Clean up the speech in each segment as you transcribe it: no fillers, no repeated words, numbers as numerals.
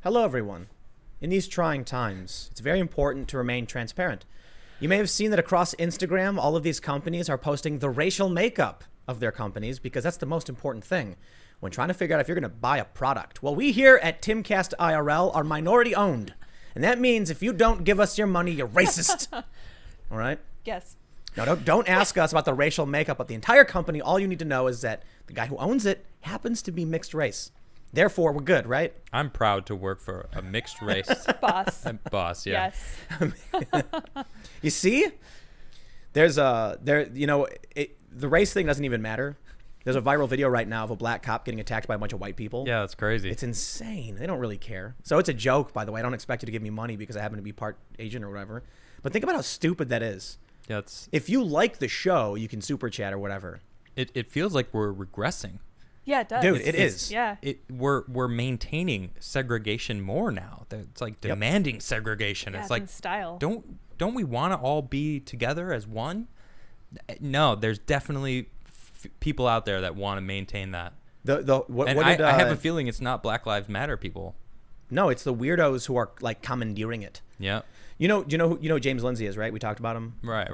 Hello, everyone. In these trying times, it's very important to remain transparent. You may have seen that across Instagram, all of these companies are posting the racial makeup of their companies because that's the most important thing when trying to figure out if you're going to buy a product. Well, we here at TimcastIRL are minority owned. And that means if you don't give us your money, you're racist. All right? Yes. No, don't ask us about the racial makeup of the entire company. All you need to know is that the guy who owns it happens to be mixed race. Therefore, we're good, right? I'm proud to work for a mixed race Boss. boss. Yeah. Yes. You see, the race thing doesn't even matter. There's a viral video right now of a black cop getting attacked by a bunch of white people. Yeah, that's crazy. It's insane. They don't really care. So it's a joke, by the way. I don't expect you to give me money because I happen to be part Asian or whatever. But think about how stupid that is. Yeah, if you like the show, you can super chat or whatever. It feels like we're regressing. Yeah, it does. Dude, it is. Yeah. We're maintaining segregation more now. It's like demanding segregation. Yeah, it's like in style. Don't we want to all be together as one? No, there's definitely people out there that want to maintain that. I have a feeling it's not Black Lives Matter people. No, it's the weirdos who are like commandeering it. Yeah. You know who James Lindsay is, right? We talked about him. Right.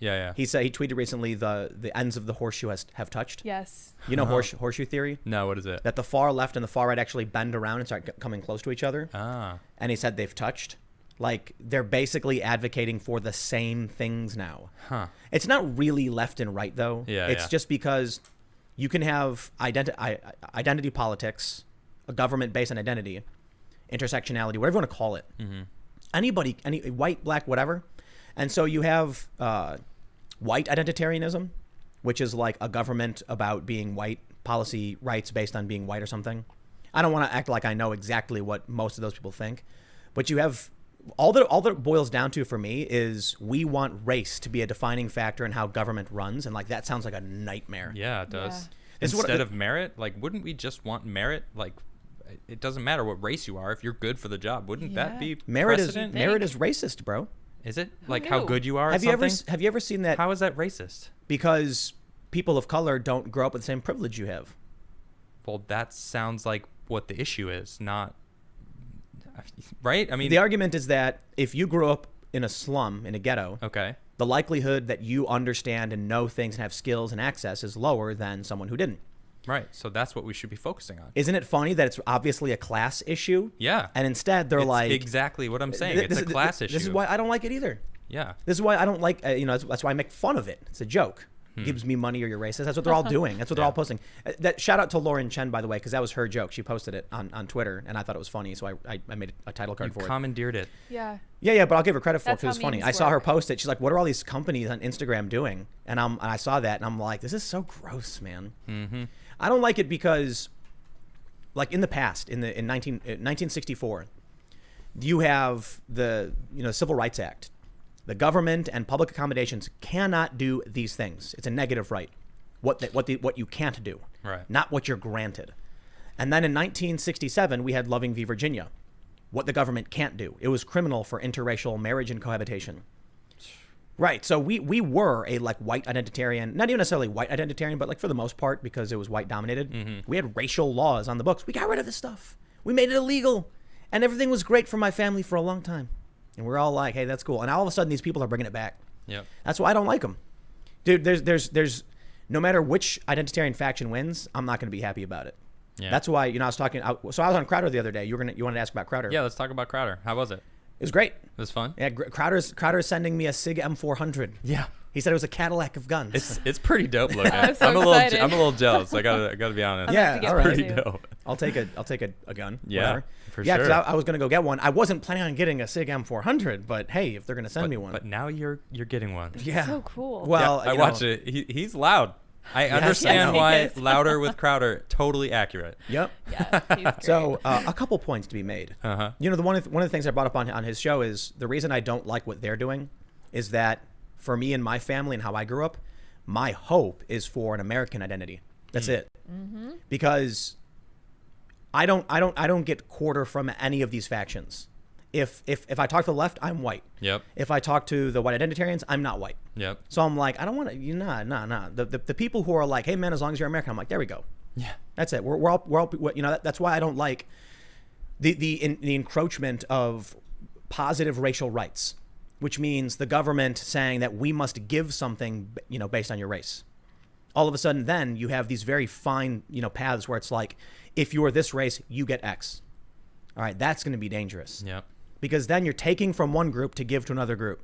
Yeah. He tweeted recently the ends of the horseshoe have touched. Yes. You know horseshoe theory? No, what is it? That the far left and the far right actually bend around and start coming close to each other. Ah. And he said they've touched. Like they're basically advocating for the same things now. Huh. It's not really left and right though. Yeah. It's just because you can have identity politics, a government based on identity, intersectionality, whatever you want to call it. Mm-hmm. Anybody, any white, black, whatever. And so you have white identitarianism, which is like a government about being white, policy rights based on being white or something. I don't want to act like I know exactly what most of those people think, but you have all that it boils down to for me is we want race to be a defining factor in how government runs, and like that sounds like a nightmare. Yeah, it does. Yeah. Instead of merit, like wouldn't we just want merit? Like it doesn't matter what race you are if you're good for the job. Wouldn't that be precedent? Merit is racist, bro. Is it? Like how good you are at something? Something? Have you ever seen that? How is that racist? Because people of color don't grow up with the same privilege you have. Well, that sounds like what the issue is, not right? I mean, the argument is that if you grew up in a slum, in a ghetto, okay, the likelihood that you understand and know things and have skills and access is lower than someone who didn't. Right. So that's what we should be focusing on. Isn't it funny that it's obviously a class issue? Yeah. And instead they're like... exactly what I'm saying. It's a class issue. This is why I don't like it either. Yeah. This is why I don't like, that's why I make fun of it. It's a joke. Gives me money or you're racist. That's what they're all doing. That's what they're all posting. That shout out to Lauren Chen, by the way, because that was her joke. She posted it on Twitter, and I thought it was funny, so I made a title card for it. You commandeered it. Yeah. Yeah, but I'll give her credit for it because it was funny. memes I saw her work. post it. She's like, "What are all these companies on Instagram doing?" And I saw that, and I'm like, "This is so gross, man." Mm-hmm. I don't like it because, like in the past, in 1964, you have the Civil Rights Act. The government and public accommodations cannot do these things. It's a negative right. What you can't do, right? Not what you're granted. And then in 1967, we had Loving v. Virginia. What the government can't do. It was criminal for interracial marriage and cohabitation. Right. So we were a like white identitarian, not even necessarily white identitarian, but like for the most part, because it was white dominated, we had racial laws on the books. We got rid of this stuff. We made it illegal, and everything was great for my family for a long time. And we're all like, hey, that's cool. And all of a sudden, these people are bringing it back. Yep. That's why I don't like them. Dude, there's no matter which identitarian faction wins, I'm not going to be happy about it. Yeah. That's why, I was talking. So I was on Crowder the other day. You wanted to ask about Crowder. Yeah, let's talk about Crowder. How was it? It was great. It was fun. Yeah, Crowder's sending me a SIG M400. Yeah. He said it was a Cadillac of guns. It's pretty dope looking. I'm so I'm a excited. little jealous. I gotta be honest. Yeah, get all right. Pretty too. dope. I'll take a gun. Yeah, whatever. for yeah, sure. because I was gonna go get one. I wasn't planning on getting a SIG M400, but hey, if they're gonna send me one, But now you're getting one. yeah, So cool. Well, I watch it. He's loud. I understand yes, why he is. louder with Crowder. Totally accurate. Yep. Yeah. He's great. So a couple points to be made. Uh-huh. One of the things I brought up on his show is the reason I don't like what they're doing is that for me and my family and how I grew up, my hope is for an American identity. That's it. Mm-hmm. Because I don't get quarter from any of these factions. If I talk to the left, I'm white. Yep. If I talk to the white identitarians, I'm not white. Yep. So I'm like, I don't want to. Nah. The people who are like, hey man, as long as you're American, I'm like, there we go. Yeah. That's it. We're all that's why I don't like the encroachment of positive racial rights, which means the government saying that we must give something, based on your race. All of a sudden, then you have these very fine, paths where it's like, if you are this race, you get X. All right, that's going to be dangerous. Yeah. Because then you're taking from one group to give to another group,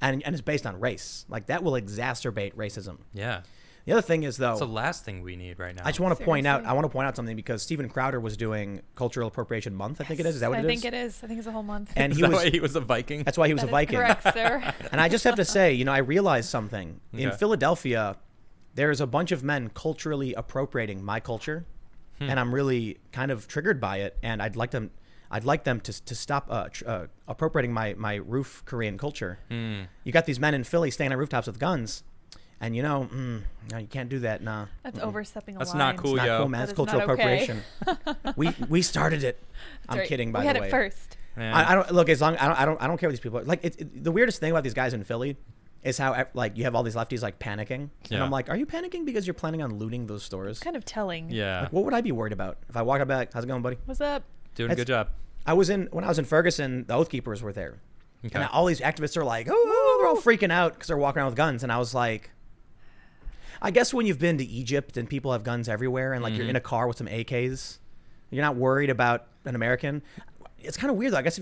and it's based on race. Like that will exacerbate racism. Yeah. The other thing is, though, it's the last thing we need right now. I just want to point out. I want to point out something because Steven Crowder was doing Cultural Appropriation Month. I think it is. Is that what it is? I think it is. I think it's a whole month. And Is that why he was a Viking. That's why he was a Viking. Correct, sir. And I just have to say, I realized something in Philadelphia. There's a bunch of men culturally appropriating my culture, and I'm really kind of triggered by it. And I'd like them to stop appropriating my roof Korean culture. You got these men in Philly staying on rooftops with guns. And no, you can't do that. Nah, that's overstepping a line. That's not cool, it's not yo. cool, man. That's cultural appropriation. we started it. That's I'm right. kidding. By we the had way, it first. Yeah. I don't look as long. I don't care what these people are. Like. The weirdest thing about these guys in Philly is how like you have all these lefties like panicking, and I'm like, are you panicking because you're planning on looting those stores? It's kind of telling. Yeah. Like, what would I be worried about if I walk up back? How's it going, buddy? What's up? Doing a good job. When I was in Ferguson, the Oath Keepers were there, Okay. and all these activists are like, oh, they're all freaking out because they're walking around with guns, and I was like. I guess when you've been to Egypt and people have guns everywhere and like you're in a car with some AKs, you're not worried about an American. It's kind of weird though. I guess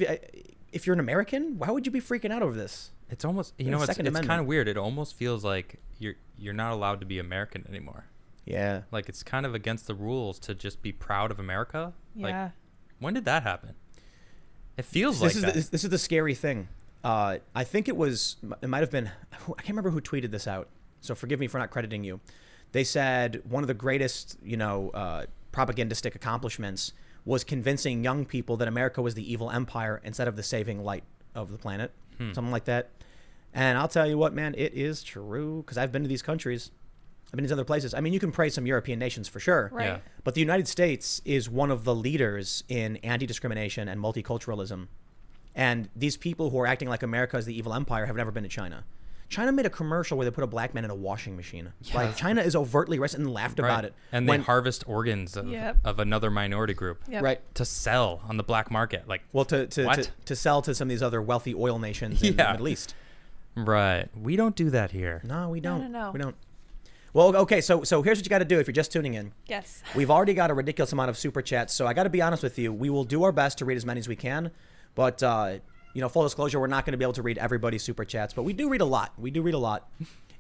if you're an American, why would you be freaking out over this? It's almost it's kind of weird. It almost feels like you're not allowed to be American anymore. Yeah. Like it's kind of against the rules to just be proud of America. Yeah. Like, when did that happen? It feels like that. This is the scary thing. I think it might have been, I can't remember who tweeted this out. So forgive me for not crediting you. They said one of the greatest, propagandistic accomplishments was convincing young people that America was the evil empire instead of the saving light of the planet, something like that. And I'll tell you what, man, it is true because I've been to these countries. I've been to these other places. I mean, you can praise some European nations for sure. Right. Yeah. But the United States is one of the leaders in anti-discrimination and multiculturalism. And these people who are acting like America is the evil empire have never been to China. China made a commercial where they put a black man in a washing machine. Yes. Like China is overtly racist and laughed about it. And they harvest organs of another minority group, right, to sell on the black market. Like, well, to sell to some of these other wealthy oil nations in the Middle East. Right. We don't do that here. No, we don't. No. We don't. Well, okay. So here's what you got to do if you're just tuning in. Yes. We've already got a ridiculous amount of super chats. So I got to be honest with you. We will do our best to read as many as we can, but. Full disclosure, we're not going to be able to read everybody's super chats, but we do read a lot.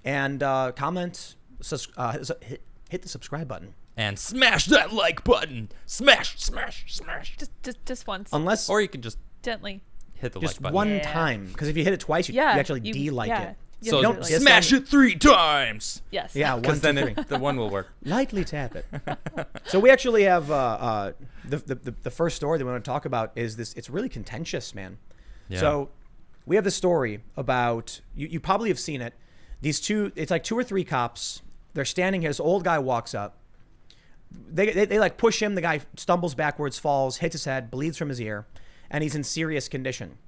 And comment, hit the subscribe button. And smash that like button. Smash. Just once. Or you can just gently hit the just like button. one time. Because if you hit it twice, you actually de-like it. So don't smash it 3 times. Yes. Yeah, because then the one will work. Lightly tap it. So we actually have the first story that we want to talk about is this. It's really contentious, man. Yeah. So we have this story about, you probably have seen it. It's like 2 or 3 cops. They're standing here. This old guy walks up. They like push him. The guy stumbles backwards, falls, hits his head, bleeds from his ear, and he's in serious condition.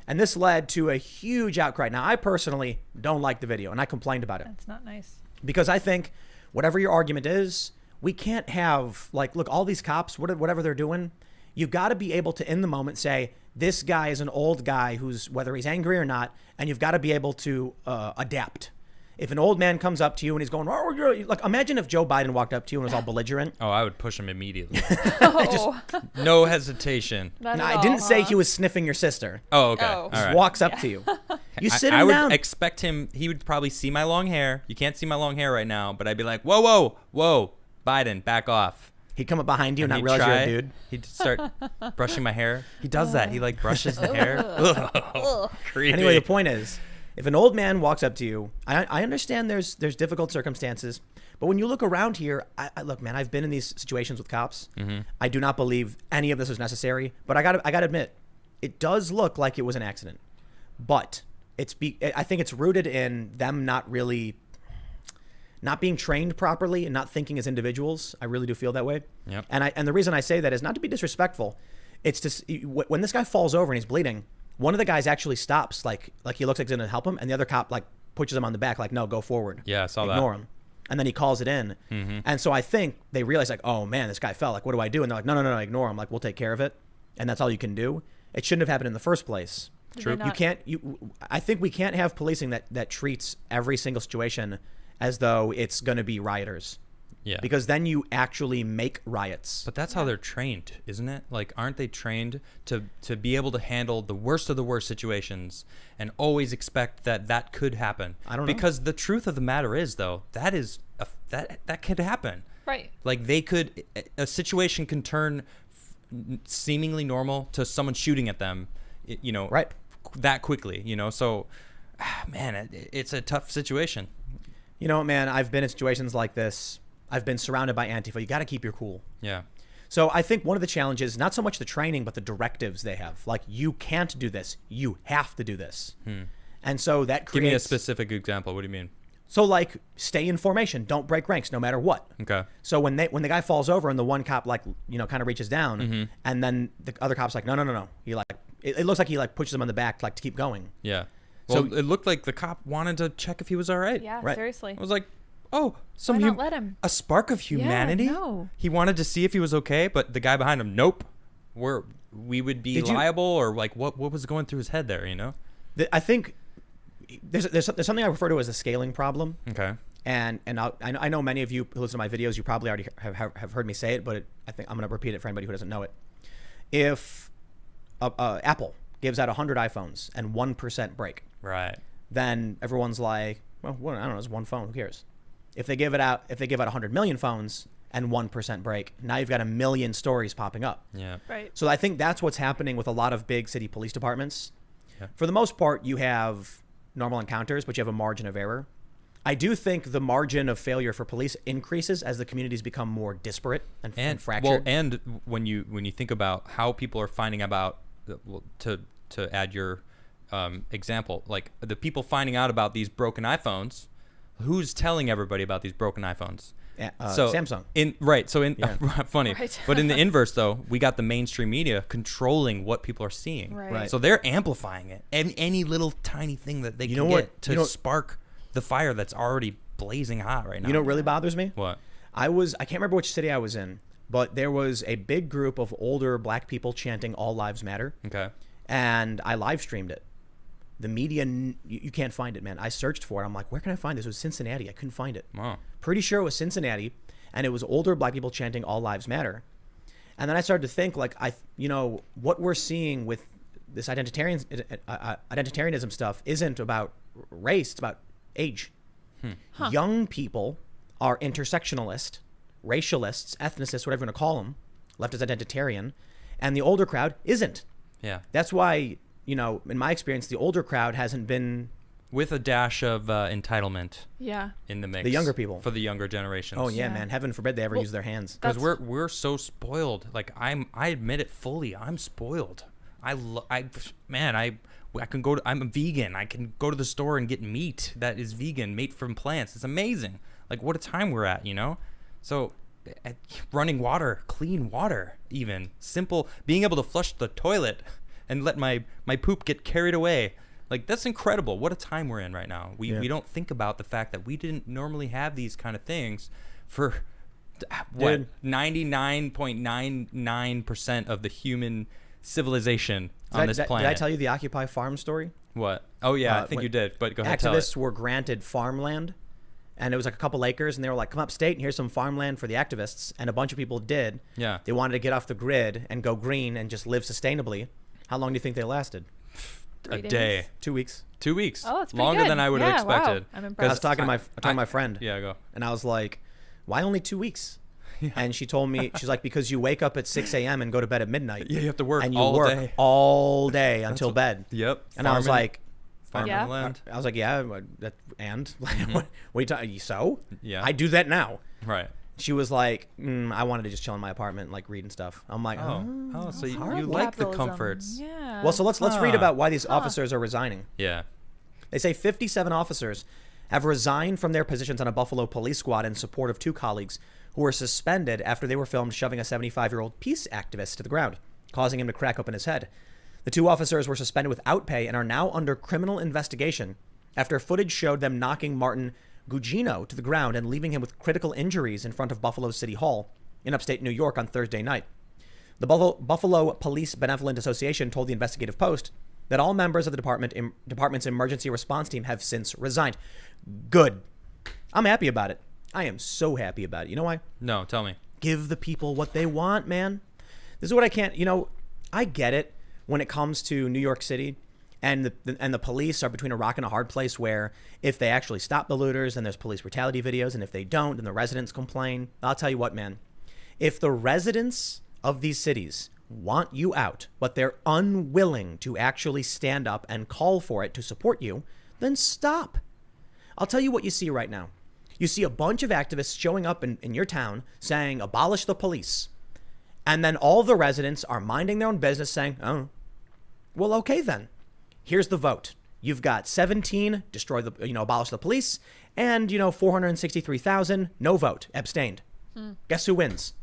And this led to a huge outcry. Now, I personally don't like the video, and I complained about it. That's not nice. Because I think whatever your argument is, we can't have, look, all these cops, whatever they're doing, you've got to be able to, in the moment, say, this guy is an old guy whether he's angry or not, and you've got to be able to adapt. If an old man comes up to you and he's going, imagine if Joe Biden walked up to you and was all belligerent. Oh, I would push him immediately. No hesitation. I didn't say he was sniffing your sister. Oh, okay. Oh. Just walks up to you. You sit him down. I would expect him, he would probably see my long hair. You can't see my long hair right now, but I'd be like, whoa, Biden, back off. He'd come up behind you and not realize you're a dude. He'd start brushing my hair. He does that. He brushes the hair. Creepy. Anyway, the point is, if an old man walks up to you, I understand there's difficult circumstances, but when you look around here, look, man, I've been in these situations with cops. Mm-hmm. I do not believe any of this was necessary, but I got to admit, it does look like it was an accident. But I think it's rooted in them not being trained properly and not thinking as individuals. I really do feel that way. Yep. And the reason I say that is not to be disrespectful. It's just when this guy falls over and he's bleeding, one of the guys actually stops, like he looks like he's gonna help him, and the other cop pushes him on the back, no, go forward. Yeah, I saw that. Ignore him. And then he calls it in. Mm-hmm. And so I think they realize oh man, this guy fell. What do I do? And they're like, no, ignore him. We'll take care of it. and that's all you can do, it shouldn't have happened in the first place. True. You can't. I think we can't have policing that treats every single situation as though it's going to be rioters. Yeah. Because then you actually make riots. But that's how they're trained, isn't it? Like, aren't they trained to be able to handle the worst of the worst situations and always expect that could happen? I don't know. Because the truth of the matter is, though, that could happen. Right. Like, a situation can turn seemingly normal to someone shooting at them, right, that quickly, So, man, it's a tough situation. Man, I've been in situations like this. I've been surrounded by Antifa. You got to keep your cool. Yeah. So I think one of the challenges, not so much the training, but the directives they have. Like, you can't do this. You have to do this. And so that creates... Give me a specific example. What do you mean? So, like, stay in formation. Don't break ranks no matter what. Okay. So when the guy falls over and the one cop, like, kind of reaches down, and then the other cop's like, no. He, like, it looks like he, like, pushes him on the back, like, to keep going. Yeah. Well, it looked like the cop wanted to check if he was all right. Yeah, right. seriously. I was like, oh, Why not let him? A spark of humanity. Yeah, no. He wanted to see if he was okay, but the guy behind him, nope. We would be liable, or like what was going through his head there? I think there's something I refer to as a scaling problem. Okay. And I know many of you who listen to my videos, you probably already have heard me say it, but I think I'm going to repeat it for anybody who doesn't know it. If Apple gives out 100 iPhones and 1% break, right, then everyone's like, well, I don't know, it's one phone. Who cares? If they give out 100 million phones and 1% break, now you've got 1 million stories popping up. Yeah. Right. So I think that's what's happening with a lot of big city police departments. Yeah. For the most part, you have normal encounters, but you have a margin of error. I do think the margin of failure for police increases as the communities become more disparate and fractured. Well, and when you think about how people are finding about, to add your example, like the people finding out about these broken iPhones, who's telling everybody about these broken iPhones? So Samsung. Funny. Right. But in the inverse, though, we got the mainstream media controlling what people are seeing. Right. So they're amplifying it. Any little tiny thing that they can get to spark the fire that's already blazing hot right now. You know what really bothers me? What? I can't remember which city I was in, but there was a big group of older black people chanting "All Lives Matter." Okay. And I live streamed it. The media, you can't find it, man. I searched for it. I'm like, where can I find this? It was Cincinnati. I couldn't find it. Wow. Pretty sure it was Cincinnati, and it was older black people chanting "All Lives Matter." And then I started to think, like, what we're seeing with this identitarianism stuff isn't about race. It's about age. Huh. Young people are intersectionalist, racialists, ethnicists, whatever you want to call them, leftist identitarian, and the older crowd isn't. Yeah. That's why, in my experience, the older crowd hasn't been... With a dash of entitlement in the mix. The younger people. For the younger generations. Oh, yeah, man. Heaven forbid they ever use their hands. Because we're so spoiled. Like, I admit it fully. I'm spoiled. I'm a vegan. I can go to the store and get meat that is vegan, made from plants. It's amazing. Like, what a time we're at, So, running water, clean water, even. Simple, being able to flush the toilet and let my poop get carried away. Like, that's incredible. What a time we're in right now. We don't think about the fact that we didn't normally have these kind of things for, 99.99% of the human civilization on this planet. Did I tell you the Occupy Farm story? What? Oh, yeah, I think you did, but go ahead, tell it. Activists were granted farmland, and it was like a couple acres, and they were like, come upstate, and here's some farmland for the activists, and a bunch of people did. Yeah. They wanted to get off the grid and go green and just live sustainably. How long do you think they lasted? 3 A days. day. 2 weeks. 2 weeks. Oh, that's pretty longer good. than I would have expected. Wow. I'm I impressed. was talking to my friend. Yeah, go. And I was like, why only 2 weeks? And she told me, she's like, because you wake up at 6 a.m. and go to bed at midnight. Yeah, you have to work and you all work day. all day until bed. Yep. And I was like, farming Yeah. land. I was like, yeah, and what are you talking? So Yeah. I do that now. Right. She was like, I wanted to just chill in my apartment, like reading stuff. I'm like, Oh, so you Hard like the capitalism. comforts. Yeah. well, so let's read about why these officers are resigning. Yeah. They say 57 officers have resigned from their positions on a Buffalo police squad in support of 2 colleagues who were suspended after they were filmed shoving a 75-year-old peace activist to the ground, causing him to crack open his head. The 2 officers were suspended without pay and are now under criminal investigation after footage showed them knocking Martin Gugino to the ground and leaving him with critical injuries in front of Buffalo City Hall in upstate New York on Thursday night. The Buffalo Police Benevolent Association told the Investigative Post that all members of the department's emergency response team have since resigned. Good. I'm happy about it. I am so happy about it. You know why? No, tell me. Give the people what they want, man. This is what I can't, I get it when it comes to New York City and the police are between a rock and a hard place where if they actually stop the looters, then there's police brutality videos. And if they don't, then the residents complain. I'll tell you what, man. If the residents of these cities want you out, but they're unwilling to actually stand up and call for it to support you, then stop. I'll tell you what you see right now. You see a bunch of activists showing up in your town saying, abolish the police. And then all the residents are minding their own business saying, oh, well, okay, then. Here's the vote. You've got 17, abolish the police, and, 463,000, no vote, abstained. Guess who wins?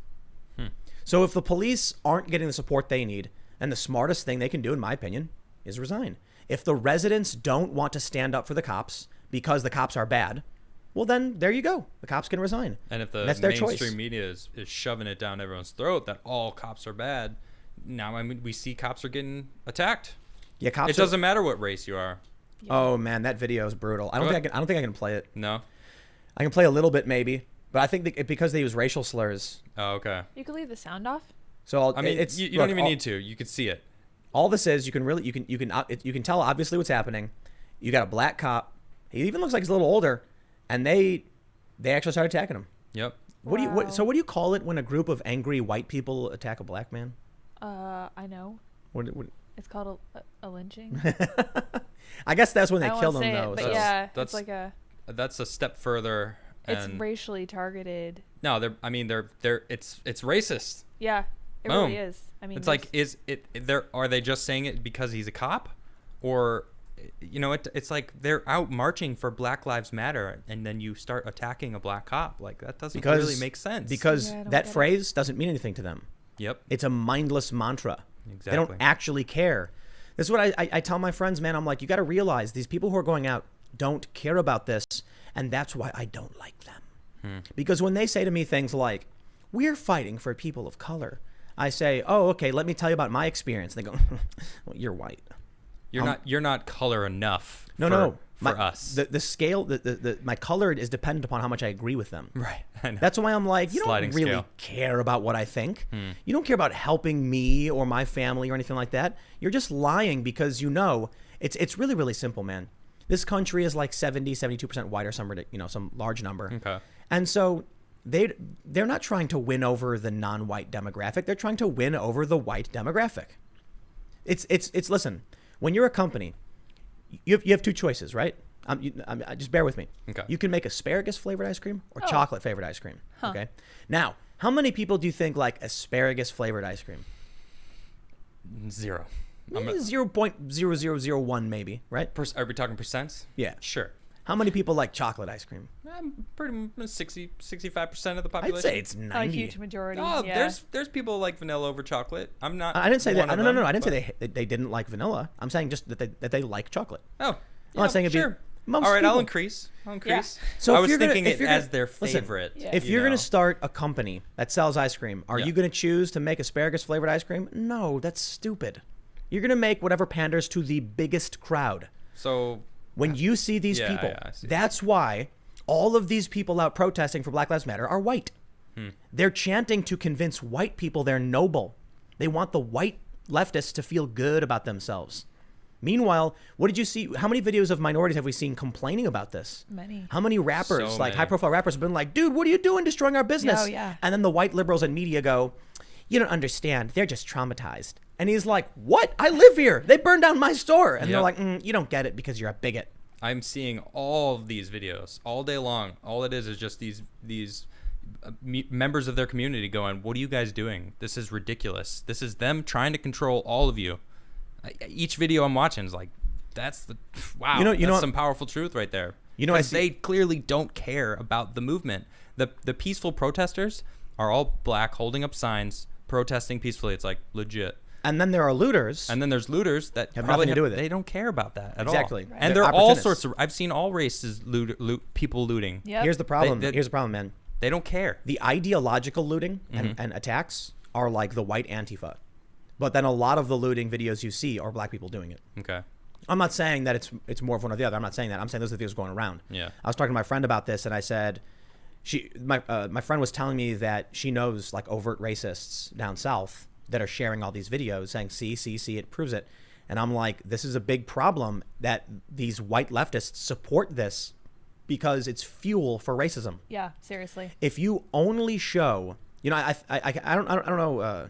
So if the police aren't getting the support they need, then the smartest thing they can do, in my opinion, is resign. If the residents don't want to stand up for the cops because the cops are bad, well, then there you go. The cops can resign. And if the mainstream media is shoving it down everyone's throat that all cops are bad, now we see cops are getting attacked. Yeah, it doesn't matter what race you are. Yeah. Oh man, that video is brutal. I don't think I can play it. No, I can play a little bit maybe, but I think because they use racial slurs. Oh, okay. You can leave the sound off. So you don't even need to. You can see it. All this is you can tell obviously what's happening. You got a black cop. He even looks like he's a little older, and they actually start attacking him. Yep. What do you call it when a group of angry white people attack a black man? I know. What? It's called a lynching. I guess that's when they kill them, though. But yeah, it's like that's a step further. It's racially targeted. No, it's racist. Yeah, it really is. I mean, it's like, are they just saying it because he's a cop, or it's like they're out marching for Black Lives Matter, and then you start attacking a black cop. Like that doesn't really make sense. Because that phrase doesn't mean anything to them. Yep. It's a mindless mantra. Exactly. They don't actually care. This is what I tell my friends, man. I'm like, you got to realize these people who are going out don't care about this, and that's why I don't like them. Because when they say to me things like, we're fighting for people of color, I say, oh, okay, let me tell you about my experience. And they go, well, you're white. You're not color enough. For us. The scale, my color is dependent upon how much I agree with them. Right. I know. That's why I'm like, you Sliding don't really scale. care about what I think. You don't care about helping me or my family or anything like that. You're just lying because it's really, really simple, man. This country is like 72% white or some large number. Okay. And so they're not trying to win over the non-white demographic. They're trying to win over the white demographic. It's listen, when you're a company, you have two choices, right? Just bear with me. Okay. You can make asparagus flavored ice cream or chocolate flavored ice cream. Okay. Now, how many people do you think like asparagus flavored ice cream? 0. 0.0001 maybe, right? Are we talking percents? Yeah. Sure. How many people like chocolate ice cream? Pretty much 65% of the population. I'd say it's 90. A huge majority. Oh, yeah. there's people who like vanilla over chocolate. I'm not. I didn't say that. No. I didn't but... say they didn't like vanilla. I'm saying just that they like chocolate. Oh, I'm not saying sure. Most all right, people. I'll increase. Yeah. So I was thinking it as their favorite. Listen, if you're going to start a company that sells ice cream, are you going to choose to make asparagus flavored ice cream? No, that's stupid. You're going to make whatever panders to the biggest crowd. So when you see these people, that's why all of these people out protesting for Black Lives Matter are white. They're chanting to convince white people they're noble. They want the white leftists to feel good about themselves. Meanwhile, what did you see? How many videos of minorities have we seen complaining about this? Many. How many rappers, So like many. high-profile rappers, have been like, dude, what are you doing destroying our business? Oh, yeah. And then the white liberals and media go, you don't understand. They're just traumatized. And he's like, what? I live here. They burned down my store. And they're like, you don't get it because you're a bigot. I'm seeing all of these videos all day long. All it is just these members of their community going, what are you guys doing? This is ridiculous. This is them trying to control all of you. Each video I'm watching is like, that's some powerful truth right there. They clearly don't care about the movement. The peaceful protesters are all black, holding up signs, protesting peacefully. It's like legit. And then there are looters. And then there's looters that have nothing to do with it. They don't care about that at all. Exactly. Right. And they're all sorts of. I've seen all races people looting. Yep. Here's the problem. Here's the problem, man. They don't care. The ideological looting and attacks are like the white Antifa. But then a lot of the looting videos you see are black people doing it. Okay. I'm not saying that it's more of one or the other. I'm not saying that. I'm saying those are the videos going around. Yeah. I was talking to my friend about this, and I said, my friend was telling me that she knows like overt racists down south that are sharing all these videos saying, see, it proves it. And I'm like, this is a big problem that these white leftists support this because it's fuel for racism. Yeah, seriously. If you only show, you know, I don't know,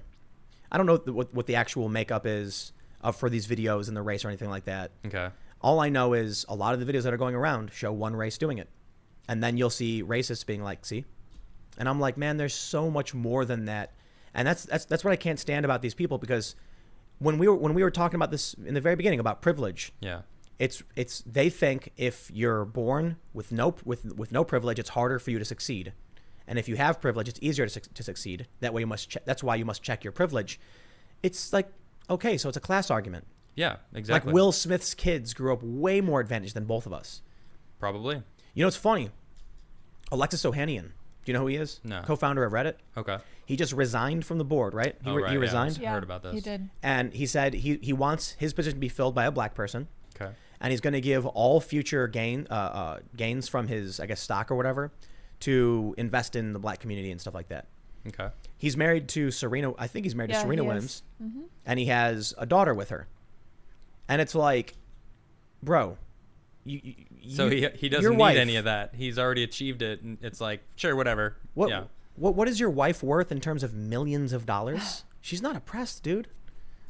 I don't know what the actual makeup is for these videos in the race or anything like that. Okay. All I know is a lot of the videos that are going around show one race doing it. And then you'll see racists being like, see? And I'm like, man, there's so much more than that. And that's what I can't stand about these people, because when we were talking about this in the very beginning about privilege, yeah, it's they think if you're born with no privilege, it's harder for you to succeed. And if you have privilege, it's easier to succeed. That way you must that's why you must check your privilege. It's like, okay, so it's a class argument. Yeah, exactly. Like Will Smith's kids grew up way more advantaged than both of us. Probably. You know, it's funny. Alexis Ohanian. Do you know who he is? No. Co-founder of Reddit. Okay. He just resigned from the board, right? He resigned. Yeah, I heard about this. He did. And he said he wants his position to be filled by a black person. Okay. And he's going to give all future gains from his, I guess, stock or whatever to invest in the black community and stuff like that. Okay. He's married to Serena. I think he's married to Serena Williams. Mm-hmm. And he has a daughter with her. And it's like, bro, so he doesn't need any of that. He's already achieved it, and it's like, sure, whatever. What is your wife worth in terms of millions of dollars? She's not oppressed, dude.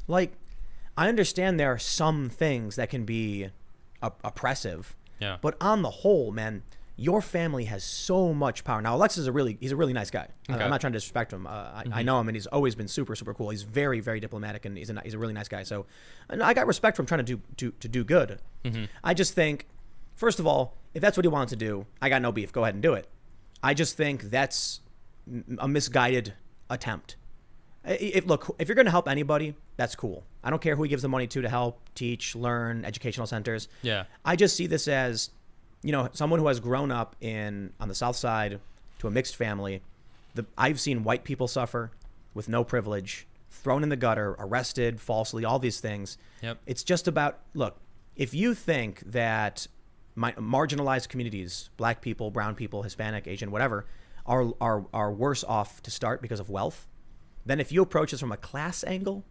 Like, I understand there are some things that can be oppressive. Yeah. But on the whole, man, your family has so much power. Now, Alexis is he's a really nice guy. Okay. I'm not trying to disrespect him. I know him, and he's always been super, super cool. He's very, very diplomatic, and he's a really nice guy. So, and I got respect for him trying to do good. Mm-hmm. I just think, first of all, if that's what he wants to do, I got no beef. Go ahead and do it. I just think that's a misguided attempt. Look, if you're going to help anybody, that's cool. I don't care who he gives the money to help, teach, learn, educational centers. Yeah. I just see this as, you know, someone who has grown up on the South Side to a mixed family. I've seen white people suffer with no privilege, thrown in the gutter, arrested falsely, all these things. Yep. It's just about, look, if you think that marginalized communities, black people, brown people, Hispanic, Asian, whatever, are worse off to start because of wealth, then if you approach this from a class angle,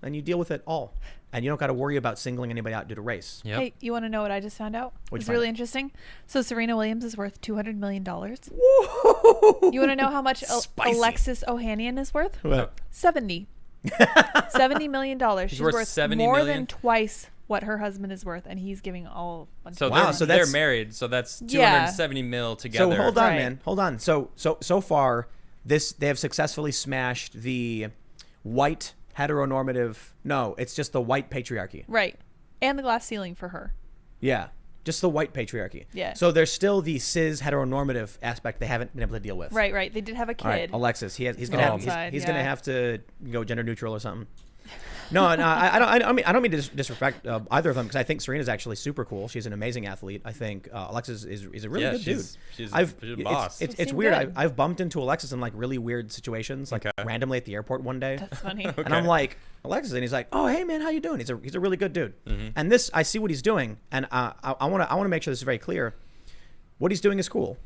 then you deal with it all. And you don't got to worry about singling anybody out due to race. Yep. Hey, you want to know what I just found out? What'd It's you find really out? interesting. So Serena Williams is worth $200 million. Woo! You want to know how much Spicy. Alexis Ohanian is worth? What? 70. $70 million. She's worth worth 70 more million? than twice what her husband is worth, and he's giving all. So Wow, they're, so they're that's- married. So that's Yeah. 270 mil together. So hold on, Right. man. Hold on. So far, they have successfully smashed the white heteronormative. No, it's just the white patriarchy. Right. And the glass ceiling for her. Yeah, just the white patriarchy. Yeah. So there's still the cis heteronormative aspect they haven't been able to deal with. Right. They did have a kid. All right, Alexis. He's gonna Oh. have, he's, Outside, he's gonna yeah. have to go gender neutral or something. No, I don't mean to disrespect either of them, because I think Serena's actually super cool. She's an amazing athlete. I think Alexis is a really good dude. She's I've a boss. It's They seem weird. good. I've bumped into Alexis in like really weird situations, like Okay. randomly at the airport one day. That's funny. And I'm like, Alexis, and he's like, oh, hey man, how you doing? He's a really good dude. Mm-hmm. And this, I see what he's doing, and I want to make sure this is very clear. What he's doing is cool.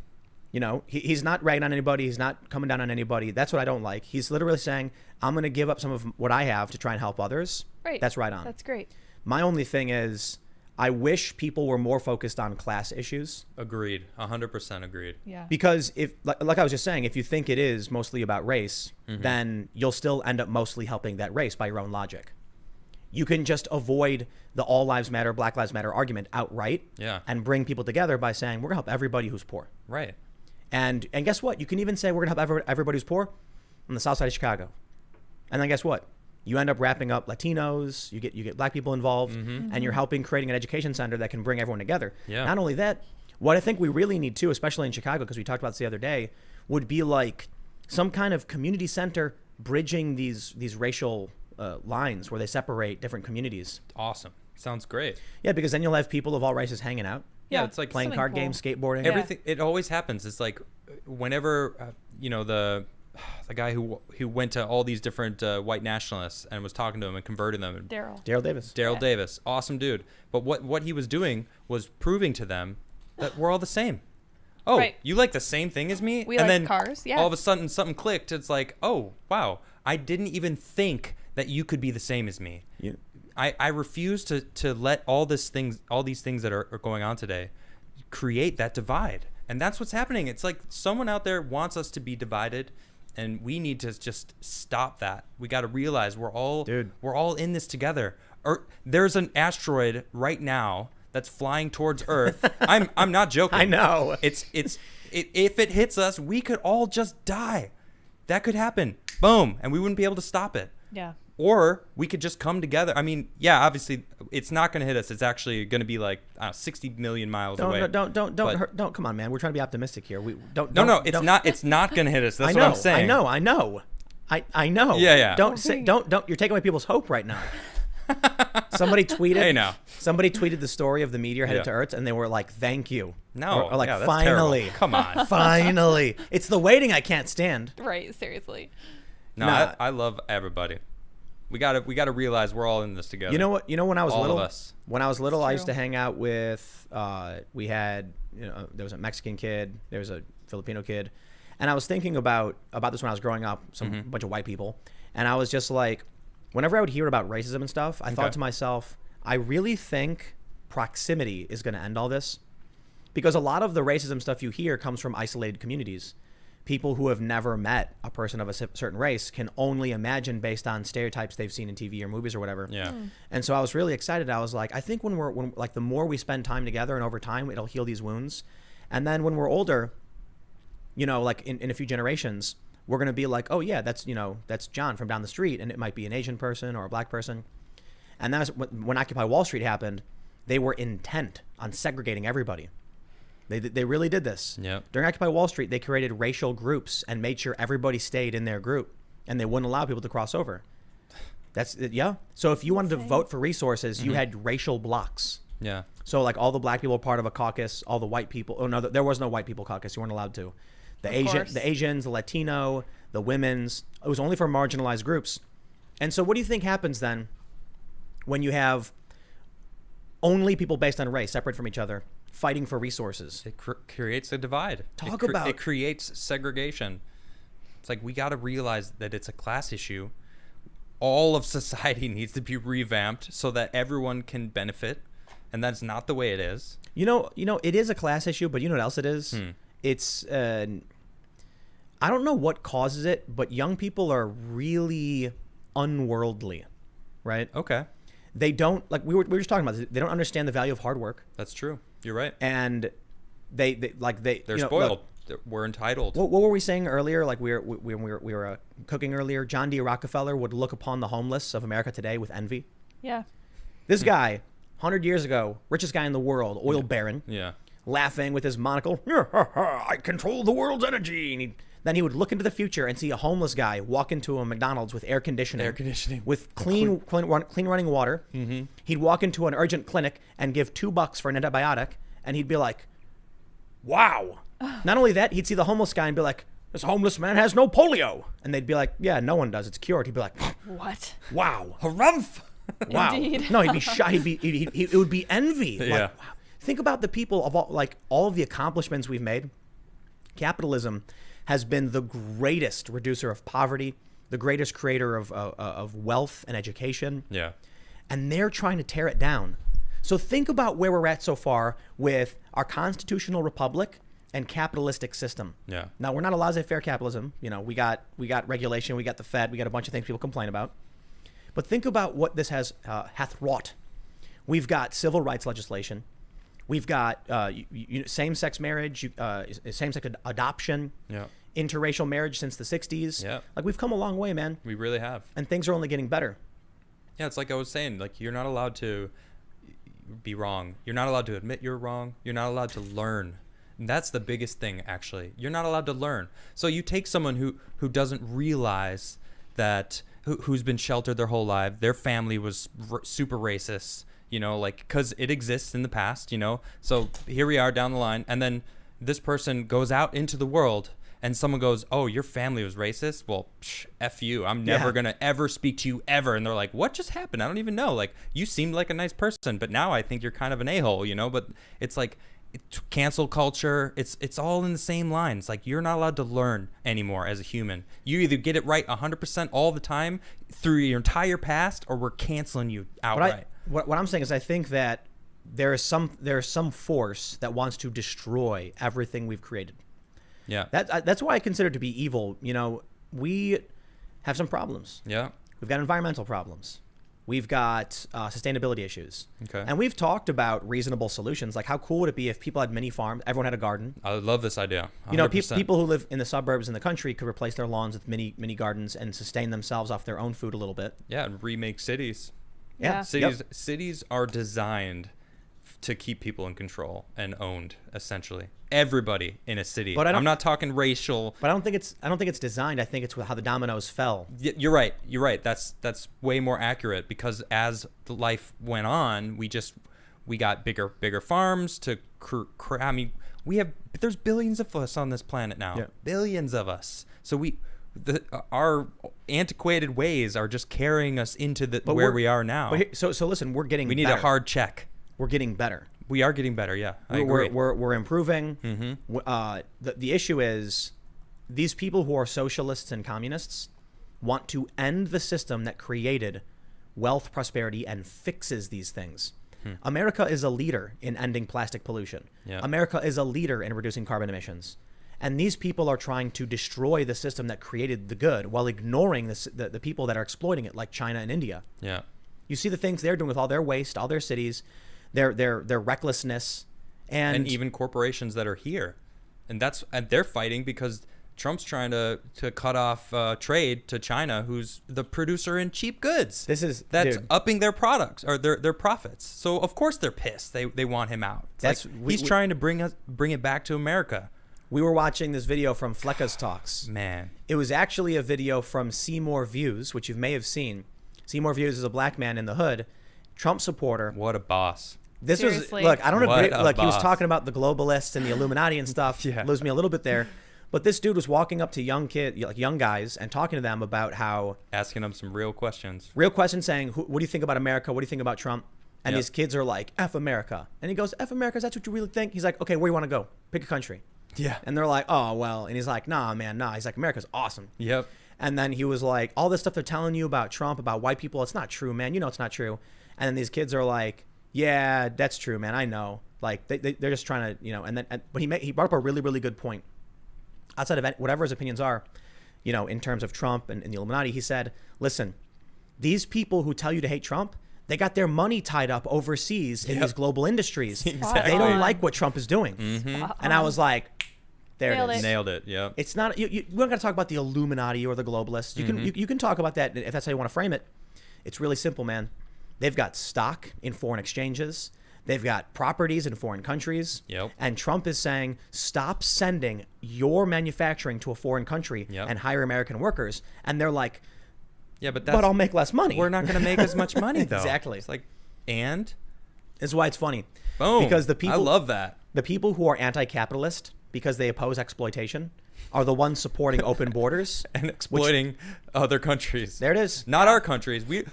You know, he's not ragging on anybody. He's not coming down on anybody. That's what I don't like. He's literally saying, I'm going to give up some of what I have to try and help others. Right. That's right on. That's great. My only thing is, I wish people were more focused on class issues. Agreed. 100% agreed. Yeah. Because if, like I was just saying, if you think it is mostly about race, then you'll still end up mostly helping that race by your own logic. You can just avoid the all lives matter, Black Lives Matter argument outright, Yeah. and bring people together by saying, we're going to help everybody who's poor. Right. And guess what? You can even say we're going to help everybody who's poor on the south side of Chicago. And then guess what? You end up wrapping up Latinos, you get black people involved, and you're helping creating an education center that can bring everyone together. Yeah. Not only that, what I think we really need too, especially in Chicago, because we talked about this the other day, would be like some kind of community center bridging these racial lines where they separate different communities. Awesome. Sounds great. Yeah, because then you'll have people of all races hanging out, Yeah, it's like playing something card cool. games, skateboarding. Yeah. everything. It always happens. It's like whenever the the guy who went to all these different white nationalists and was talking to them and converting them. Daryl Davis. Daryl Davis, awesome dude. But what he was doing was proving to them that we're all the same. Oh, right. You like the same thing as me? We and like then cars, yeah. All of a sudden something clicked. It's like, oh, wow, I didn't even think that you could be the same as me. Yeah. I refuse to let all these things that are going on today create that divide. And that's what's happening. It's like someone out there wants us to be divided, and we need to just stop that. We got to realize we're all in this together. There's an asteroid right now that's flying towards Earth. I'm not joking. I know. If it hits us, we could all just die. That could happen. Boom, and we wouldn't be able to stop it. Yeah. Or we could just come together. I mean, yeah, obviously it's not going to hit us. It's actually going to be like 60 million miles away. Don't come on, man. We're trying to be optimistic here. It's not going to hit us. That's what I'm saying. I know. Yeah. Don't you're taking away people's hope right now. Somebody tweeted. Hey, now. Somebody tweeted the story of the meteor headed to Earth, and they were like, "Thank you." No, or like, that's finally. Terrible. Come on. Finally. It's the waiting I can't stand. Right. Seriously. No, I love everybody. We gotta realize we're all in this together. You know what? When I was all little, of us. When I was little, I used to hang out with. We had, there was a Mexican kid, there was a Filipino kid, and I was thinking about this when I was growing up. Bunch of white people, and I was just like, whenever I would hear about racism and stuff, I thought to myself, I really think proximity is going to end all this, because a lot of the racism stuff you hear comes from isolated communities. People who have never met a person of a certain race can only imagine based on stereotypes they've seen in TV or movies or whatever. Yeah. And so I was really excited. I was like, I think when like the more we spend time together and over time, it'll heal these wounds. And then when we're older, like in a few generations, we're going to be like, oh yeah, that's John from down the street. And it might be an Asian person or a black person. And that's when Occupy Wall Street happened, they were intent on segregating everybody. They really did this. Yep. During Occupy Wall Street, they created racial groups and made sure everybody stayed in their group, and they wouldn't allow people to cross over. So if you wanted to vote for resources, you had racial blocks. Yeah. So like all the black people were part of a caucus, all the white people. Oh no, there was no white people caucus. You weren't allowed to. The Asians, the Latino, the women's. It was only for marginalized groups. And so what do you think happens then when you have only people based on race separate from each other fighting for resources? It creates a divide. It creates segregation. It's like we got to realize that it's a class issue. All of society needs to be revamped so that everyone can benefit, and that's not the way it is. It is a class issue, but you know what else it is? It's I don't know what causes it, but young people are really unworldly, right? Okay. They don't, like we were just talking about this, they don't understand the value of hard work. That's true. You're right. And they're spoiled. We're entitled. What were we saying earlier? Like we were cooking earlier. John D. Rockefeller would look upon the homeless of America today with envy. Yeah. This guy, 100 years ago, richest guy in the world, oil baron. Yeah. Laughing with his monocle. I control the world's energy. And then he would look into the future and see a homeless guy walk into a McDonald's with air conditioning. With clean running water. Mm-hmm. He'd walk into an urgent clinic and give $2 for an antibiotic. And he'd be like, wow. Not only that, he'd see the homeless guy and be like, this homeless man has no polio. And they'd be like, yeah, no one does. It's cured. He'd be like, what? Wow. Harumph. Wow. Indeed. No, he'd be shy. It would be envy. Yeah. Like, wow. Think about the people of all of the accomplishments we've made. Capitalism has been the greatest reducer of poverty, the greatest creator of wealth and education. Yeah. And they're trying to tear it down. So think about where we're at so far with our constitutional republic and capitalistic system. Yeah. Now, we're not a laissez-faire capitalism. We got regulation, we got the Fed, we got a bunch of things people complain about. But think about what this hath wrought. We've got civil rights legislation. We've got same-sex marriage, same-sex adoption, interracial marriage since the 60s. Yeah. Like, we've come a long way, man. We really have. And things are only getting better. Yeah, it's like I was saying, like, you're not allowed to be wrong. You're not allowed to admit you're wrong. You're not allowed to learn. And that's the biggest thing, actually. You're not allowed to learn. So you take someone who doesn't realize that, who's been sheltered their whole life, their family was super racist, because it exists in the past, so here we are down the line, and then this person goes out into the world and someone goes, "Oh, your family was racist." Well, F you. I'm never going to ever speak to you ever. And they're like, "What just happened? I don't even know. Like, you seemed like a nice person, but now I think you're kind of an a-hole, you know?" But it's like cancel culture. It's all in the same lines. Like, you're not allowed to learn anymore as a human. You either get it right 100% all the time through your entire past, or we're canceling you outright. What I'm saying is, I think that there is some force that wants to destroy everything we've created. Yeah. That's why I consider it to be evil. You know, we have some problems. Yeah. We've got environmental problems. We've got sustainability issues. Okay. And we've talked about reasonable solutions. Like, how cool would it be if people had mini farms, everyone had a garden? I love this idea. 100%. You know, people who live in the suburbs in the country could replace their lawns with mini gardens and sustain themselves off their own food a little bit. Yeah, and remake cities. Yeah. Cities are designed to keep people in control and owned, essentially. Everybody in a city. But I'm not talking racial. But I don't think it's designed. I think it's how the dominoes fell. You're right. That's way more accurate, because as the life went on, we got bigger farms to I mean, there's billions of us on this planet now. Yeah. Billions of us. So our antiquated ways are just carrying us into where we are now. So listen, we need better. A hard check. We're getting better. We are getting better, yeah. I agree. We're improving. Mm-hmm. The issue is, these people who are socialists and communists want to end the system that created wealth, prosperity, and fixes these things. America is a leader in ending plastic pollution. Yeah. America is a leader in reducing carbon emissions. And these people are trying to destroy the system that created the good while ignoring the people that are exploiting it, like China and India. Yeah. You see the things they're doing with all their waste, all their cities, their recklessness, and even corporations that are here, and they're fighting because Trump's trying to cut off trade to China, who's the producer in cheap goods. That's upping their products or their profits. So of course they're pissed. They want him out. He's trying to bring it back to America. We were watching this video from Flecka's Talks. Man, it was actually a video from Seymour Views, which you may have seen. Seymour Views is a black man in the hood, Trump supporter. What a boss. Seriously. I don't agree. Look, he was talking about the globalists and the Illuminati and stuff. Yeah. Lose me a little bit there. But this dude was walking up to young guys, and talking to them about asking them some real questions. Saying, what do you think about America? What do you think about Trump? And these kids are like, F America. And he goes, F America, is that what you really think? He's like, okay, where do you want to go? Pick a country. Yeah. And they're like, oh, well. And he's like, nah, man, nah. He's like, America's awesome. Yep. And then he was like, all this stuff they're telling you about Trump, about white people, it's not true, man. You know it's not true. And then these kids are like, yeah, that's true, man. I know. Like, they're just trying to, you know. But he brought up a really, really good point. Outside of whatever his opinions are, you know, in terms of Trump and the Illuminati, he said, listen, these people who tell you to hate Trump, they got their money tied up overseas in these global industries. Exactly. They don't like what Trump is doing. Mm-hmm. And I was like, there it is. Nailed it. Yeah. It's not. We're not going to talk about the Illuminati or the globalists. You can talk about that if that's how you want to frame it. It's really simple, man. They've got stock in foreign exchanges. They've got properties in foreign countries. Yep. And Trump is saying, stop sending your manufacturing to a foreign country and hire American workers. And they're like, yeah, but I'll make less money. We're not going to make as much money, though. Exactly. It's like, and? This is why it's funny. Boom. Because the people, I love that. The people who are anti-capitalist because they oppose exploitation are the ones supporting open borders and exploiting other countries. There it is. Not our countries. We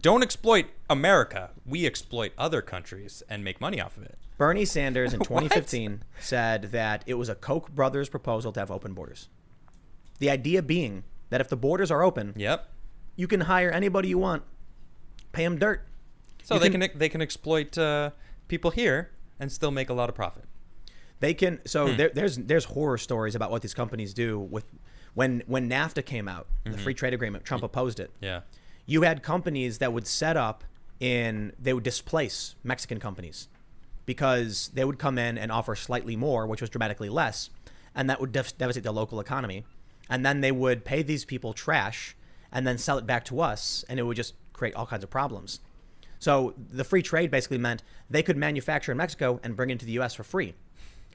don't exploit America. We exploit other countries and make money off of it. Bernie Sanders in 2015 said that it was a Koch brothers proposal to have open borders. The idea being that if the borders are open, you can hire anybody you want, pay them dirt. So they can exploit people here and still make a lot of profit. They can. So there's horror stories about what these companies do with when NAFTA came out, the free trade agreement. Trump opposed it. Yeah. You had companies that would set up they would displace Mexican companies because they would come in and offer slightly more, which was dramatically less, and that would devastate the local economy. And then they would pay these people trash and then sell it back to us, and it would just create all kinds of problems. So the free trade basically meant they could manufacture in Mexico and bring it into the U.S. for free.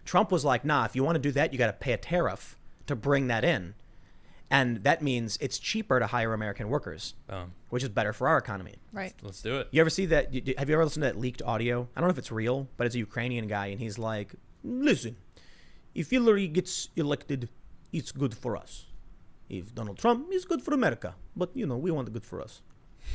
Trump was like, nah, if you want to do that, you got to pay a tariff to bring that in. And that means it's cheaper to hire American workers, which is better for our economy. Right. Let's do it. You ever see that? Have you ever listened to that leaked audio? I don't know if it's real, but it's a Ukrainian guy, and he's like, listen, if Hillary gets elected, it's good for us. If Donald Trump is good for America, but we want the good for us.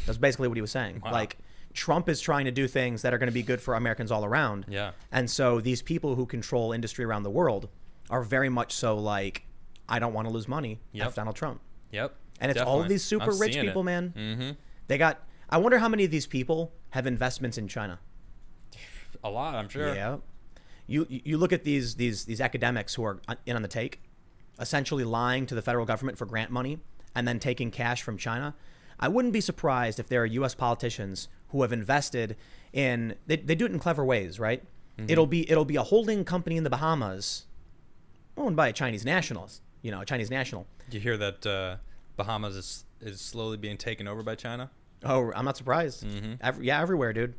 That's basically what he was saying. Wow. Like, Trump is trying to do things that are going to be good for Americans all around. Yeah. And so these people who control industry around the world are very much so like, I don't want to lose money. F Donald Trump. Yep. And it's all of these super rich people, man. Mm-hmm. They got. I wonder how many of these people have investments in China. A lot, I'm sure. Yeah. You look at these academics who are in on the take, essentially lying to the federal government for grant money and then taking cash from China. I wouldn't be surprised if there are U.S. politicians who have invested in. They do it in clever ways, right? Mm-hmm. It'll be a holding company in the Bahamas, owned by a Chinese national. A Chinese national. Did you hear that Bahamas is slowly being taken over by China? Oh, I'm not surprised. Mm-hmm. Everywhere, dude.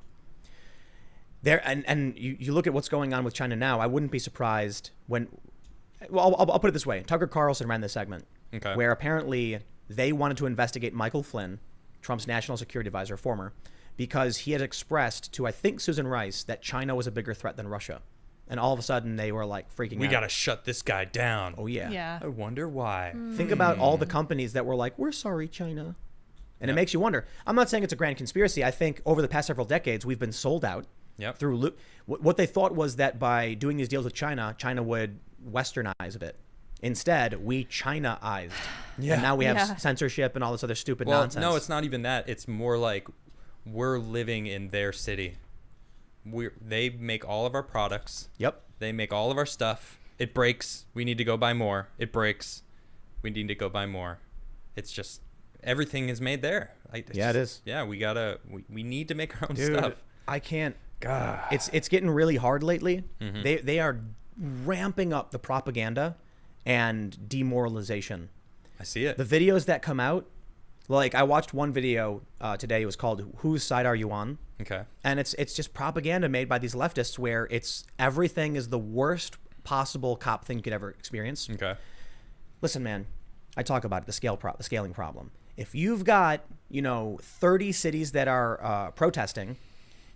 There and you look at what's going on with China now. I wouldn't be surprised when. Well, I'll put it this way: Tucker Carlson ran this segment, where apparently they wanted to investigate Michael Flynn, Trump's national security advisor, former, because he had expressed to, I think, Susan Rice that China was a bigger threat than Russia. And all of a sudden they were like freaking out. We got to shut this guy down. Oh, yeah. Yeah. I wonder why. Think about all the companies that were like, we're sorry, China. And it makes you wonder. I'm not saying it's a grand conspiracy. I think over the past several decades, we've been sold out through what they thought was that by doing these deals with China, China would westernize a bit. Instead, we China-ized. Yeah. And now we have censorship and all this other stupid nonsense. No, it's not even that. It's more like we're living in their city. They make all of our products. Yep. They make all of our stuff. It breaks. We need to go buy more. It breaks. We need to go buy more. It's just everything is made there. It is. Yeah, we need to make our own Dude, stuff. I can't. God. It's getting really hard lately. Mm-hmm. They are ramping up the propaganda and demoralization. I see it. The videos that come out, like I watched one video today. It was called "Whose Side Are You On?" Okay. And it's just propaganda made by these leftists where it's everything is the worst possible cop thing you could ever experience. Okay. Listen, man, I talk about it, the scaling problem. If you've got 30 cities that are protesting,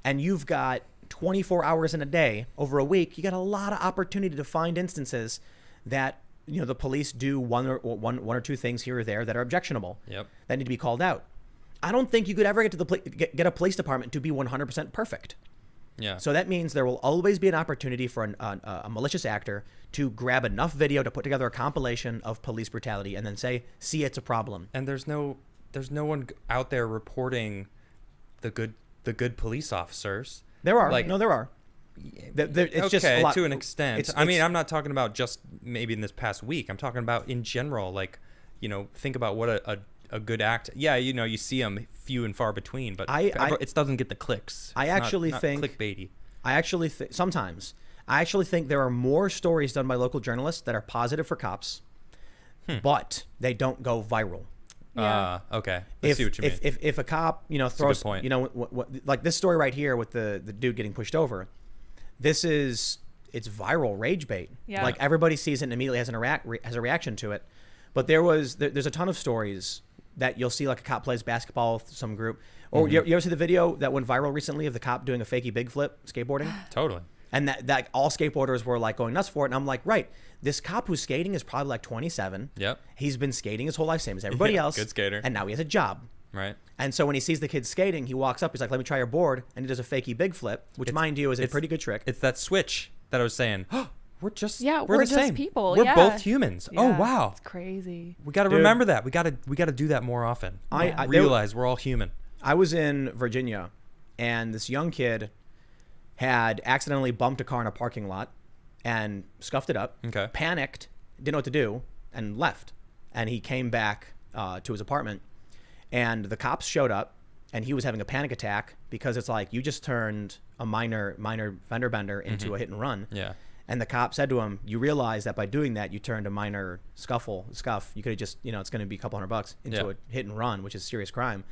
and you've got 24 hours in a day over a week, you got a lot of opportunity to find instances that the police do one or two things here or there that are objectionable. Yep. That need to be called out. I don't think you could ever get to get a police department to be 100% perfect. Yeah. So that means there will always be an opportunity for a malicious actor to grab enough video to put together a compilation of police brutality and then say, "See, it's a problem." And there's no one out there reporting the good police officers. There are. Like, no, there are. It's just a lot. To an extent. I mean, I'm not talking about just maybe in this past week. I'm talking about in general. Like, think about what a good act. Yeah, you see them few and far between, but it doesn't get the clicks. I actually think clickbaity. Sometimes I actually think there are more stories done by local journalists that are positive for cops, but they don't go viral. Okay. I see what you mean. If a cop, throws, a good point. like this story right here with the dude getting pushed over, it's viral rage bait. Yeah. Like everybody sees it and immediately has a reaction to it. But there's a ton of stories that you'll see, like a cop plays basketball with some group. Or you ever see the video that went viral recently of the cop doing a fakey big flip skateboarding? Totally. And that all skateboarders were like going nuts for it. And I'm like, right, this cop who's skating is probably like 27. Yep. He's been skating his whole life, same as everybody else. Good skater. And now he has a job. Right. And so when he sees the kids skating, he walks up, he's like, "Let me try your board." And he does a fakey big flip, which mind you is a pretty good trick. It's that switch that I was saying. We're just we're the just same people. We're both humans. Yeah, oh wow, it's crazy. We got to remember that. We got to do that more often. I realize we're all human. I was in Virginia, and this young kid had accidentally bumped a car in a parking lot and scuffed it up. Okay. Panicked, didn't know what to do, and left. And he came back to his apartment, and the cops showed up, and he was having a panic attack because it's like, you just turned a minor fender bender into a hit and run. Yeah. And the cop said to him, "You realize that by doing that, you turned a minor scuff. You could have just, it's going to be a couple $100 into a hit and run, which is serious crime."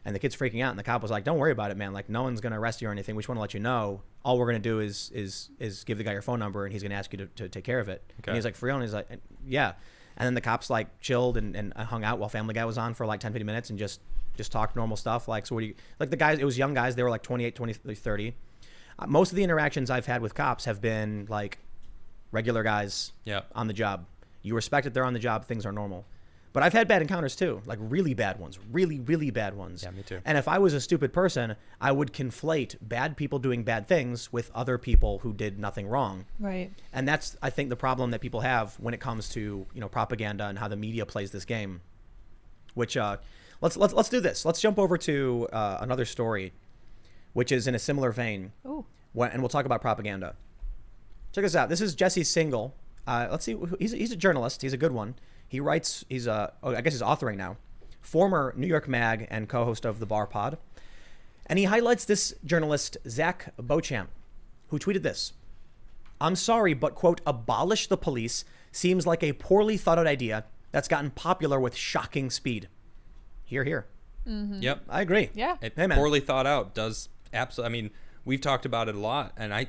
And the kid's freaking out, and the cop was like, "Don't worry about it, man. Like, no one's going to arrest you or anything. We just want to let you know. All we're going to do is give the guy your phone number, and he's going to ask you to take care of it." Okay. And he's like, "For real?" And he's like, "Yeah." And then the cops like chilled and hung out while Family Guy was on for like 10-15 minutes and just talked normal stuff. Like, so what do you, like the guys, it was young guys. They were like 28, 20, 30. Most of the interactions I've had with cops have been like regular guys on the job, You respect that they're on the job. Things are normal. But I've had bad encounters too, like really bad ones, really, really bad ones. Yeah, me too. And if I was a stupid person, I would conflate bad people doing bad things with other people who did nothing wrong. Right. And that's, I think, the problem that people have when it comes to, propaganda and how the media plays this game. Which, let's do this. Let's jump over to another story, which is in a similar vein. Ooh. And we'll talk about propaganda. Check this out. This is Jesse Singal. Let's see. He's a journalist. He's a good one. He writes, I guess he's authoring now, former New York Mag and co-host of the Bar Pod. And he highlights this journalist, Zach Beauchamp, who tweeted this. I'm sorry, but, quote, abolish the police seems like a poorly thought out idea that's gotten popular with shocking speed. Hear, hear. Mm-hmm. Yep. I agree. Yeah. Poorly thought out does absolutely. I mean, we've talked about it a lot, and I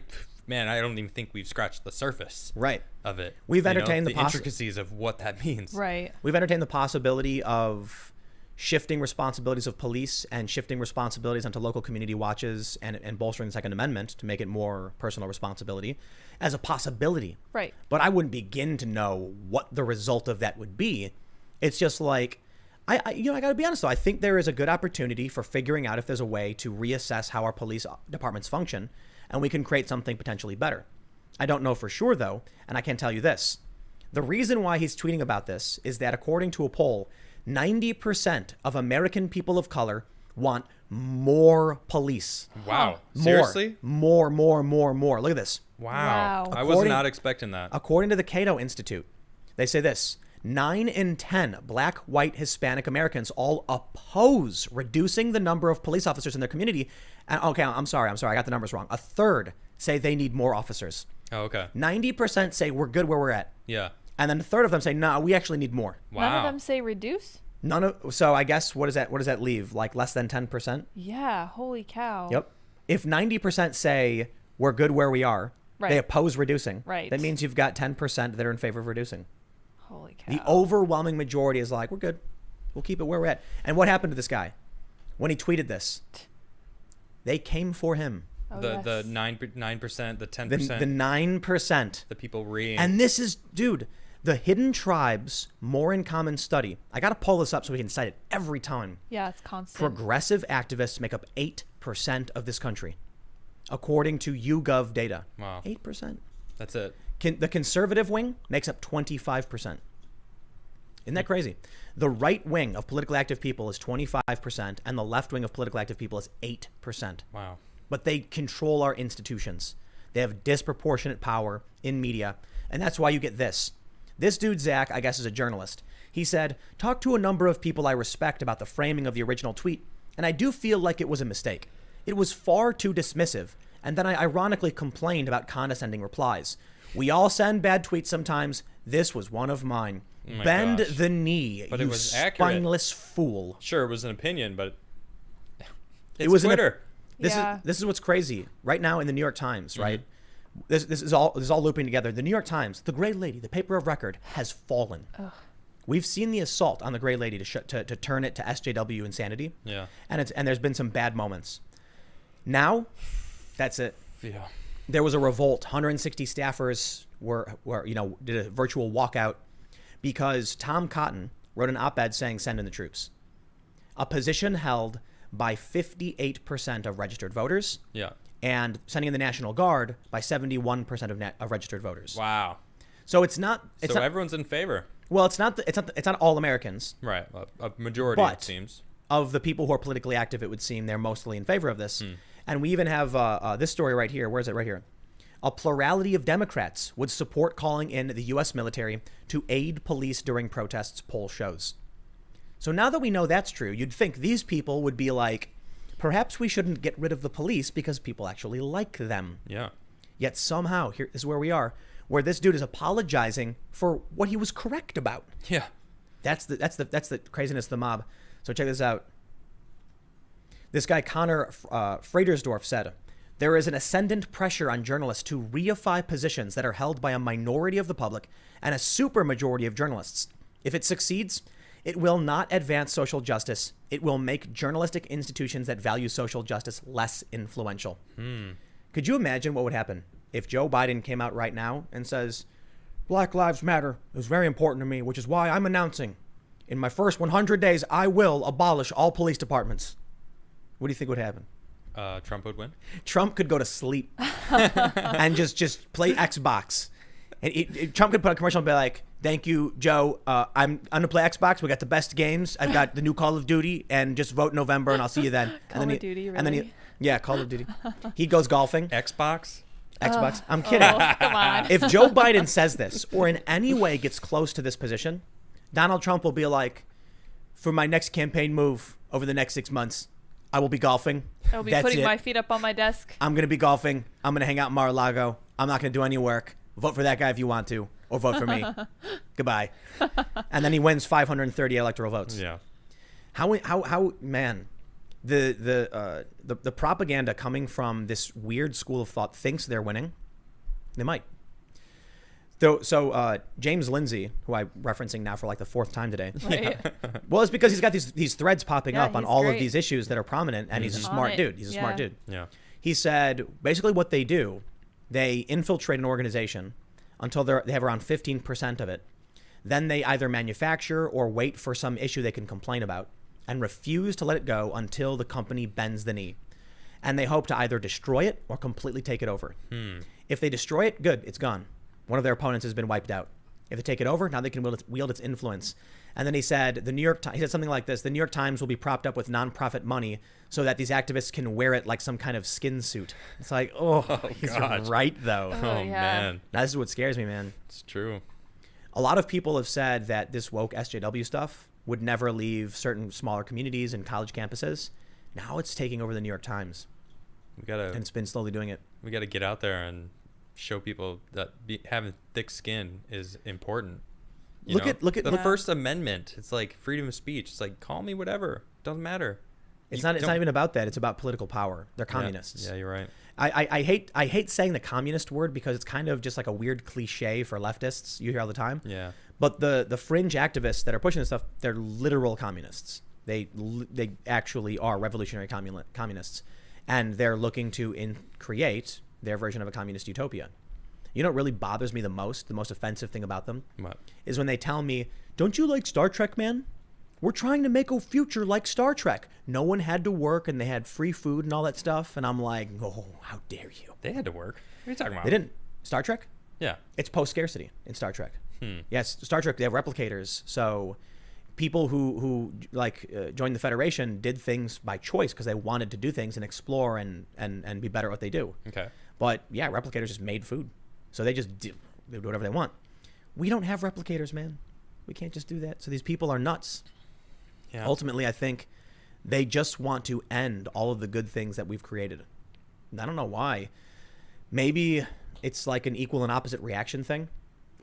don't even think we've scratched the surface. Right. Of it. We've entertained the intricacies of what that means. Right. We've entertained the possibility of shifting responsibilities of police and shifting responsibilities onto local community watches and bolstering the Second Amendment to make it more personal responsibility as a possibility. Right. But I wouldn't begin to know what the result of that would be. It's just like, I got to be honest though. I think there is a good opportunity for figuring out if there's a way to reassess how our police departments function, and we can create something potentially better. I don't know for sure, though, and I can tell you this. The reason why he's tweeting about this is that according to a poll, 90% of American people of color want more police. Wow. More, Seriously? More. Look at this. Wow. I was not expecting that. According to the Cato Institute, they say this. 9 in 10 black, white, Hispanic Americans all oppose reducing the number of police officers in their community. And okay, I'm sorry. I got the numbers wrong. A third say they need more officers. Oh, okay. 90% say we're good where we're at. Yeah. And then a third of them say, no, we actually need more. Wow. None of them say reduce? So I guess what does that leave? Like less than 10%? Yeah, holy cow. Yep. If 90% say we're good where we are, right. They oppose reducing. Right. That means you've got 10% that are in favor of reducing. Holy cow. The overwhelming majority is like, we're good. We'll keep it where we're at. And what happened to this guy? When he tweeted this, they came for him. Oh, the 9%, the 10%. The 9%. The people reading. And this is, dude, the Hidden Tribes More in Common study. I got to pull this up so we can cite it every time. Yeah, it's constant. Progressive activists make up 8% of this country, according to YouGov data. Wow. 8%. That's it. The conservative wing makes up 25%. Isn't that crazy? The right wing of politically active people is 25%, and the left wing of politically active people is 8%. Wow. But they control our institutions. They have disproportionate power in media, and that's why you get this. This dude, Zach, I guess is a journalist. He said, talk to a number of people I respect about the framing of the original tweet, and I do feel like it was a mistake. It was far too dismissive, and then I ironically complained about condescending replies. We all send bad tweets sometimes. This was one of mine. Oh Bend gosh. the knee, But you it was accurate. spineless fool. Sure, it was an opinion, but It was Twitter. This is what's crazy right now in the New York Times, right? This is all looping together. The New York Times, the Gray Lady, the paper of record, has fallen. Ugh. We've seen the assault on the Gray Lady to turn it to SJW insanity. Yeah. And there's been some bad moments. Now, that's it. Yeah. There was a revolt. 160 staffers did a virtual walkout because Tom Cotton wrote an op-ed saying send in the troops. A position held by 58% of registered voters. Yeah. And sending in the National Guard by 71% of registered voters. Wow. So it's not. So everyone's in favor. Well, it's not all Americans. Right. A majority, but it seems. Of the people who are politically active, it would seem they're mostly in favor of this. And we even have this story right here. Where is it? Right here. A plurality of Democrats would support calling in the U.S. military to aid police during protests, poll shows. So now that we know that's true, you'd think these people would be like, perhaps we shouldn't get rid of the police because people actually like them. Yeah. Yet somehow, here is where we are, where this dude is apologizing for what he was correct about. Yeah. That's the craziness of the mob. So check this out. This guy, Connor Fratersdorf, said, there is an ascendant pressure on journalists to reify positions that are held by a minority of the public and a supermajority of journalists. If it succeeds, it will not advance social justice. It will make journalistic institutions that value social justice less influential. Could you imagine what would happen if Joe Biden came out right now and says, Black Lives Matter is very important to me, which is why I'm announcing in my first 100 days, I will abolish all police departments. What do you think would happen? Trump would win. Trump could go to sleep and just play Xbox. And Trump could put a commercial and be like, thank you, Joe. I'm going to play Xbox. We got the best games. I've got the new Call of Duty, and just vote November, and I'll see you then. Call of Duty, really? And then yeah, Call of Duty. He goes golfing. Xbox. I'm kidding. Come on. If Joe Biden says this or in any way gets close to this position, Donald Trump will be like, for my next campaign move over the next 6 months, I will be golfing. I will be putting my feet up on my desk. I'm going to be golfing. I'm going to hang out in Mar-a-Lago. I'm not going to do any work. Vote for that guy if you want to, or vote for me. Goodbye. And then he wins 530 electoral votes. Yeah. How man, the propaganda coming from this weird school of thought thinks they're winning. They might. So James Lindsay, who I'm referencing now for like the fourth time today. Right. Well, it's because he's got these threads popping up on all great. of these issues that are prominent, and he's a smart dude. He's a smart dude. Yeah. He said basically what they do, they infiltrate an organization until they have around 15% of it. Then they either manufacture or wait for some issue they can complain about and refuse to let it go until the company bends the knee. And they hope to either destroy it or completely take it over. If they destroy it, good, it's gone. One of their opponents has been wiped out. If they take it over, now they can wield its influence. And then he said, he said something like this: the New York Times will be propped up with nonprofit money so that these activists can wear it like some kind of skin suit. It's like, he's God. right, though. Oh, man. Now, this is what scares me, man. It's true. A lot of people have said that this woke SJW stuff would never leave certain smaller communities and college campuses. Now it's taking over the New York Times. And it's been slowly doing it. We got to get out there and show people that having thick skin is important. Look at the First Amendment. It's like freedom of speech. It's like, call me whatever. Doesn't matter. It's not even about that. It's about political power. They're communists. Yeah, you're right. I hate saying the communist word because it's kind of just like a weird cliche for leftists you hear all the time. Yeah. But the fringe activists that are pushing this stuff, they're literal communists. They actually are revolutionary communists, and they're looking to create their version of a communist utopia. You know what really bothers me the most offensive thing about them? What? Is when they tell me, don't you like Star Trek, man? We're trying to make a future like Star Trek. No one had to work and they had free food and all that stuff. And I'm like, oh, how dare you? They had to work. What are you talking about? They didn't. Star Trek? Yeah. It's post-scarcity in Star Trek. Yes, Star Trek, they have replicators. So people who joined the Federation did things by choice because they wanted to do things and explore and be better at what they do. Okay. But yeah, replicators just made food. So they do whatever they want. We don't have replicators, man. We can't just do that. So these people are nuts. Yeah. Ultimately, I think they just want to end all of the good things that we've created. And I don't know why. Maybe it's like an equal and opposite reaction thing.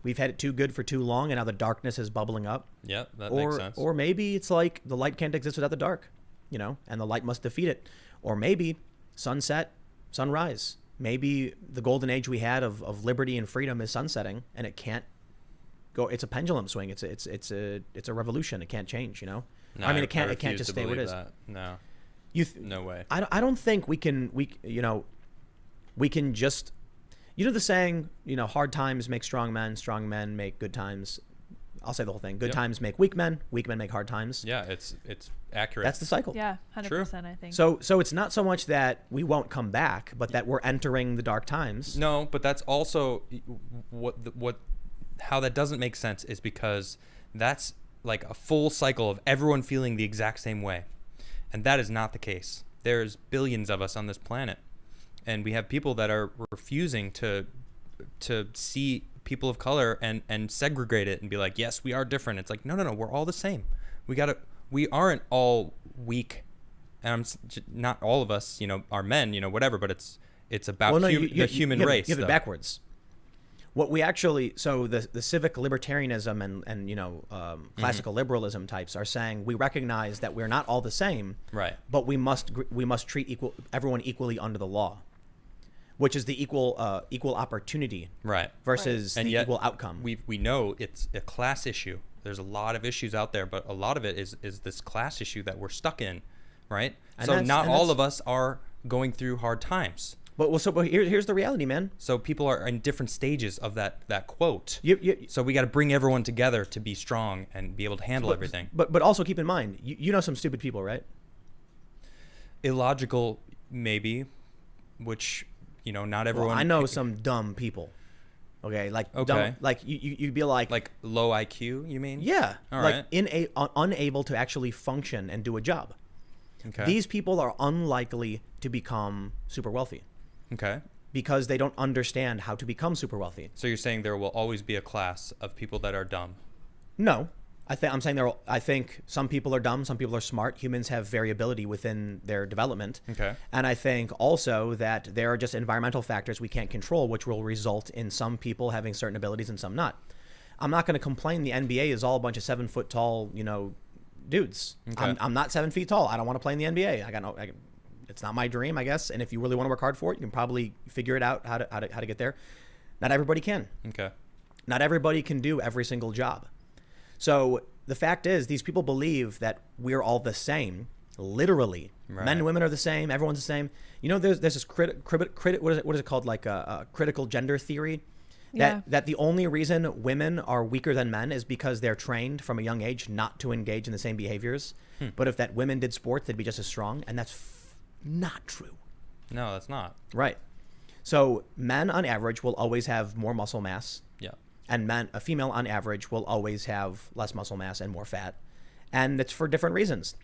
We've had it too good for too long, and now the darkness is bubbling up. Yeah, that makes sense. Or maybe it's like the light can't exist without the dark, and the light must defeat it. Or maybe sunset, sunrise. Maybe the golden age we had of liberty and freedom is sunsetting, and it can't go. It's a pendulum swing. It's a revolution. It can't change. No, I mean, it can't just stay what it is. That. No, no way. I don't think we can just. You know the saying, hard times make strong men make good times. I'll say the whole thing. Good times make weak men make hard times. Yeah, it's accurate. That's the cycle. Yeah, 100%, I think. So it's not so much that we won't come back, but that we're entering the dark times. No, but that's also how that doesn't make sense is because that's like a full cycle of everyone feeling the exact same way. And that is not the case. There's billions of us on this planet. And we have people that are refusing to see people of color and segregate it and be like, yes, we are different. It's like, no, we're all the same. We aren't all weak. And not all of us, are men, whatever, but it's about the human race. You have it backwards. What we actually, so the civic libertarianism and classical liberalism types are saying we recognize that we're not all the same, right? But we must treat everyone equally under the law, which is the equal opportunity, right? Versus and the yet equal outcome. We know it's a class issue. There's a lot of issues out there, but a lot of it is this class issue that we're stuck in, right? So not all of us are going through hard times. But here's the reality, man. So people are in different stages of that quote. So we got to bring everyone together to be strong and be able to handle everything. But also keep in mind, you know some stupid people, right? Illogical, maybe, which, not everyone. Well, I know some dumb people. Okay, dumb, like you'd be like low IQ, you mean? Yeah, all like right. Unable to actually function and do a job. Okay. These people are unlikely to become super wealthy. Okay. Because they don't understand how to become super wealthy. So you're saying there will always be a class of people that are dumb? No. I'm saying I think some people are dumb, some people are smart. Humans have variability within their development. Okay. And I think also that there are just environmental factors we can't control, which will result in some people having certain abilities and some not. I'm not going to complain the NBA is all a bunch of 7 foot tall, dudes. Okay. I'm not 7 feet tall. I don't want to play in the NBA. It's not my dream, I guess. And if you really want to work hard for it, you can probably figure it out how to get there. Not everybody can. Okay. Not everybody can do every single job. So the fact is, these people believe that we're all the same, literally. Right. Men and women are the same. Everyone's the same. There's this what is it called? Like a critical gender theory. That the only reason women are weaker than men is because they're trained from a young age not to engage in the same behaviors. But if that women did sports, they'd be just as strong. And that's not true. No, that's not. Right. So men on average will always have more muscle mass. Yeah. And a female on average will always have less muscle mass and more fat. And it's for different reasons.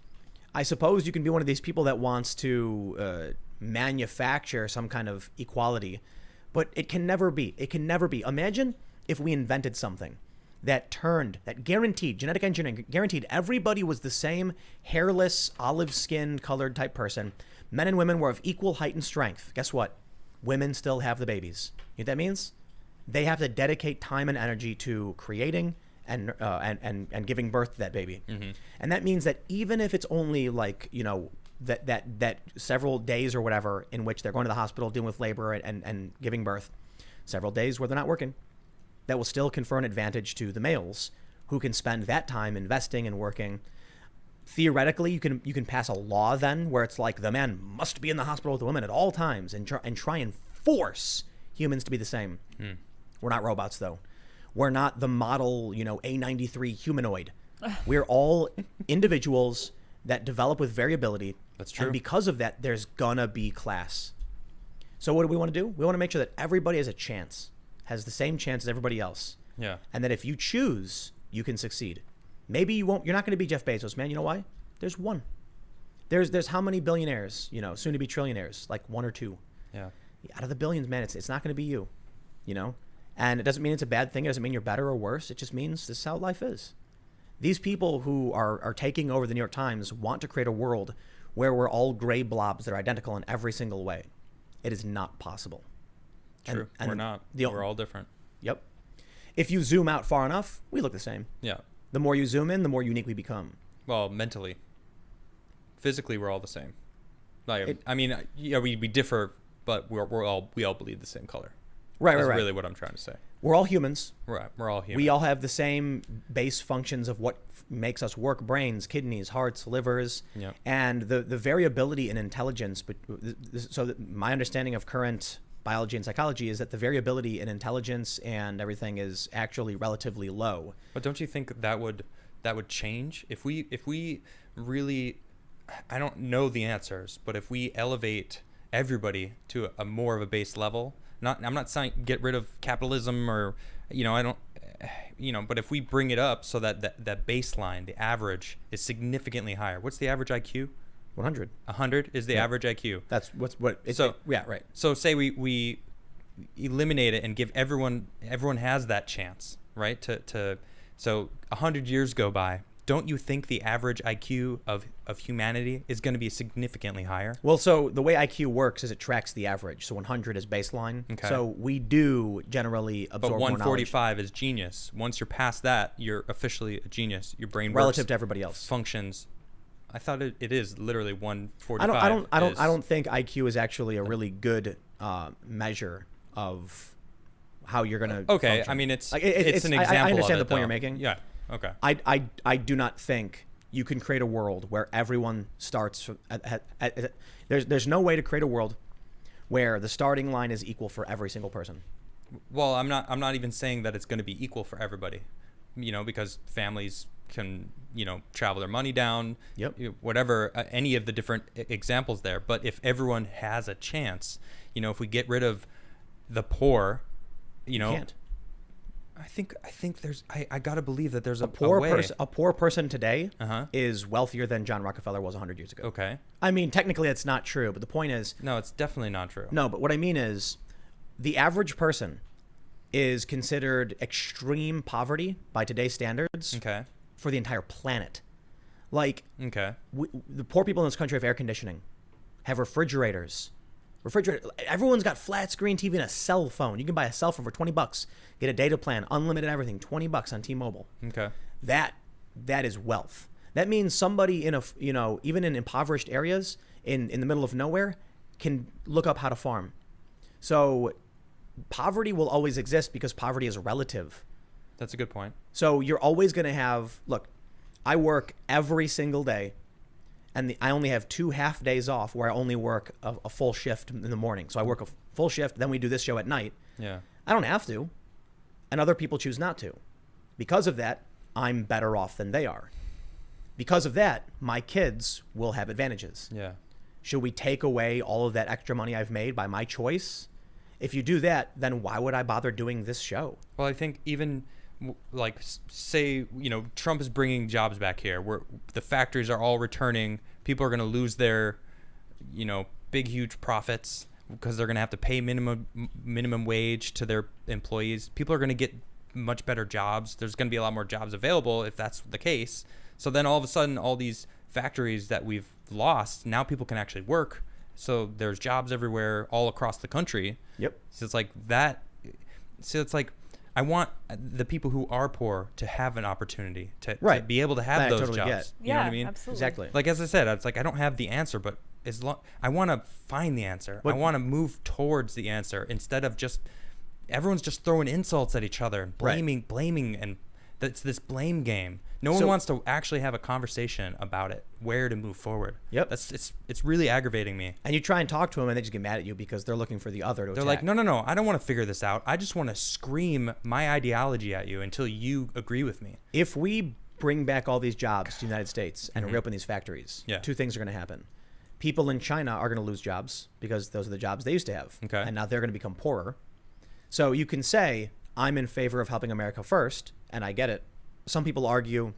I suppose you can be one of these people that wants to manufacture some kind of equality, but it can never be. It can never be. Imagine if we invented something that guaranteed, genetic engineering, guaranteed everybody was the same hairless, olive skin colored type person. Men and women were of equal height and strength. Guess what? Women still have the babies. You know what that means? They have to dedicate time and energy to creating and giving birth to that baby. Mm-hmm. And that means that even if it's only that several days or whatever in which they're going to the hospital dealing with labor and giving birth, several days where they're not working, that will still confer an advantage to the males who can spend that time investing and working. Theoretically, you can pass a law then where it's like the man must be in the hospital with the woman at all times and try and force humans to be the same. We're not robots, though. We're not the model, A93 humanoid. We're all individuals that develop with variability. That's true. And because of that, there's gonna be class. So what do we want to do? We want to make sure that everybody has a chance, has the same chance as everybody else. Yeah. And that if you choose, you can succeed. Maybe you won't. You're not going to be Jeff Bezos, man. You know why? There's one. There's how many billionaires? Soon to be trillionaires, like 1 or 2. Yeah. Out of the billions, man, it's not going to be you. And it doesn't mean it's a bad thing. It doesn't mean you're better or worse. It just means this is how life is. These people who are taking over the New York Times want to create a world where we're all gray blobs that are identical in every single way. It is not possible. True. And we're not. We're all different. Yep. If you zoom out far enough, we look the same. Yeah. The more you zoom in, the more unique we become. Well, mentally. Physically, we're all the same. We differ, but we all bleed the same color. Right. That's really what I'm trying to say. We're all humans. Right. We're all humans. We all have the same base functions of what makes us work: brains, kidneys, hearts, livers. Yeah. And the variability in intelligence. But my understanding of current biology and psychology is that the variability in intelligence and everything is actually relatively low. But don't you think that would change if we really, I don't know the answers, but if we elevate everybody to a more of a base level, I'm not saying get rid of capitalism or, but if we bring it up so that baseline, the average, is significantly higher. What's the average IQ? 100. 100 is the average IQ. That's yeah, right. So say we eliminate it and give everyone has that chance, right? So 100 years go by. Don't you think the average IQ of humanity is going to be significantly higher? Well, so the way IQ works is it tracks the average. So 100 is baseline. Okay. So we do generally absorb but more knowledge. 145 is genius. Once you're past that, you're officially a genius. Your brain relative works, to everybody else functions. I thought it is literally 145. I don't think IQ is actually a really good measure of how you're gonna. Okay, function. I mean it's an example. I understand of the point though. you're making. Yeah. Okay. I do not think you can create a world where everyone starts. There's no way to create a world where the starting line is equal for every single person. Well, I'm not even saying that it's going to be equal for everybody, because families can, travel their money down, whatever, any of the different examples there. But if everyone has a chance, if we get rid of the poor, you can't. I think there's I gotta believe that there's a poor person today is wealthier than John Rockefeller was 100 years ago. Okay. I mean, technically that's not true, but the point is, no, it's definitely not true. No, but what I mean is, the average person is considered extreme poverty by today's standards. Okay. For the entire planet. Like, okay, the poor people in this country have air conditioning, have refrigerators. Everyone's got flat screen TV and a cell phone. You can buy a cell phone for $20, get a data plan, unlimited everything, $20 on T-Mobile. Okay. That is wealth. That means somebody in even in impoverished areas in the middle of nowhere can look up how to farm. So poverty will always exist because poverty is relative. That's a good point. So you're always going to have, look, I work every single day, and I only have 2 half days off where I only work a full shift in the morning. So I work a full shift, then we do this show at night. Yeah. I don't have to, and other people choose not to. Because of that, I'm better off than they are. Because of that, my kids will have advantages. Yeah. Should we take away all of that extra money I've made by my choice? If you do that, then why would I bother doing this show? Well, I think even... like, say, Trump is bringing jobs back here where the factories are all returning. People are going to lose their, big, huge profits because they're going to have to pay minimum wage to their employees. People are going to get much better jobs. There's going to be a lot more jobs available if that's the case. So then all of a sudden, all these factories that we've lost, now people can actually work. So there's jobs everywhere all across the country. Yep. So it's like that. So it's like, I want the people who are poor to have an opportunity to be able to have those jobs. Get. You know what I mean? Absolutely. Exactly. Like, as I said, it's like I don't have the answer, but I want to find the answer. I want to move towards the answer instead of just everyone's just throwing insults at each other and blaming, and that's this blame game. No one wants to actually have a conversation about it, where to move forward. Yep. It's really aggravating me. And you try and talk to them, and they just get mad at you because they're looking for the other to They're attack. like, no, I don't want to figure this out. I just want to scream my ideology at you until you agree with me. If we bring back all these jobs to the United States and reopen these factories, 2 things are going to happen. People in China are going to lose jobs because those are the jobs they used to have. Okay. And now they're going to become poorer. So you can say, I'm in favor of helping America first, and I get it. Some people argue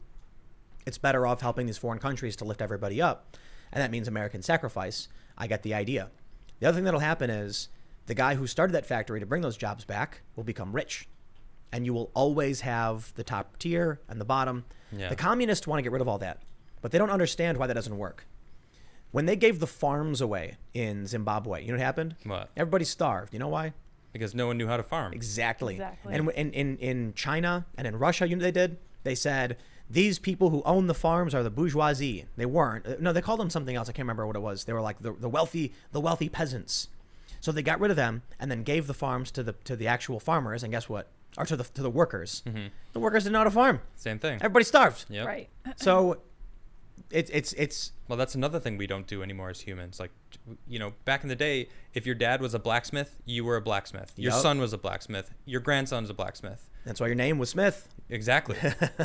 it's better off helping these foreign countries to lift everybody up, and that means American sacrifice. I get the idea. The other thing that'll happen is the guy who started that factory to bring those jobs back will become rich, and you will always have the top tier and the bottom. Yeah. The communists want to get rid of all that, but they don't understand why that doesn't work. When they gave the farms away in Zimbabwe, you know what happened? What? Everybody starved. You know why? Because no one knew how to farm. Exactly. And in China and in Russia, you know what they did? They said, these people who own the farms are the bourgeoisie. They weren't. No, they called them something else. I can't remember what it was. They were like the wealthy peasants. So they got rid of them and then gave the farms to the actual farmers. And guess what? Or to the workers. Mm-hmm. The workers didn't know how to farm. Same thing. Everybody starved. Yep. Right. So it's well, that's another thing we don't do anymore as humans. Like, back in the day, if your dad was a blacksmith, you were a blacksmith. Your son was a blacksmith. Your grandson's a blacksmith. That's why your name was Smith. Exactly.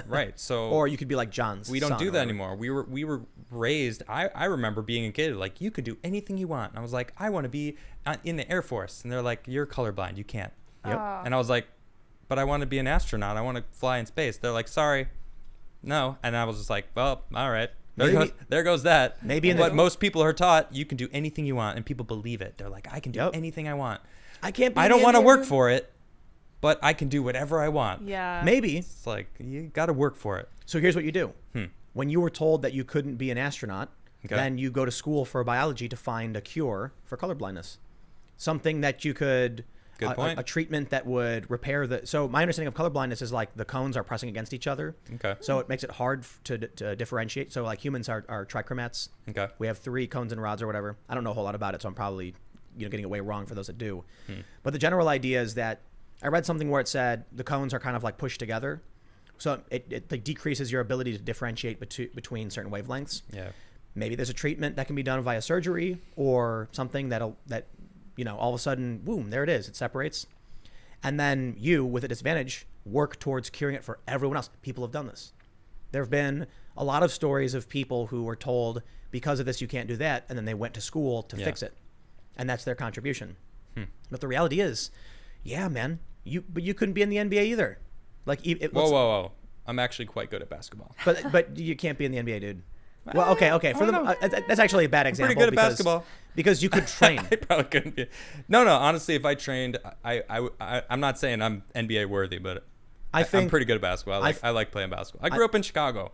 Right. So, or you could be like John's. We don't do that anymore. We were raised. I remember being a kid, like, you could do anything you want. And I was like, I want to be in the Air Force. And they're like, you're colorblind. You can't. Yep. And I was like, but I want to be an astronaut. I want to fly in space. They're like, sorry, no. And I was just like, well, all right. There goes that. But most people are taught you can do anything you want, and people believe it. They're like, I can do anything I want. I can't. I don't want to work for it, but I can do whatever I want. Yeah. Maybe. It's like, you got to work for it. So here's what you do. When you were told that you couldn't be an astronaut, then you go to school for biology to find a cure for colorblindness. Something that you could. Good point. A treatment that would repair the. So my understanding of colorblindness is like the cones are pressing against each other. Okay. So it makes it hard to differentiate. So like humans are trichromats. Okay. We have 3 cones and rods or whatever. I don't know a whole lot about it, so I'm probably getting it way wrong for those that do. But the general idea is that I read something where it said the cones are kind of like pushed together, so it like decreases your ability to differentiate between certain wavelengths. Yeah. Maybe there's a treatment that can be done via surgery or something that all of a sudden, boom, there it is. It separates. And then you, with a disadvantage, work towards curing it for everyone else. People have done this. There have been a lot of stories of people who were told, because of this, you can't do that. And then they went to school to fix it. And that's their contribution. But the reality is, yeah, man, but you couldn't be in the NBA either. Like, whoa. I'm actually quite good at basketball. But you can't be in the NBA, dude. Well, okay. That's actually a bad example. Pretty good at basketball. Because you could train. I probably couldn't be. No. Honestly, if I trained, I'm not saying I'm NBA worthy, but I'm pretty good at basketball. I like playing basketball. I grew up in Chicago.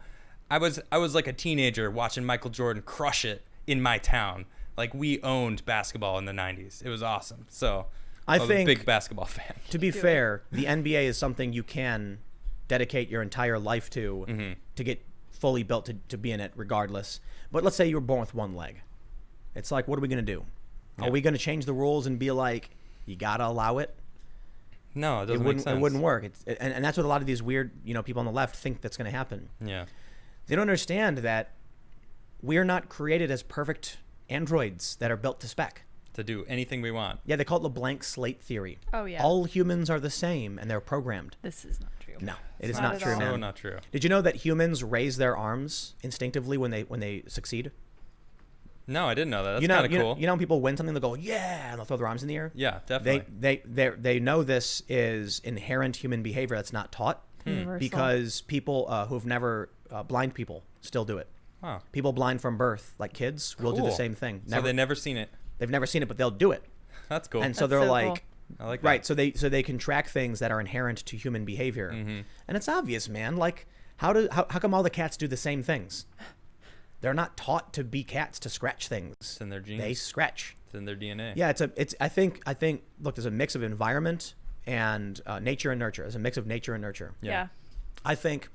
I was like a teenager watching Michael Jordan crush it in my town. Like, we owned basketball in the 90s. It was awesome. So I was a big basketball fan. To be fair, the NBA is something you can dedicate your entire life to get fully built to be in it regardless. But let's say you were born with one leg. It's like, what are we going to do? Yeah. Are we going to change the rules and be like, you got to allow it? No, it doesn't make sense. It wouldn't work. And that's what a lot of these weird, people on the left think that's going to happen. Yeah. They don't understand that we're not created as perfect androids that are built to spec. To do anything we want. Yeah, they call it the blank slate theory. Oh, yeah. All humans are the same, and they're programmed. This is not true. No, it is not true, man. So not true. Did you know that humans raise their arms instinctively when they succeed? No, I didn't know that. That's kind of cool. You know when people win something, they'll go, yeah, and they'll throw their arms in the air? Yeah, definitely. They know this is inherent human behavior that's not taught. Because people who've never, blind people still do it. Wow. People blind from birth, like kids, will do the same thing. So they've never seen it. They've never seen it, but they'll do it. That's cool. And so they're like, cool. I like that. Right. So they can track things that are inherent to human behavior, and it's obvious, man. Like, how come all the cats do the same things? They're not taught to be cats, to scratch things. It's in their genes. They scratch. It's in their DNA. Yeah. I think. Look, there's a mix of environment and nature and nurture. There's a mix of nature and nurture. Yeah. I think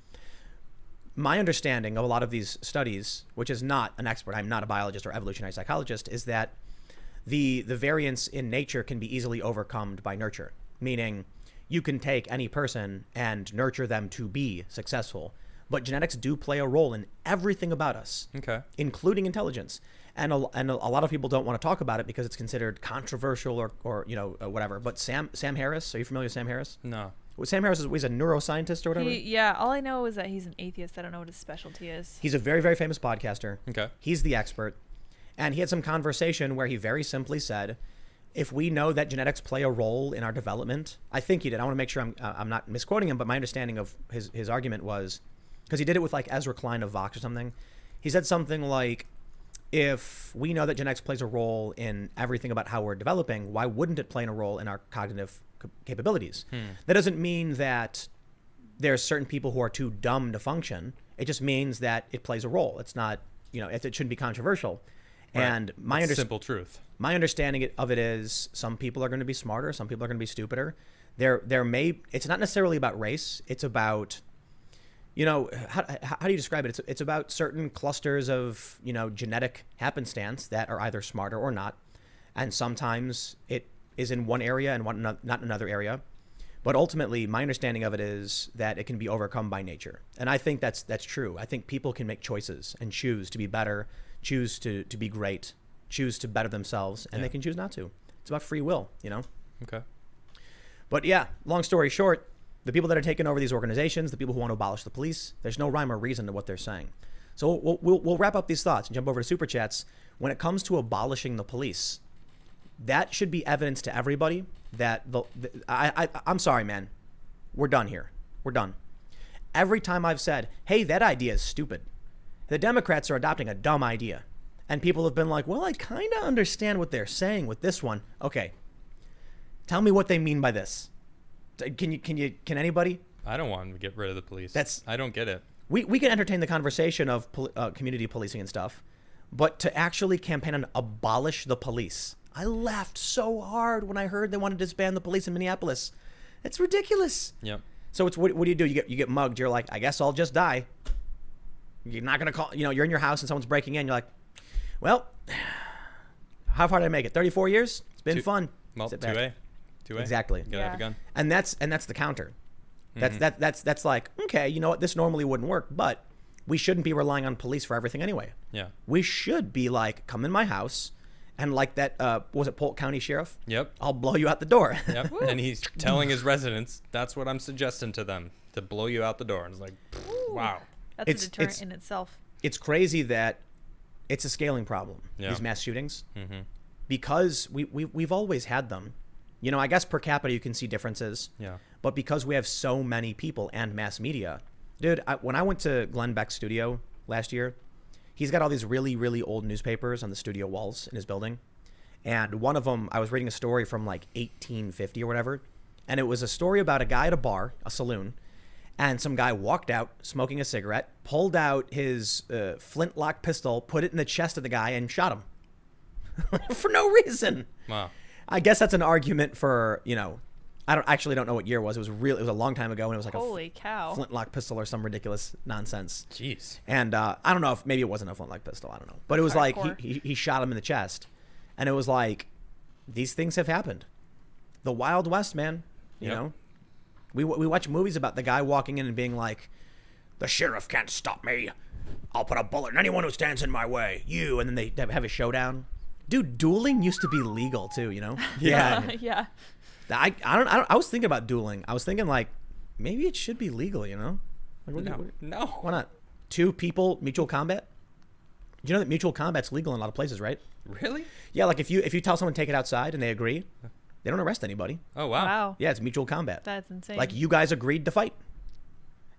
my understanding of a lot of these studies, which is not an expert, I'm not a biologist or evolutionary psychologist, is that the variance in nature can be easily overcome by nurture. Meaning, you can take any person and nurture them to be successful. But genetics do play a role in everything about us, including intelligence. And a lot of people don't want to talk about it because it's considered controversial or whatever. But Sam Harris, are you familiar with Sam Harris? No. Well, Sam Harris is a neuroscientist or whatever. All I know is that he's an atheist. I don't know what his specialty is. He's a very, very famous podcaster. Okay. He's the expert. And he had some conversation where he very simply said, if we know that genetics play a role in our development, I think he did. I want to make sure I'm not misquoting him, but my understanding of his argument was, because he did it with like Ezra Klein of Vox or something. He said something like, if we know that genetics plays a role in everything about how we're developing, why wouldn't it play a role in our cognitive capabilities? That doesn't mean that there's certain people who are too dumb to function. It just means that it plays a role. It's not, it shouldn't be controversial. Right. And simple truth. My understanding of it is some people are going to be smarter, some people are going to be stupider. It's not necessarily about race. It's about, how do you describe it? It's about certain clusters of, genetic happenstance that are either smarter or not. And sometimes it is in one area and not in another area. But ultimately, my understanding of it is that it can be overcome by nature. And I think that's true. I think people can make choices and choose to be better, choose to be great, choose to better themselves, and they can choose not to. It's about free will, Okay. But yeah, long story short, the people that are taking over these organizations, the people who want to abolish the police, there's no rhyme or reason to what they're saying. So we'll wrap up these thoughts and jump over to Super Chats. When it comes to abolishing the police, that should be evidence to everybody that I'm sorry, man. We're done here. We're done. Every time I've said, hey, that idea is stupid, the Democrats are adopting a dumb idea. And people have been like, well, I kind of understand what they're saying with this one. Okay. Tell me what they mean by this. Can anybody? I don't want to get rid of the police. I don't get it. We can entertain the conversation of community policing and stuff, but to actually campaign on abolish the police. I laughed so hard when I heard they wanted to disband the police in Minneapolis. It's ridiculous. Yep. So it's what do you do? You get mugged. You're like, I guess I'll just die. You're not gonna call. You're in your house and someone's breaking in. You're like, well, how far did I make it? 34 years. It's been fun. Well, 2A. Exactly. You gotta have a gun. And that's the counter. That's like, okay, you know what? This normally wouldn't work, but we shouldn't be relying on police for everything anyway. Yeah. We should be like, come in my house And like that, was it Polk County Sheriff? Yep. I'll blow you out the door. Yep. And he's telling his residents, that's what I'm suggesting to them, to blow you out the door. And it's like, wow. That's a deterrent in itself. It's crazy that it's a scaling problem, these mass shootings, because we've always had them. You know, I guess per capita you can see differences. Yeah. But because we have so many people and mass media, dude, when I went to Glenn Beck's studio last year, he's got all these really, really old newspapers on the studio walls in his building. And one of them, I was reading a story from like 1850 or whatever. And it was a story about a guy at a bar, a saloon. And some guy walked out smoking a cigarette, pulled out his flintlock pistol, put it in the chest of the guy and shot him for no reason. Wow. I guess that's an argument for, you know, I don't know what year it was. It was a long time ago, and it was like Holy cow. Flintlock pistol or some ridiculous nonsense. Jeez. And I don't know if maybe it wasn't a flintlock pistol. I don't know, but it was like he shot him in the chest, and it was like these things have happened. The Wild West, man. You know, we watch movies about the guy walking in and being like, "The sheriff can't stop me. I'll put a bullet in anyone who stands in my way. You." And then they have a showdown. Dude, dueling used to be legal too. You know? Yeah. Yeah. I was thinking about dueling. I was thinking like maybe it should be legal, you know? Like, No. Why not? Two people, mutual combat? You know that mutual combat's legal in a lot of places, right? Really? Yeah, like if you tell someone to take it outside and they agree, they don't arrest anybody. Oh, wow. Wow. Yeah, it's mutual combat. That's insane. Like you guys agreed to fight.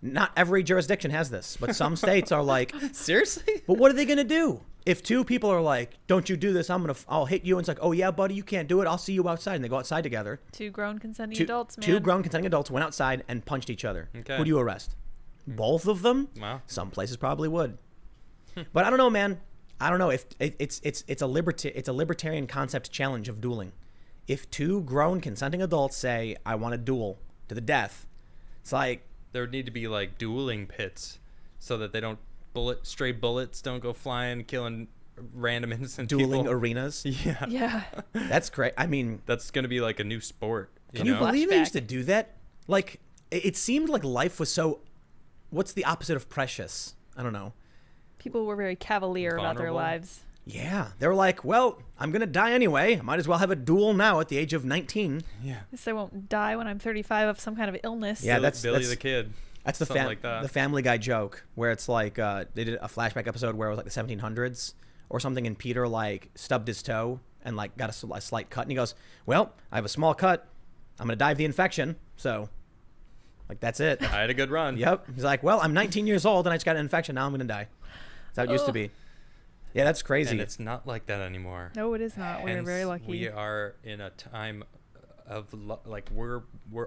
Not every jurisdiction has this, but some states are like, seriously? But what are they going to do? If two people are like, don't you do this, I'll hit you. And it's like, oh yeah, buddy, you can't do it. I'll see you outside. And they go outside together. Two grown consenting adults, man. Two grown consenting adults went outside and punched each other. Okay. Who do you arrest? Both of them? Wow. Some places probably would. But I don't know, man. I don't know if it's a libertarian concept challenge of dueling. If two grown consenting adults say, I want to duel to the death, it's like, there would need to be like dueling pits so that they don't stray bullets don't go flying, killing random innocent dueling people. arenas. Yeah. Yeah. That's great. I mean, that's going to be like a new sport. Can you believe they used to do that? Like, it seemed like life was so, what's the opposite of precious? I don't know. People were very cavalier about their lives. Yeah. They were like, well, I'm going to die anyway. I might as well have a duel now at the age of 19. Yeah. Guess I won't die when I'm 35 of some kind of illness. Yeah, that's Billy the Kid. That's the Family Guy joke where it's like they did a flashback episode where it was like the 1700s or something, and Peter like stubbed his toe and like got a slight cut, and he goes, well, I have a small cut. I'm going to die of the infection. So like, that's it. I had a good run. Yep. He's like, well, I'm 19 years old and I just got an infection. Now I'm going to die. That's how it used to be. Yeah, that's crazy. And it's not like that anymore. No, it is not. We're very lucky. We are in a time of like we're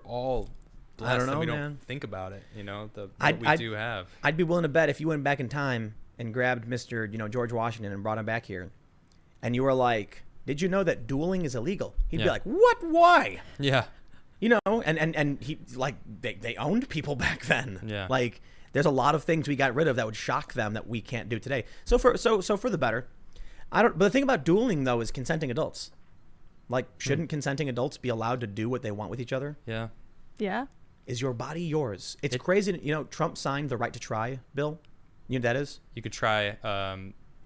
all blessed. I don't know, that we man. don't think about it. You know, we do have. I'd be willing to bet if you went back in time and grabbed Mr. George Washington and brought him back here, and you were like, "Did you know that dueling is illegal?" He'd be like, "What? Why?" Yeah. You know, and he like they owned people back then. Yeah. Like, there's a lot of things we got rid of that would shock them that we can't do today. So for the better. But the thing about dueling though is consenting adults. Like, shouldn't consenting adults be allowed to do what they want with each other? Yeah. Yeah. Is your body yours? It's crazy. You know, Trump signed the right to try bill. You know what that is? You could try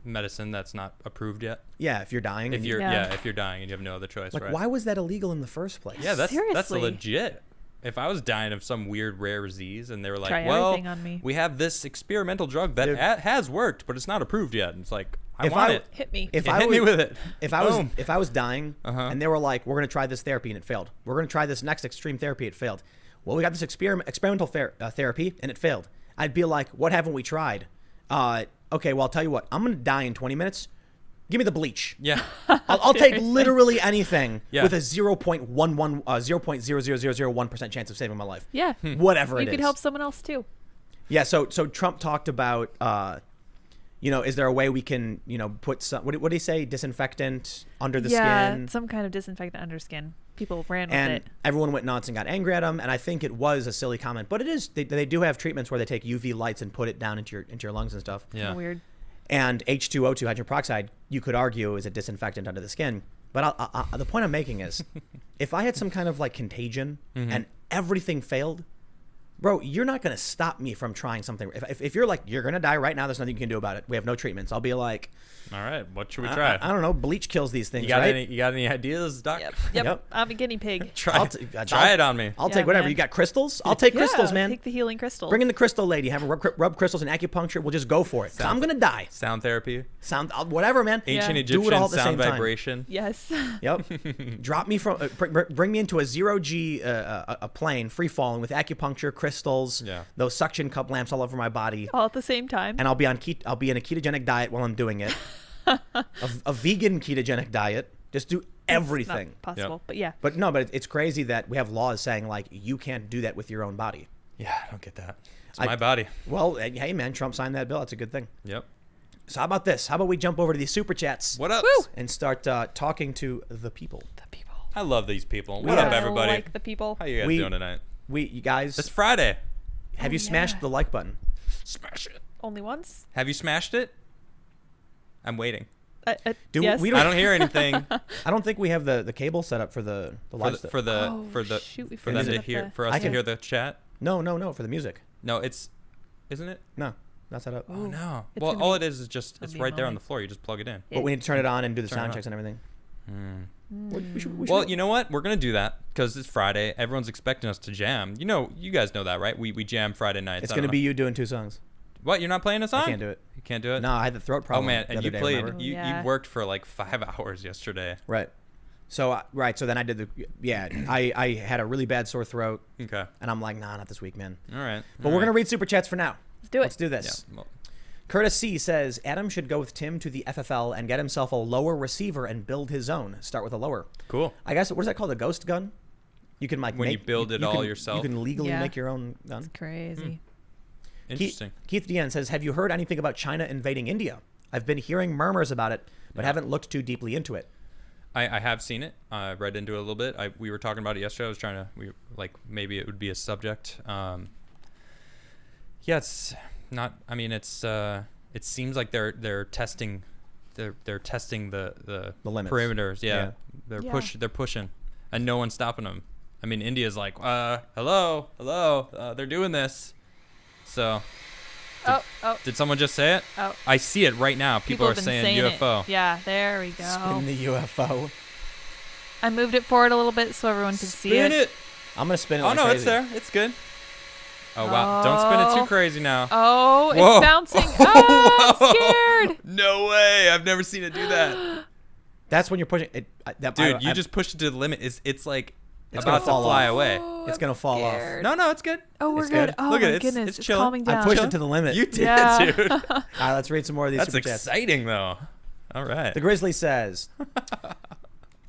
medicine that's not approved yet. Yeah, if you're dying. If you're dying and you have no other choice, like, right? why was that illegal in the first place? Yeah, that's Seriously. legit. If I was dying of some weird rare disease and they were like, Try well, everything on me. we have this experimental drug that has worked, but it's not approved yet. And it's like, I If want I- it. Hit me. If Yeah, I hit was, me with it. If I was dying and they were like, we're going to try this therapy and it failed. We're going to try this next extreme therapy. It failed. Well, we got this experimental therapy and it failed. I'd be like, what haven't we tried? Okay, well, I'll tell you what. I'm going to die in 20 minutes. Give me the bleach. Yeah. I'll take literally anything with a 0.0001% chance of saving my life. Yeah. Whatever it is. You could help someone else too. Yeah, so Trump talked about, is there a way we can, put some, what did he say, disinfectant under the skin? Yeah, some kind of disinfectant under skin. People ran with it. Everyone went nuts and got angry at him, and I think it was a silly comment, but it is. They do have treatments where they take UV lights and put it down into your lungs and stuff. Yeah. Kinda weird. And H2O2, hydrogen peroxide, you could argue is a disinfectant under the skin. But the point I'm making is, if I had some kind of like contagion and everything failed, Bro, you're not going to stop me from trying something. If you're like, you're going to die right now, there's nothing you can do about it. We have no treatments. I'll be like, all right, what should we try? I don't know. Bleach kills these things, you got right? You got any ideas, Doc? Yep. I'm a guinea pig. Try it on me. I'll take whatever. Man. You got crystals? I'll take crystals, man. Take the healing crystals. Bring in the crystal lady. Have her rub crystals and acupuncture. We'll just go for it. I'm going to die. Sound therapy. Whatever, man. Ancient Do Egyptian it all at the sound same vibration. Yes. Yep. Drop me from, bring me into a 0G a plane, free falling with acupuncture, crystals, those suction cup lamps all over my body. All at the same time. And I'll be in a ketogenic diet while I'm doing it. a vegan ketogenic diet. Just do everything. It's not possible, but yeah. But no, but it's crazy that we have laws saying like you can't do that with your own body. Yeah, I don't get that. It's my body. Well, hey man, Trump signed that bill. That's a good thing. Yep. So how about this? How about we jump over to these super chats? What up? Woo! And start talking to the people. The people. I love these people. What up, everybody? I like the people. How you guys doing tonight? You guys. It's Friday. Have you smashed the like button? Smash it. Only once? Have you smashed it? I'm waiting. Yes. We I don't hear anything. I don't think we have the cable set up for the live stuff. For them to hear hear the chat. No, for the music. No, isn't it? No, not set up. Oh no. Well, all it is just it's right there on the floor. You just plug it in. But we need to turn it on and do the sound checks and everything. Well, you know what? We're gonna do that because it's Friday. Everyone's expecting us to jam. You guys know that, right? We jam Friday nights. It's gonna be you doing 2 songs. What? You're not playing a song? I can't do it. You can't do it? No, I had the throat problem. Oh man, and you played. Remember? You worked for like 5 hours yesterday. Right. So So then I did I had a really bad sore throat. Okay. And I'm like, nah, not this week, man. All right. But we're gonna read super chats for now. Let's do it. Let's do this. Yeah. Well, Curtis C says Adam should go with Tim to the FFL and get himself a lower receiver and build his own. Start with a lower. Cool. I guess what is that called? A ghost gun? You can like when you build it all yourself. You can legally make your own gun. It's crazy. Interesting. Keith Deanne says, have you heard anything about China invading India? I've been hearing murmurs about it, but haven't looked too deeply into it. I have seen it. I read into it a little bit. We were talking about it yesterday. I was trying to maybe it would be a subject. It's not. I mean, it's. It seems like they're testing. They're testing the limits. Perimeters. Yeah. They're pushing, and no one's stopping them. I mean, India's like, hello, they're doing this. So. Did someone just say it? Oh. I see it right now. People are saying UFO. It. Yeah, there we go. Spin the UFO. I moved it forward a little bit so everyone can see it. Spin it. I'm gonna spin it. Oh no, crazy. it's there. It's good. Oh wow! Don't spin it too crazy now. Oh, Whoa. it's bouncing. Oh, I'm scared. No way! I've never seen it do that. That's when you're pushing it. Dude, you just pushed it to the limit. It's like it's about to fly away. Oh, it's gonna fall off. No, it's good. Oh, we're it's good. Oh Look my at it. goodness, It's chilling. calming down. I pushed it to the limit. You did, dude. All right, let's read some more of these. That's super chats. exciting, though. All right. The Grizzly says,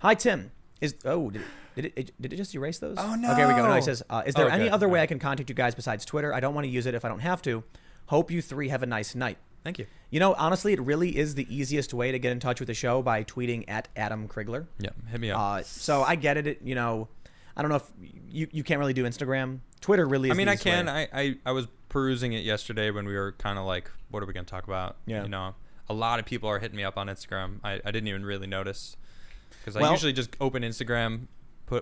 "Hi Tim. Did it just erase those? Oh no. Okay, here we go. No, he says, is there any good. other way I can contact you guys besides Twitter? I don't want to use it if I don't have to. Hope you 3 have a nice night." Thank you. You know, honestly, it really is the easiest way to get in touch with the show by tweeting at Adam Krigler. Yeah, hit me up. So I get it. You know, I don't know if you can't really do Instagram. Twitter really is. I mean, the I easiest can. way. I was perusing it yesterday when we were kind of like, what are we going to talk about? Yeah. You know, a lot of people are hitting me up on Instagram. I didn't even really notice because I usually just open Instagram,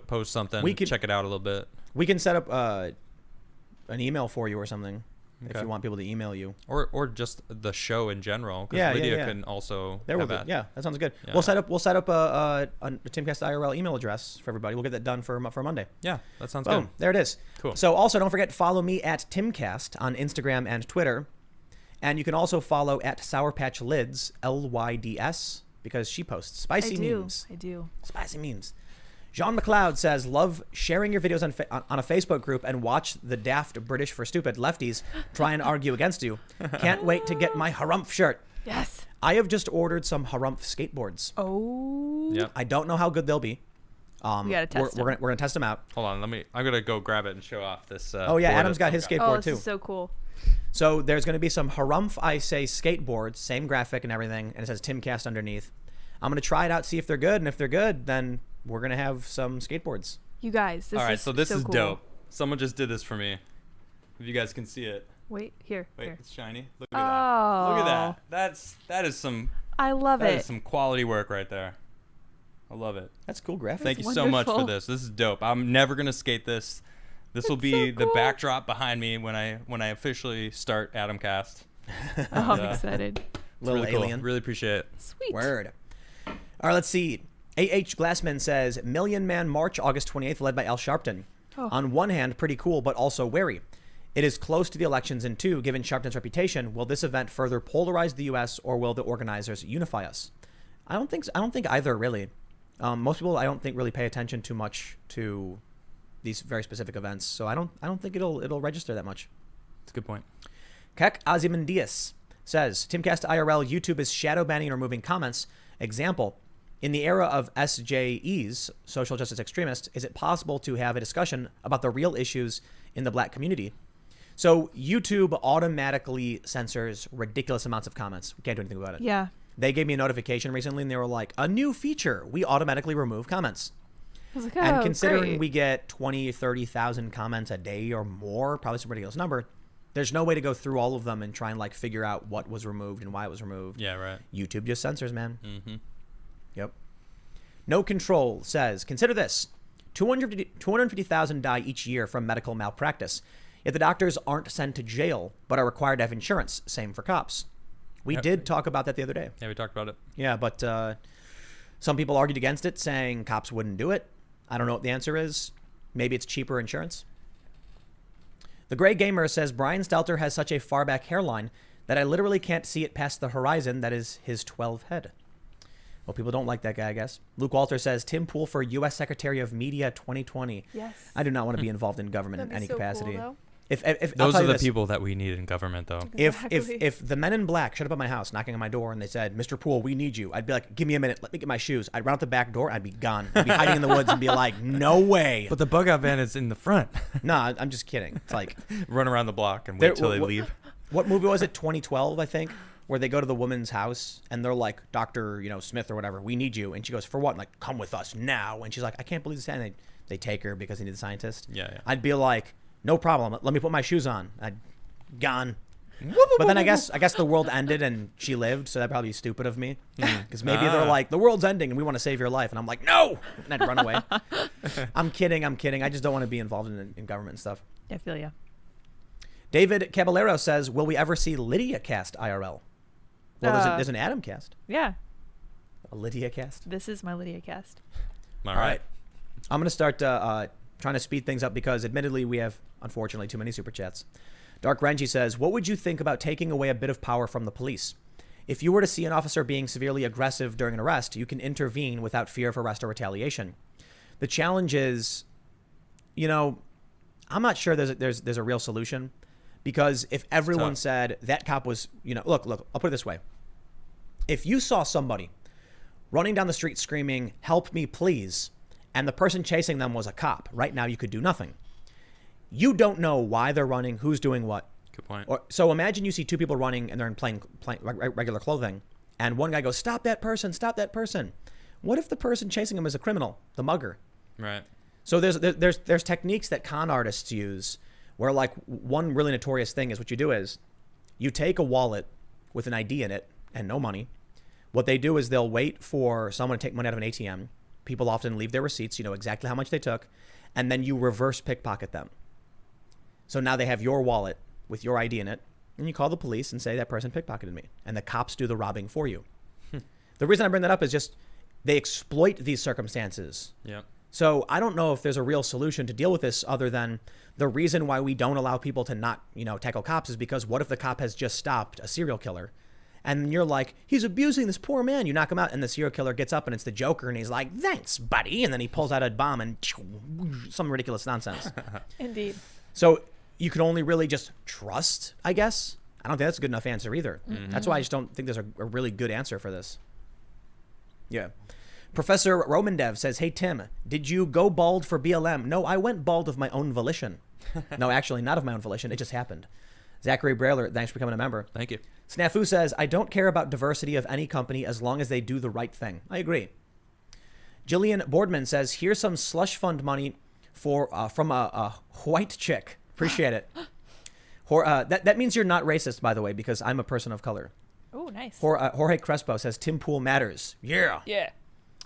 post something, check it out a little bit. We can set up an email for you or something. Okay. If you want people to email you, or just the show in general, because Lydia can also have that. Yeah, that sounds good. Yeah. We'll set up a TimcastIRL email address for everybody. We'll get that done for Monday. Yeah, that sounds Boom, good. there it is. Cool. So also don't forget to follow me at Timcast on Instagram and Twitter, and you can also follow at Sour Patch Lids LYDS because she posts spicy memes. I do. Spicy memes. Jean McLeod says, love sharing your videos on a Facebook group and watch the daft British for stupid lefties try and argue against you. Can't wait to get my Harumph shirt. Yes. I have just ordered some Harumph skateboards. Oh. Yep. I don't know how good they'll be. We gotta test we're gonna test them out. Hold on, I'm gonna go grab it and show off this. Oh yeah, board Adam's got his Oh, skateboard this too. is so cool. So there's gonna be some Harumph I Say skateboards, same graphic and everything, and it says Timcast underneath. I'm gonna try it out, see if they're good, and if they're good, then we're gonna have some skateboards. You guys, this All right, is so this is cool. dope. Someone just did this for me. If you guys can see it. Wait, here. Wait, here. it's shiny. Look at that. Look at Oh. that. That is some I love that it. is some quality work right there. I love it. That's cool graphics. Thank you so much for wonderful. this. This is dope. I'm never gonna skate this. This will be the backdrop behind me when I officially start Adamcast. I'm excited. Little really alien. Cool. Really appreciate it. Sweet. Word. All right, let's see. A.H. Glassman says, Million Man March, August 28th, led by Al Sharpton. Oh. On one hand, pretty cool, but also wary. It is close to the elections, and two, given Sharpton's reputation, will this event further polarize the U.S. or will the organizers unify us? I don't think either, really. Most people, I don't think, really pay attention too much to these very specific events, so I don't think it'll register that much. That's a good point. Kek Azimendias says, TimcastIRL, YouTube is shadow banning and removing comments. Example, in the era of SJEs, social justice extremists, is it possible to have a discussion about the real issues in the black community? So YouTube automatically censors ridiculous amounts of comments. We can't do anything about it. Yeah. They gave me a notification recently and they were like, a new feature. We automatically remove comments. I was like, And considering great. we get 20, 30,000 comments a day or more, probably some ridiculous number, there's no way to go through all of them and try and like figure out what was removed and why it was removed. Yeah, right. YouTube just censors, man. Mm-hmm. Yep. No Control says, consider this. 250,000 die each year from medical malpractice. Yet the doctors aren't sent to jail, but are required to have insurance. Same for cops. We did talk about that the other day. Yeah, we talked about it. Yeah, but some people argued against it, saying cops wouldn't do it. I don't know what the answer is. Maybe it's cheaper insurance. The Gray Gamer says, Brian Stelter has such a far back hairline that I literally can't see it past the horizon. That is his 12 head. Well, people don't like that guy, I guess. Luke Walter says, Tim Pool for U.S. Secretary of Media 2020. Yes. I do not want to be involved in government in any capacity. Cool, If Those are the people that we need in government, though. Exactly. If the men in black showed up at my house knocking on my door and they said, Mr. Poole, we need you, I'd be like, give me a minute, let me get my shoes. I'd run out the back door, I'd be gone. I'd be hiding in the woods and be like, no way. But the bug out van is in the front. No, I'm just kidding. It's like run around the block and wait till they leave. What movie was it? 2012, I think, where they go to the woman's house and they're like, Dr. Smith or whatever, we need you. And she goes, for what? I'm like, come with us now. And she's like, I can't believe this. And they take her because they need a scientist. Yeah. I'd be like, no problem. Let me put my shoes on. I'd gone. But then I guess the world ended and she lived, so that'd probably be stupid of me. Because maybe they're like, the world's ending and we want to save your life. And I'm like, no! And I'd run away. I'm kidding. I just don't want to be involved in government and stuff. I feel ya. David Caballero says, will we ever see Lydia cast IRL? Well, there's an Adam cast. Yeah. A Lydia cast? This is my Lydia cast. All right. I'm going to start trying to speed things up because admittedly we have, unfortunately, too many super chats. Dark Renji says, what would you think about taking away a bit of power from the police? If you were to see an officer being severely aggressive during an arrest, you can intervene without fear of arrest or retaliation. The challenge is, I'm not sure there's a real solution, because if everyone said that cop was, look, I'll put it this way. If you saw somebody running down the street screaming, help me, please, and the person chasing them was a cop, right now you could do nothing. You don't know why they're running, who's doing what. Good point. So imagine you see two people running and they're in plain regular clothing, and one guy goes, stop that person, stop that person. What if the person chasing him is a criminal, the mugger? Right. So there's techniques that con artists use where, like, one really notorious thing is what you do is you take a wallet with an ID in it and no money. What they do is they'll wait for someone to take money out of an ATM. People often leave their receipts, you know exactly how much they took, and then you reverse pickpocket them. So now they have your wallet with your ID in it, and you call the police and say that person pickpocketed me, and the cops do the robbing for you. The reason I bring that up is just they exploit these circumstances. Yeah. So I don't know if there's a real solution to deal with this other than the reason why we don't allow people to not, tackle cops is because what if the cop has just stopped a serial killer? And you're like, he's abusing this poor man. You knock him out and the serial killer gets up and it's the Joker and he's like, thanks, buddy. And then he pulls out a bomb and some ridiculous nonsense. Indeed. So you can only really just trust, I guess. I don't think that's a good enough answer either. Mm-hmm. That's why I just don't think there's a really good answer for this. Yeah. Professor Romandev says, hey, Tim, did you go bald for BLM? No, I went bald of my own volition. No, actually, not of my own volition. It just happened. Zachary Brailer, thanks for becoming a member. Thank you. Snafu says, I don't care about diversity of any company as long as they do the right thing. I agree. Jillian Boardman says, here's some slush fund money from a white chick. Appreciate it. That means you're not racist, by the way, because I'm a person of color. Oh, nice. Jorge Crespo says, Tim Pool matters. Yeah. Yeah.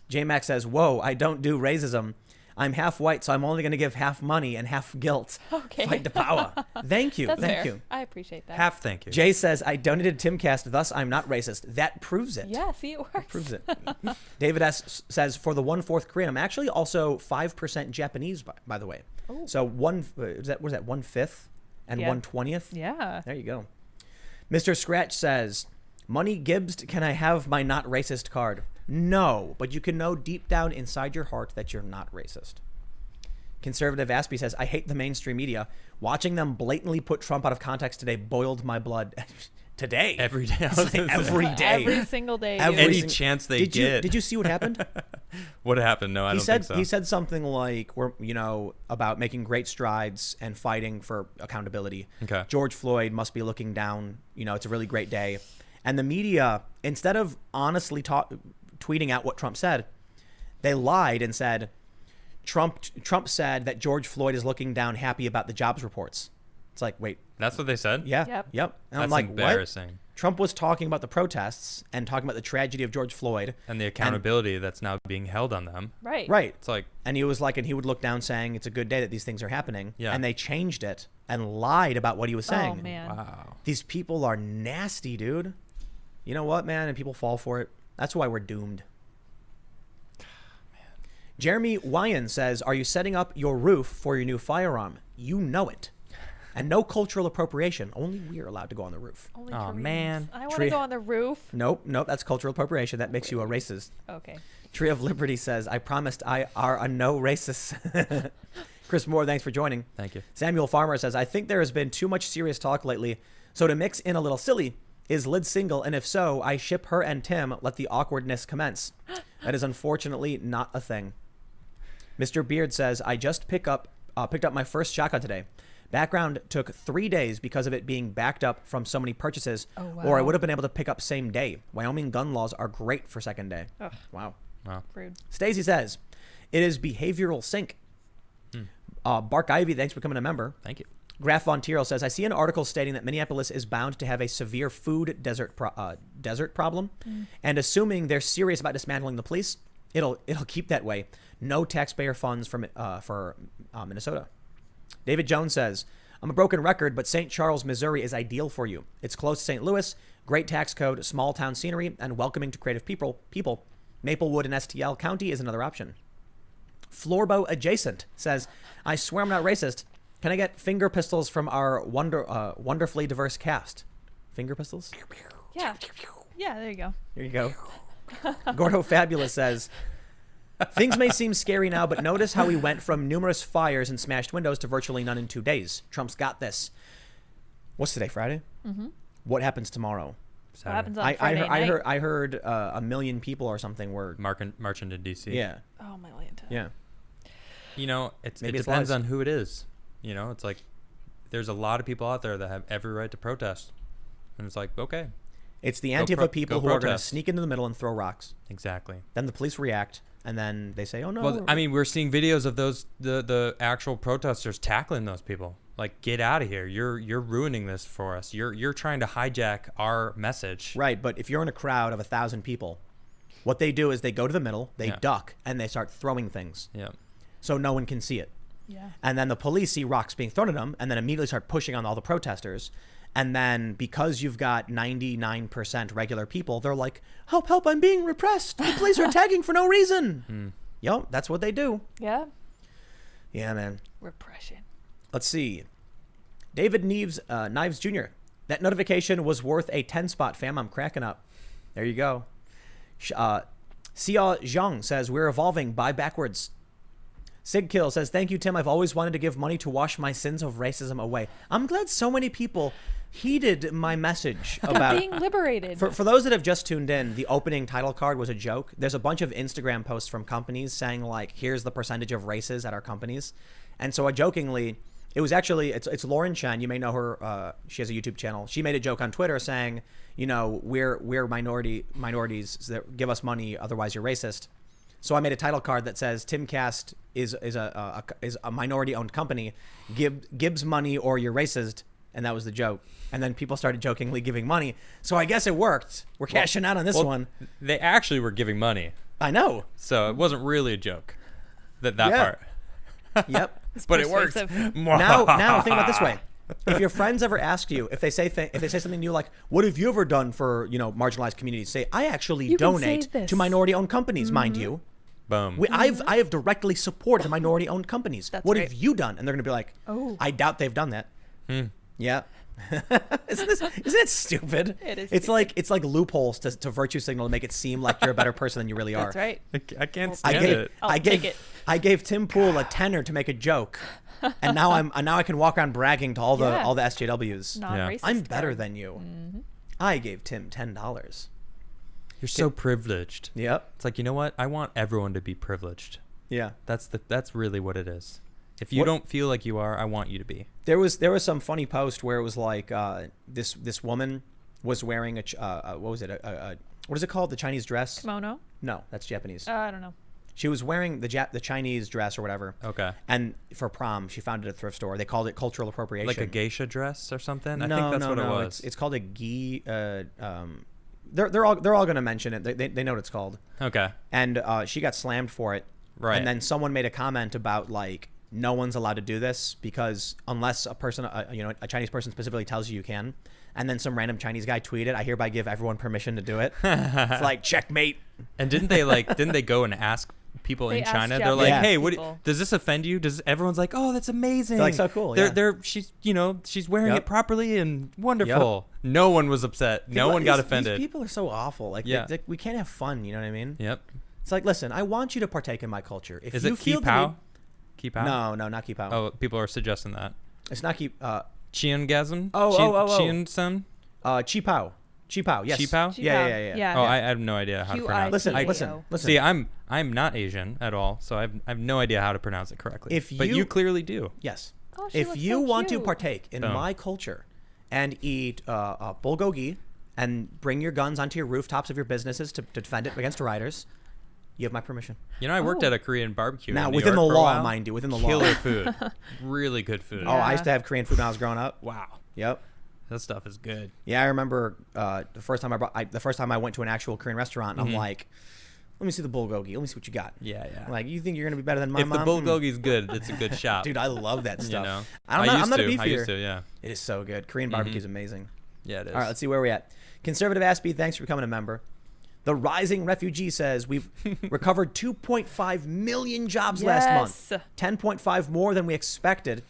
J-Max says, whoa, I don't do racism. I'm half white, so I'm only going to give half money and half guilt. Okay. Fight the power. Thank you. That's Thank fair. you. I appreciate that. Half thank you. Jay says, I donated Timcast, thus I'm not racist. That proves it. Yeah, see, it works. That proves it. David S. says, for the 1/4 Korean, I'm actually also 5% Japanese, by the way. Ooh. So was that 1/5 and Yeah. 1/20th? Yeah. There you go. Mr. Scratch says, Money Gibbs, can I have my not racist card? No, but you can know deep down inside your heart that you're not racist. Conservative Aspie says, I hate the mainstream media. Watching them blatantly put Trump out of context today boiled my blood. Today? Every day. Every day. Every single day. Any chance they get. Did you see what happened? What happened? No, I don't think so. He said something like, about making great strides and fighting for accountability. Okay. George Floyd must be looking down. It's a really great day. And the media, instead of honestly tweeting out what Trump said, they lied and said, Trump said that George Floyd is looking down happy about the jobs reports. It's like, wait. That's what they said? Yeah. Yep. And I'm That's like, embarrassing. What? Trump was talking about the protests and talking about the tragedy of George Floyd. And the accountability that's now being held on them. Right. Right. It's like. And he was like, and he would look down saying, it's a good day that these things are happening. Yeah. And they changed it and lied about what he was saying. Oh, man. Wow. These people are nasty, dude. You know what, man? And people fall for it. That's why we're doomed. Jeremy Wyan says, are you setting up your roof for your new firearm? You know it. And no cultural appropriation. Only we're allowed to go on the roof. Only Oh, Koreans. man. I want to go on the roof. Nope. That's cultural appropriation. That makes you a racist. Okay. Tree of Liberty says, I promised I are a no racist. Chris Moore, thanks for joining. Thank you. Samuel Farmer says, I think there has been too much serious talk lately. So to mix in a little silly, is Lid single? And if so, I ship her and Tim. Let the awkwardness commence. That is unfortunately not a thing. Mr. Beard says, I just picked up my first shotgun today. Background took 3 days because of it being backed up from so many purchases. Oh, wow. Or I would have been able to pick up same day. Wyoming gun laws are great for second day. Ugh. Wow. Rude. Stacey says, it is behavioral sync. Bark Ivy, thanks for becoming a member. Thank you. Graf Von Tiro says, I see an article stating that Minneapolis is bound to have a severe food desert problem. And assuming they're serious about dismantling the police, it'll keep that way. No taxpayer funds for Minnesota. David Jones says, I'm a broken record, but St. Charles, Missouri is ideal for you. It's close to St. Louis, great tax code, small town scenery, and welcoming to creative people. Maplewood and STL County is another option. Florbo Adjacent says, I swear I'm not racist. Can I get finger pistols from our wonderfully diverse cast? Finger pistols? Yeah. Yeah, there you go. Here you go. Gordo Fabulous says, things may seem scary now, but notice how we went from numerous fires and smashed windows to virtually none in 2 days. Trump's got this. What's today, Friday? Mm-hmm. What happens tomorrow? What happens on Friday night? I heard 1 million people or something were marching to D.C. Yeah. Oh, my Lanta. Yeah. It depends on who it is. It's like there's a lot of people out there that have every right to protest. And it's like, okay. It's the Antifa people who are going to sneak into the middle and throw rocks. Exactly. Then the police react. And then they say, oh, no. Well, we're seeing videos of the actual protesters tackling those people. Like, get out of here. You're ruining this for us. You're trying to hijack our message. Right. But if you're in a crowd of 1,000 people, what they do is they go to the middle, they duck, and they start throwing things. Yeah. So no one can see it. Yeah. And then the police see rocks being thrown at them and then immediately start pushing on all the protesters. And then because you've got 99% regular people, they're like, help, help, I'm being repressed. The police are tagging for no reason. Yep, that's what they do. Yeah. Yeah, man. Repression. Let's see. David Knives Jr. That notification was worth a 10 spot, fam. I'm cracking up. There you go. Xia Zhang says, we're evolving. Buy backwards. Sigkill says, thank you, Tim. I've always wanted to give money to wash my sins of racism away. I'm glad so many people heeded my message about being liberated. For those that have just tuned in, the opening title card was a joke. There's a bunch of Instagram posts from companies saying, like, here's the percentage of races at our companies. And so I jokingly, it was actually, it's Lauren Chen. You may know her. She has a YouTube channel. She made a joke on Twitter saying, we're minorities that give us money, otherwise you're racist. So I made a title card that says Timcast is a minority-owned company. Gibbs money or you're racist, and that was the joke. And then people started jokingly giving money. So I guess it worked. We're cashing out on this one. They actually were giving money. I know. So it wasn't really a joke. That part. Yep. But it works. Now think about it this way. If your friends ever ask you, if they say something to you like, "What have you ever done for marginalized communities?" Say, "I actually donate to minority-owned companies, mind you." Boom. I have directly supported minority-owned companies. That's what right. have you done? And they're gonna be like, "Oh, I doubt they've done that." Yeah. Isn't it stupid? It is. It's like loopholes to virtue signal to make it seem like you're a better person than you really are. That's right. I can't stand it. I gave Tim Pool a tenner to make a joke, and now I can walk around bragging to all the SJWs. Non-racist I'm better card. than you. I gave Tim $10. You're so privileged. Yep. It's like, you know what? I want everyone to be privileged. Yeah. That's really what it is. If you don't feel like you are, I want you to be. There was some funny post where it was like this woman was wearing what is it called? The Chinese dress? Kimono? No, that's Japanese. I don't know. She was wearing the Chinese dress or whatever. Okay. And for prom, she found it at a thrift store. They called it cultural appropriation. Like a geisha dress or something? I No, think that's no, what no. it was. It's called a gi. They're all going to mention it. They know what it's called. Okay. And she got slammed for it. Right. And then someone made a comment about like, no one's allowed to do this because unless a person, a Chinese person specifically tells you can. And then some random Chinese guy tweeted, "I hereby give everyone permission to do it." It's like, checkmate. And didn't they go and ask people in China? They're like, "Hey, does this offend you?" Everyone's like, "Oh, that's amazing." They're like, so cool. She's wearing it properly and wonderful. Yep. No one was upset. No one got offended. These people are so awful. Like, we can't have fun. You know what I mean? Yep. It's like, listen, I want you to partake in my culture. If Is you it feel Ki-Pao? Ki-Pao? No, not Ki-Pao. Oh, people are suggesting that. It's not Chiangasm? Chian-sun? Chi-Pao. Chi-Pao, yes. Chi-Pao? Yeah. Oh, I have no idea how to pronounce it. Listen. See, I'm not Asian at all, so I have no idea how to pronounce it correctly. But you clearly do. Yes. Oh, if you want to partake in my culture and eat bulgogi and bring your guns onto your rooftops of your businesses to defend it against rioters, you have my permission. I worked at a Korean barbecue. Now, in New within York the for a law, while. mind you, within the law. Killer food. Really good food. Oh, I used to have Korean food when I was growing up. Wow. Yep. That stuff is good. Yeah, I remember the first time I went to an actual Korean restaurant, I'm like, let me see the bulgogi. Let me see what you got. Yeah. I'm like, you think you're gonna be better than my mom? If the bulgogi's good, it's a good shop. Dude, I love that stuff. I'm not a beef I eater. used to, yeah. It is so good. Korean barbecue is amazing. Yeah, it is. All right, let's see where we're at. Conservative Aspie, thanks for becoming a member. The Rising Refugee says we've recovered 2.5 million jobs last month. 10.5 more than we expected,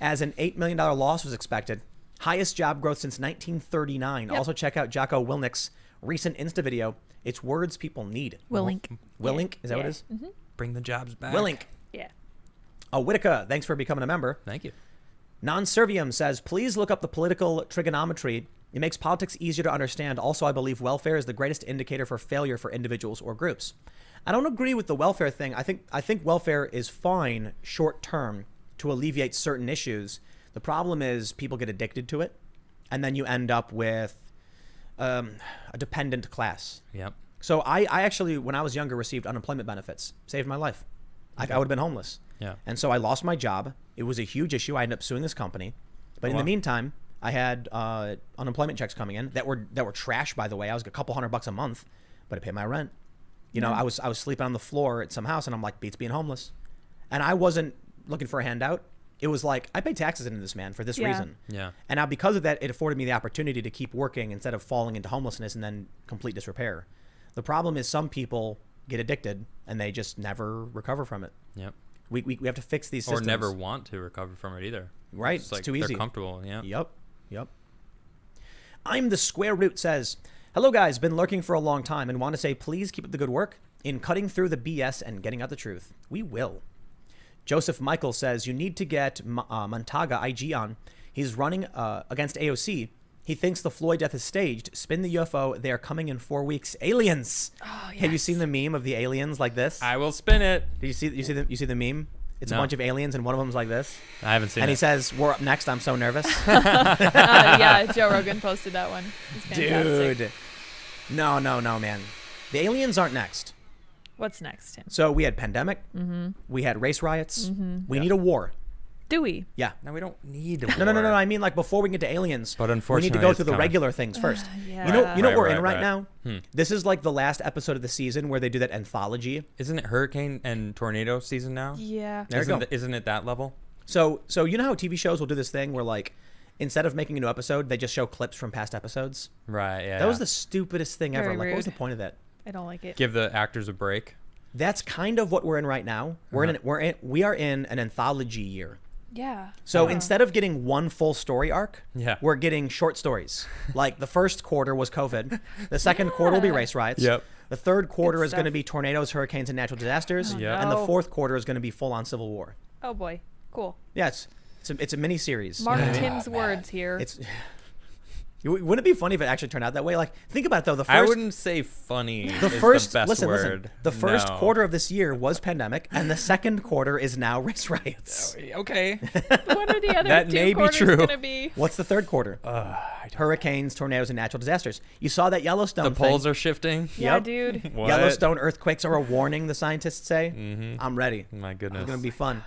as an $8 million loss was expected. Highest job growth since 1939. Yep. Also check out Jocko Willnick's recent Insta video. It's words people need. Willink. Willink? Is that what it is? Mm-hmm. Bring the jobs back. Willink. Yeah. Whitaker, thanks for becoming a member. Thank you. Non-Servium says, please look up the political trigonometry. It makes politics easier to understand. Also, I believe welfare is the greatest indicator for failure for individuals or groups. I don't agree with the welfare thing. I think welfare is fine short term to alleviate certain issues. The problem is people get addicted to it, and then you end up with a dependent class. Yep. So I actually, when I was younger, received unemployment benefits. Saved my life. I would have been homeless. Yeah. And so I lost my job. It was a huge issue. I ended up suing this company. But in the meantime, I had unemployment checks coming in that were trash, by the way. I was a couple $100 a month, but I paid my rent. I was sleeping on the floor at some house, and I'm like, beats being homeless. And I wasn't looking for a handout. It was like, I pay taxes into this, man, for this reason. Yeah. And now because of that, it afforded me the opportunity to keep working instead of falling into homelessness and then complete disrepair. The problem is some people get addicted and they just never recover from it. Yep. We have to fix these systems. Or never want to recover from it either. Right. It's like too easy. They're comfortable. Yeah. Yep. I'm the Square Root says, hello guys, been lurking for a long time and want to say please keep up the good work in cutting through the BS and getting out the truth. We will. Joseph Michael says, you need to get Montaga IG on. He's running against AOC. He thinks the Floyd death is staged. Spin the UFO. They are coming in 4 weeks. Aliens. Oh, yes. Have you seen the meme of the aliens like this? I will spin it. Did you see the meme? It's a bunch of aliens and one of them's like this. I haven't seen it. And he says, we're up next. I'm so nervous. Yeah, Joe Rogan posted that one. It's fantastic. Dude. No, man. The aliens aren't next. What's next, Tim? So we had pandemic. Mm-hmm. We had race riots. Mm-hmm. We need a war. Dewey. Yeah. No, we don't need No. I mean, like, before we get to aliens, But we unfortunately, need to go it's through the coming. regular things first. Yeah. You know what we're in Right. now? This is like the last episode of the season where they do that anthology. Isn't it hurricane and tornado season now? Yeah. There you go. Isn't it that level? So you know how TV shows will do this thing where, like, instead of making a new episode, they just show clips from past episodes? Right, yeah. That was the stupidest thing ever. Very Like, what was the rude. point of that? I don't like it. Give the actors a break. That's kind of what we're in right now. We are in an anthology year. Yeah. So instead of getting one full story arc, Yeah. we're getting short stories. Like the first quarter was COVID. The second quarter will be race riots. Yep. The third quarter Good is going to stuff. be tornadoes, hurricanes, and natural disasters. Yep. And the no. fourth quarter is going to be full on civil war. Oh boy. Cool. Yeah, it's a mini series. Mark Tim's words here. It's wouldn't it be funny if it actually turned out that way? Like, think about it though. The I first, wouldn't say funny. the is first the best listen. word. The first No. quarter of this year was pandemic, and the second quarter is now race riots. Okay. What are the other That two may be quarters true. gonna be? What's the third quarter? Hurricanes, tornadoes, and natural disasters. You saw that Yellowstone. The poles thing. are shifting. Yeah, Yep. dude. What? Yellowstone earthquakes are a warning, the scientists say. I'm ready. My goodness. It's going to be fun.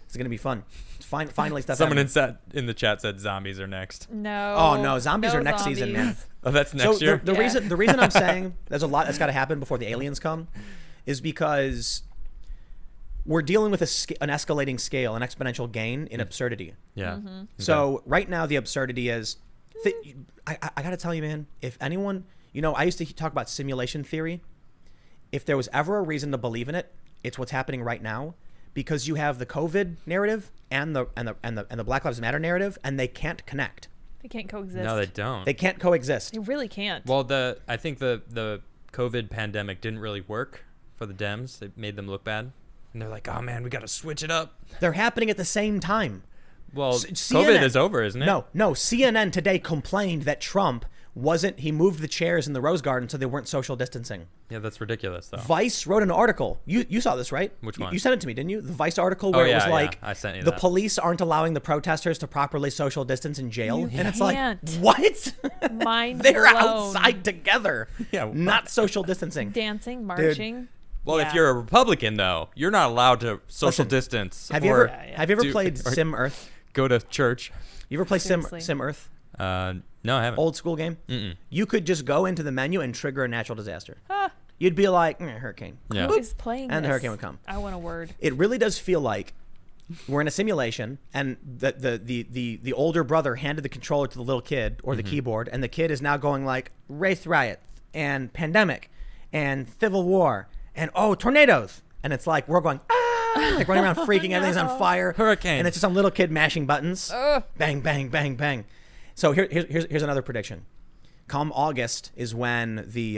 It's going to be fun. Finally, stuff Someone happening. in the chat said zombies are next. No. Oh, no. Zombies are next season, man. zombies. Oh, that's So next year. the Yeah. reason I'm saying there's a lot that's got to happen before the aliens come is because we're dealing with an escalating scale, an exponential gain in absurdity. Yeah. Mm-hmm. So right now the absurdity is, I got to tell you, man, if anyone, I used to talk about simulation theory. If there was ever a reason to believe in it, it's what's happening right now, because you have the COVID narrative and the Black Lives Matter narrative, and they can't connect. They can't coexist. No, they don't. They can't coexist. They really can't. Well, I think the COVID pandemic didn't really work for the Dems. It made them look bad, and they're like, "Oh man, we got to switch it up." They're happening at the same time. Well, CNN COVID is over, isn't it? No. CNN today complained that Trump he moved the chairs in the Rose Garden so they weren't social distancing. Yeah, that's ridiculous, though. Vice wrote an article. You saw this, right? Which one? You sent it to me, didn't you? The Vice article where it was like, I sent you the that. police aren't allowing the protesters to properly social distance in jail. You And it's can't. like, what? Mind They're blown. outside together. Yeah, Not social distancing. Dancing, marching. Well, if Yeah. you're a Republican, though, you're not allowed to social Listen, distance. Have you or ever have you ever do- played or Sim Earth? go to church? You ever play Sim Seriously. Earth? No, I haven't. Old school game? Mm-mm. You could just go into the menu and trigger a natural disaster. Ah, You'd be like, hurricane. Yeah. who is playing And the this? hurricane would come. I want a word. It really does feel like we're in a simulation, and the older brother handed the controller to the little kid or the keyboard, and the kid is now going like race riot and pandemic and civil war and tornadoes, and it's like we're going like running around freaking, everything's on fire, Hurricane. and it's just some little kid mashing buttons, Ugh. bang bang bang bang. So here's another prediction. Come August is when the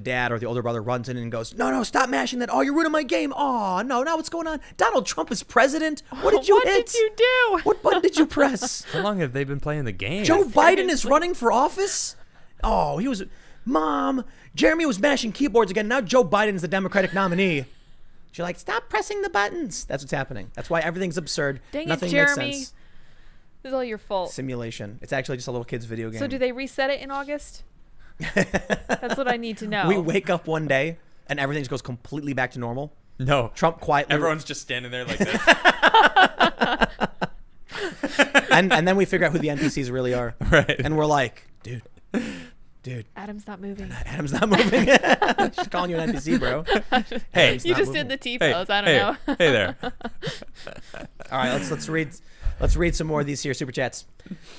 dad or the older brother runs in and goes, no, stop mashing that. Oh, you're ruining my game. Oh, no, now what's going on? Donald Trump is president. What did you What hit? did you do? What button did you press? How long have they been playing the game? Joe Biden is seriously. running for office? Oh, Mom, Jeremy was mashing keyboards again. Now Joe Biden's the Democratic nominee. She's like, stop pressing the buttons. That's what's happening. That's why everything's absurd. Dang it, Nothing Jeremy. makes sense. This is all your fault. Simulation. It's actually just a little kid's video game. So do they reset it in August? That's what I need to know. We wake up one day and everything just goes completely back to normal. No. Trump quietly. Everyone's just standing there like this. and then we figure out who the NPCs really are. Right. And we're like, dude, Adam's not moving. Adam's not moving. She's calling you an NPC, bro. Hey. Adam's You not just moving. did the T Hey, pose. I don't hey, know. hey there. All right, let's read some more of these here super chats.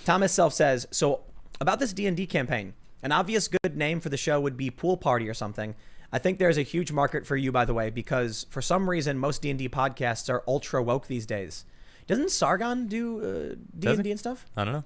Thomas Self says, so about this D&D campaign, an obvious good name for the show would be Pool Party or something. I think there's a huge market for you, by the way, because for some reason most D&D podcasts are ultra woke these days. Doesn't Sargon do D&D and stuff? I don't know.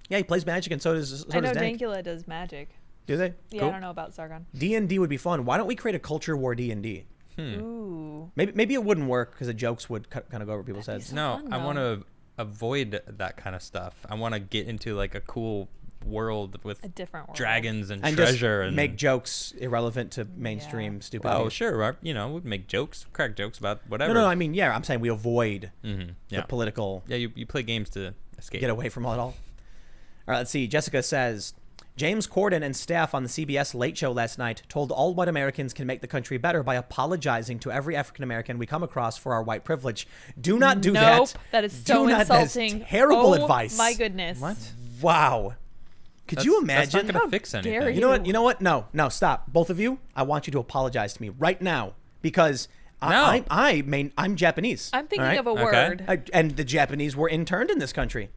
Yeah, he plays Magic, and so does I know Dank. Dankula does magic. Do they? Yeah, Cool. I don't know about Sargon. D&D would be fun. Why don't we create a culture war D&D? Ooh. Maybe it wouldn't work because the jokes would kind of go over people's That'd heads. be No, fun, I though. want to avoid that kind of stuff. I want to get into like a cool world with A different world. dragons and, And treasure just and make jokes irrelevant to mainstream stupid. Oh, sure. We'd make jokes, crack jokes about whatever. No, I mean, yeah, I'm saying we avoid Mm-hmm. the Yeah. political, Yeah, you play games to escape. get away from all it all. All right, let's see. Jessica says, James Corden and staff on the CBS Late Show last night told all white Americans can make the country better by apologizing to every African American we come across for our white privilege. Do not do that. Nope, that is so insulting. That's terrible advice. My goodness. What? Wow. Could you imagine? That's not going to fix anything. dare You know what? No, stop. Both of you, I want you to apologize to me right now because I'm Japanese. I'm thinking all right? of a word. And the Japanese were interned in this country.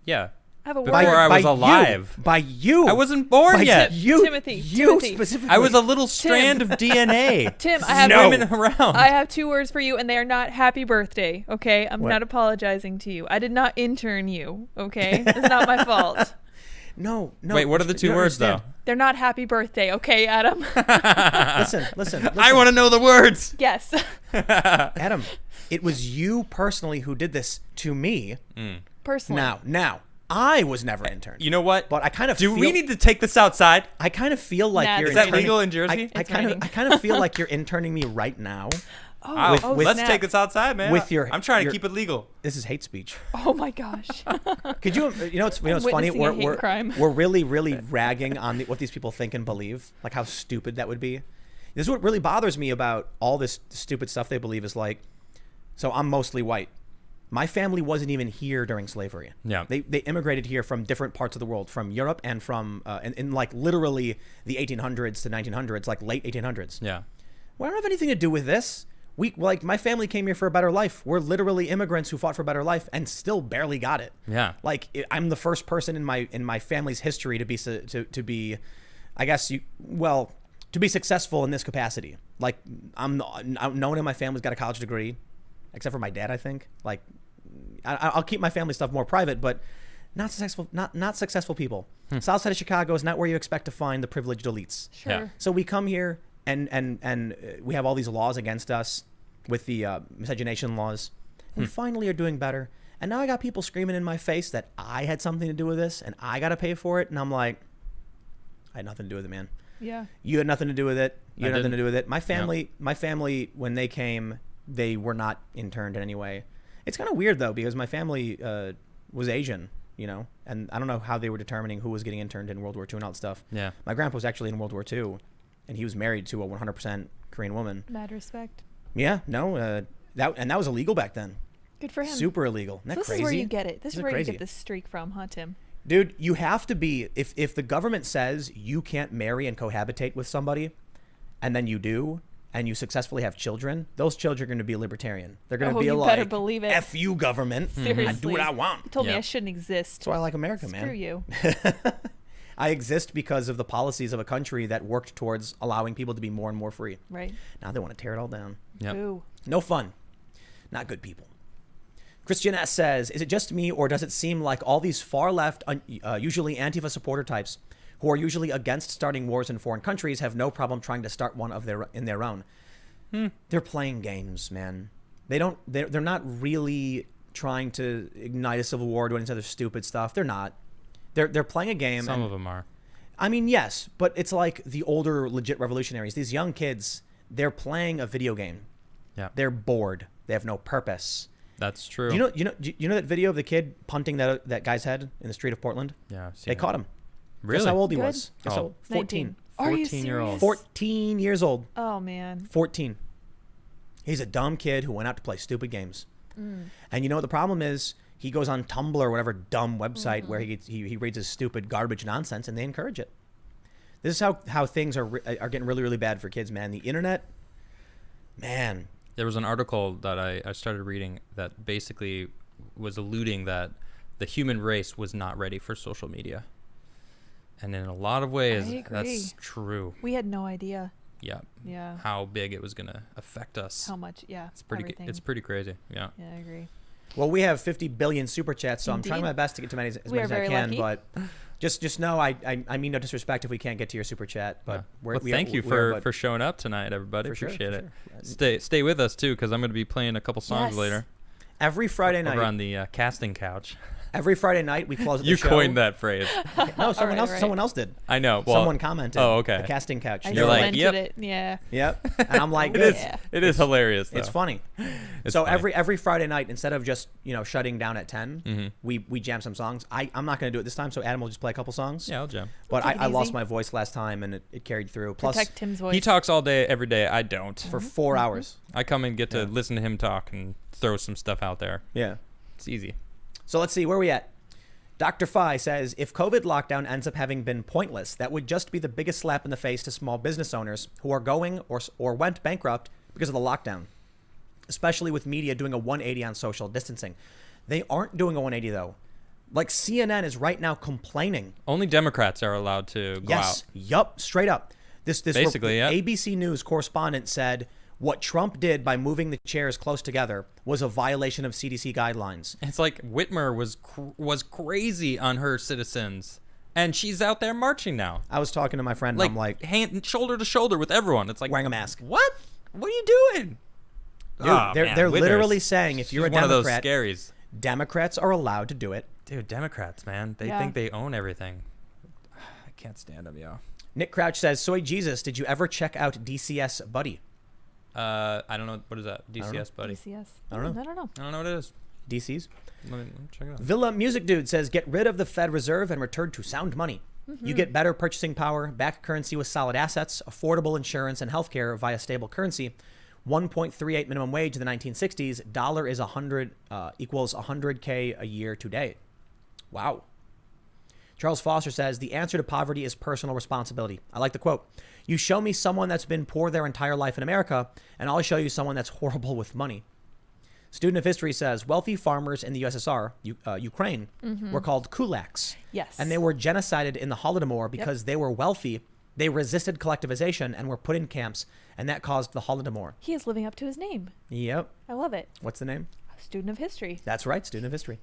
Yeah. I have a word. Before I was alive. By you. I wasn't born yet. Timothy. Specifically. I was a little strand of DNA. Tim, I have swimming around. I have 2 words for you, and they are not happy birthday, okay? I'm not apologizing to you. I did not intern you, okay? It's not my fault. No. Wait, what are the 2 words, though? They're not happy birthday, okay, Adam? Listen. I want to know the words. Yes. Adam, it was you personally who did this to me. Personally. Now, I was never interned. You know what? But I kind of we need to take this outside? I kind of feel like you're Is that legal in Jersey? I kind of feel like you're interning me right now. Let's take this outside, man. I'm trying to keep it legal. This is hate speech. Oh my gosh. Could you? You know, it's funny. We're really ragging on what these people think and believe, like how stupid that would be. This is what really bothers me about all this stupid stuff they believe is like. So I'm mostly white. My family wasn't even here during slavery. Yeah. They immigrated here from different parts of the world, from Europe and from in like literally the 1800s to 1900s, like late 1800s. Yeah. Well, I don't have anything to do with this. My family came here for a better life. We're literally immigrants who fought for a better life and still barely got it. Yeah. Like I'm the first person in my family's history to be, I guess to be successful in this capacity. Like no one in my family's got a college degree, except for my dad, I think. Like I'll keep my family stuff more private, but not successful people. South side of Chicago is not where you expect to find the privileged elites. Sure. Yeah. So we come here and we have all these laws against us with the miscegenation laws. We finally are doing better. And now I got people screaming in my face that I had something to do with this and I got to pay for it. And I'm like, I had nothing to do with it, man. Yeah. You had nothing to do with it. You had nothing to do with it. My family, when they came, they were not interned in any way. It's kind of weird though, because my family was Asian, and I don't know how they were determining who was getting interned in World War II and all that stuff. Yeah. My grandpa was actually in World War II, and he was married to a 100% Korean woman. Mad respect. Yeah, no, that was illegal back then. Good for him. Super illegal. Isn't that This crazy? is where you get it. This is where crazy? you get this streak from, huh, Tim? Dude, you have to be, if the government says you can't marry and cohabitate with somebody, and then you do, and you successfully have children, those children are going to be libertarian. They're going to be like, better believe it. F you, government. Seriously. I do what I want. You told me I shouldn't exist. That's why I like America, man. Screw you. I exist because of the policies of a country that worked towards allowing people to be more and more free. Right. Now they want to tear it all down. Yep. Ooh. No fun. Not good people. Christian S. says, is it just me or does it seem like all these far left, usually Antifa supporter types who are usually against starting wars in foreign countries have no problem trying to start one in their own? They're playing games, man. They're not really trying to ignite a civil war, do any other stupid stuff. They're not. They're playing a game. Some of them are. I mean, yes, but it's like the older legit revolutionaries. These young kids, they're playing a video game. Yeah. They're bored. They have no purpose. That's true. You know that video of the kid punting that guy's head in the street of Portland? Yeah. They caught him. Really? Guess how old he Good. was? Guess how 14. 19. Are you 14-year-old. serious? 14 years old. Oh, man. 14. He's a dumb kid who went out to play stupid games. And you know what the problem is? He goes on Tumblr or whatever dumb website where he reads his stupid garbage nonsense and they encourage it. This is how things are getting really, really bad for kids, man. The internet, man. There was an article that I started reading that basically was alluding that the human race was not ready for social media. And in a lot of ways, that's true. We had no idea. Yeah. Yeah. How big it was going to affect us. How much? Yeah. It's pretty crazy. Yeah. Yeah, I agree. Well, we have 50 billion super chats, so Indeed. I'm trying my best to get to as many as I can. But just know I mean no disrespect if we can't get to your super chat. But thank you for showing up tonight, everybody. Appreciate it. Sure. Stay with us too, because I'm going to be playing a couple songs later. Every Friday night over on the casting couch. Every Friday night we close the You show. coined that phrase. No, someone else. Right. Someone else did. I know. Well, Someone commented. Oh, okay. The casting couch. I You're like, cemented yep. it. Yeah. Yep. And I'm like, It good. is. It is hilarious. Though. It's funny. It's So funny. every Friday night, instead of just shutting down at 10, Mm-hmm. we jam some songs. I'm not going to do it this time, so Adam will just play a couple songs. Yeah, I'll jam. But Take it I lost easy. my voice last time, and it carried through. Plus, Protect Tim's voice. He talks all day, every day. I don't. for 4 hours. I come and get to Yeah. listen to him talk and throw some stuff out there. Yeah. It's easy. So let's see, where are we at? Dr. Phi says, if COVID lockdown ends up having been pointless, that would just be the biggest slap in the face to small business owners who are going or went bankrupt because of the lockdown, especially with media doing a 180 on social distancing. They aren't doing a 180, though. Like, CNN is right now complaining. Only Democrats are allowed to go out. Yup, straight up. This Basically, yeah. ABC News correspondent said what Trump did by moving the chairs close together was a violation of CDC guidelines. It's like Whitmer was crazy on her citizens, and she's out there marching now. I was talking to my friend, Like, and I'm like, hand shoulder to shoulder with everyone. It's like, wearing a mask. what? What are you doing? Dude, Oh, they're man, Whitmer's- literally saying if you're a she's one of those Democrat, scaries. Democrats are allowed to do it. Dude, Democrats, man. They Yeah. think they own everything. I can't stand them, yo. Nick Crouch says, Soy Jesus, did you ever check out DCS Buddy? I don't know. What is that? DCS, buddy. DCS. I don't know. I don't know. I don't know what it is. DCs? Let me check it out. Villa Music Dude says, get rid of the Fed Reserve and return to sound money. You get better purchasing power, back currency with solid assets, affordable insurance, and healthcare via stable currency. 1.38 minimum wage in the 1960s. Dollar is 100 equals 100K a year today. Wow. Charles Foster says, the answer to poverty is personal responsibility. I like the quote. You show me someone that's been poor their entire life in America, and I'll show you someone that's horrible with money. Student of history says, wealthy farmers in the USSR, Ukraine, were called kulaks. Yes. And they were genocided in the Holodomor because they were wealthy. They resisted collectivization and were put in camps, and that caused the Holodomor. He is living up to his name. Yep. I love it. What's the name? Student of history. That's right, student of history.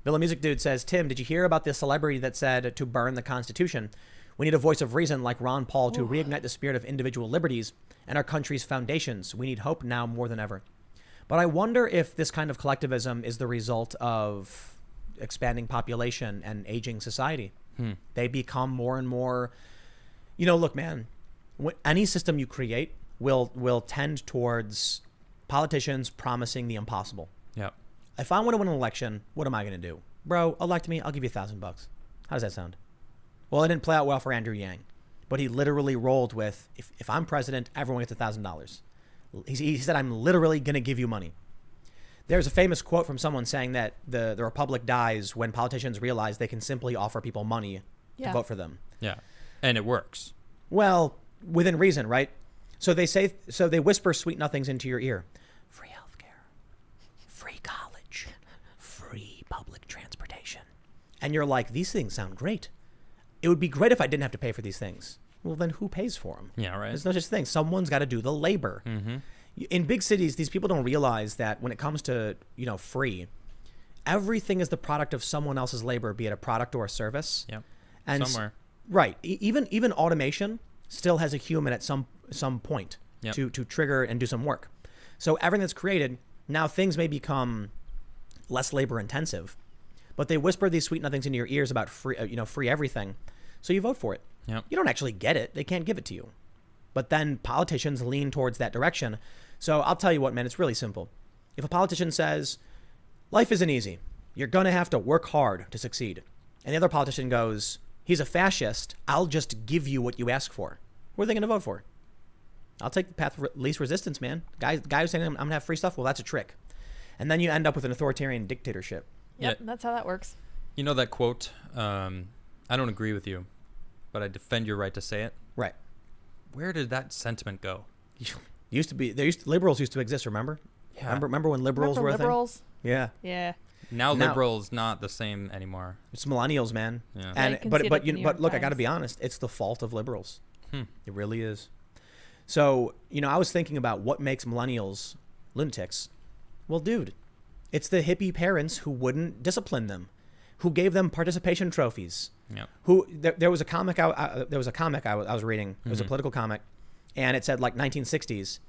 Villa Music Dude says, Tim, did you hear about this celebrity that said to burn the Constitution? We need a voice of reason like Ron Paul to reignite the spirit of individual liberties and our country's foundations. We need hope now more than ever. But I wonder if this kind of collectivism is the result of expanding population and aging society. They become more and more, look, man, any system you create will tend towards politicians promising the impossible. Yep. If I want to win an election, what am I going to do? Bro, elect me, I'll give you $1,000. How does that sound? Well, it didn't play out well for Andrew Yang, but he literally rolled with, if I'm president, everyone gets $1,000. He said, I'm literally going to give you money. There's a famous quote from someone saying that the republic dies when politicians realize they can simply offer people money to vote for them. Yeah. And it works. Well, within reason, right? So they whisper sweet nothings into your ear. Free healthcare, free college, free public transportation. And you're like, these things sound great. It would be great if I didn't have to pay for these things. Well, then who pays for them? Yeah, right. There's no such thing. Someone's got to do the labor. In big cities, these people don't realize that when it comes to, free, everything is the product of someone else's labor, be it a product or a service. Yep. And Somewhere. Right. Even automation still has a human at some point to trigger and do some work. So everything that's created, now things may become less labor intensive, but they whisper these sweet nothings into your ears about free everything. So you vote for it. Yep. You don't actually get it. They can't give it to you. But then politicians lean towards that direction. So I'll tell you what, man, it's really simple. If a politician says, life isn't easy, you're going to have to work hard to succeed. And the other politician goes, he's a fascist, I'll just give you what you ask for. What are they going to vote for? I'll take the path of least resistance, man. Guy who's saying I'm going to have free stuff, well, that's a trick. And then you end up with an authoritarian dictatorship. Yep, Yeah. that's how that works. You know that quote? I don't agree with you, but I defend your right to say it. Right. Where did that sentiment go? Liberals used to exist, remember? Yeah. Remember when liberals were a liberals? thing? Yeah. Yeah. Now Now- liberals not the same anymore. It's millennials, man. Yeah. Yeah, you can see it at the New York But look, I got to Times. be honest. It's the fault of liberals. Hmm. It really is. So, I was thinking about what makes millennials lunatics. Well, dude, it's the hippie parents who wouldn't discipline them, who gave them participation trophies. Yep. There was a comic I was reading. It was a political comic, and it said like 1960s,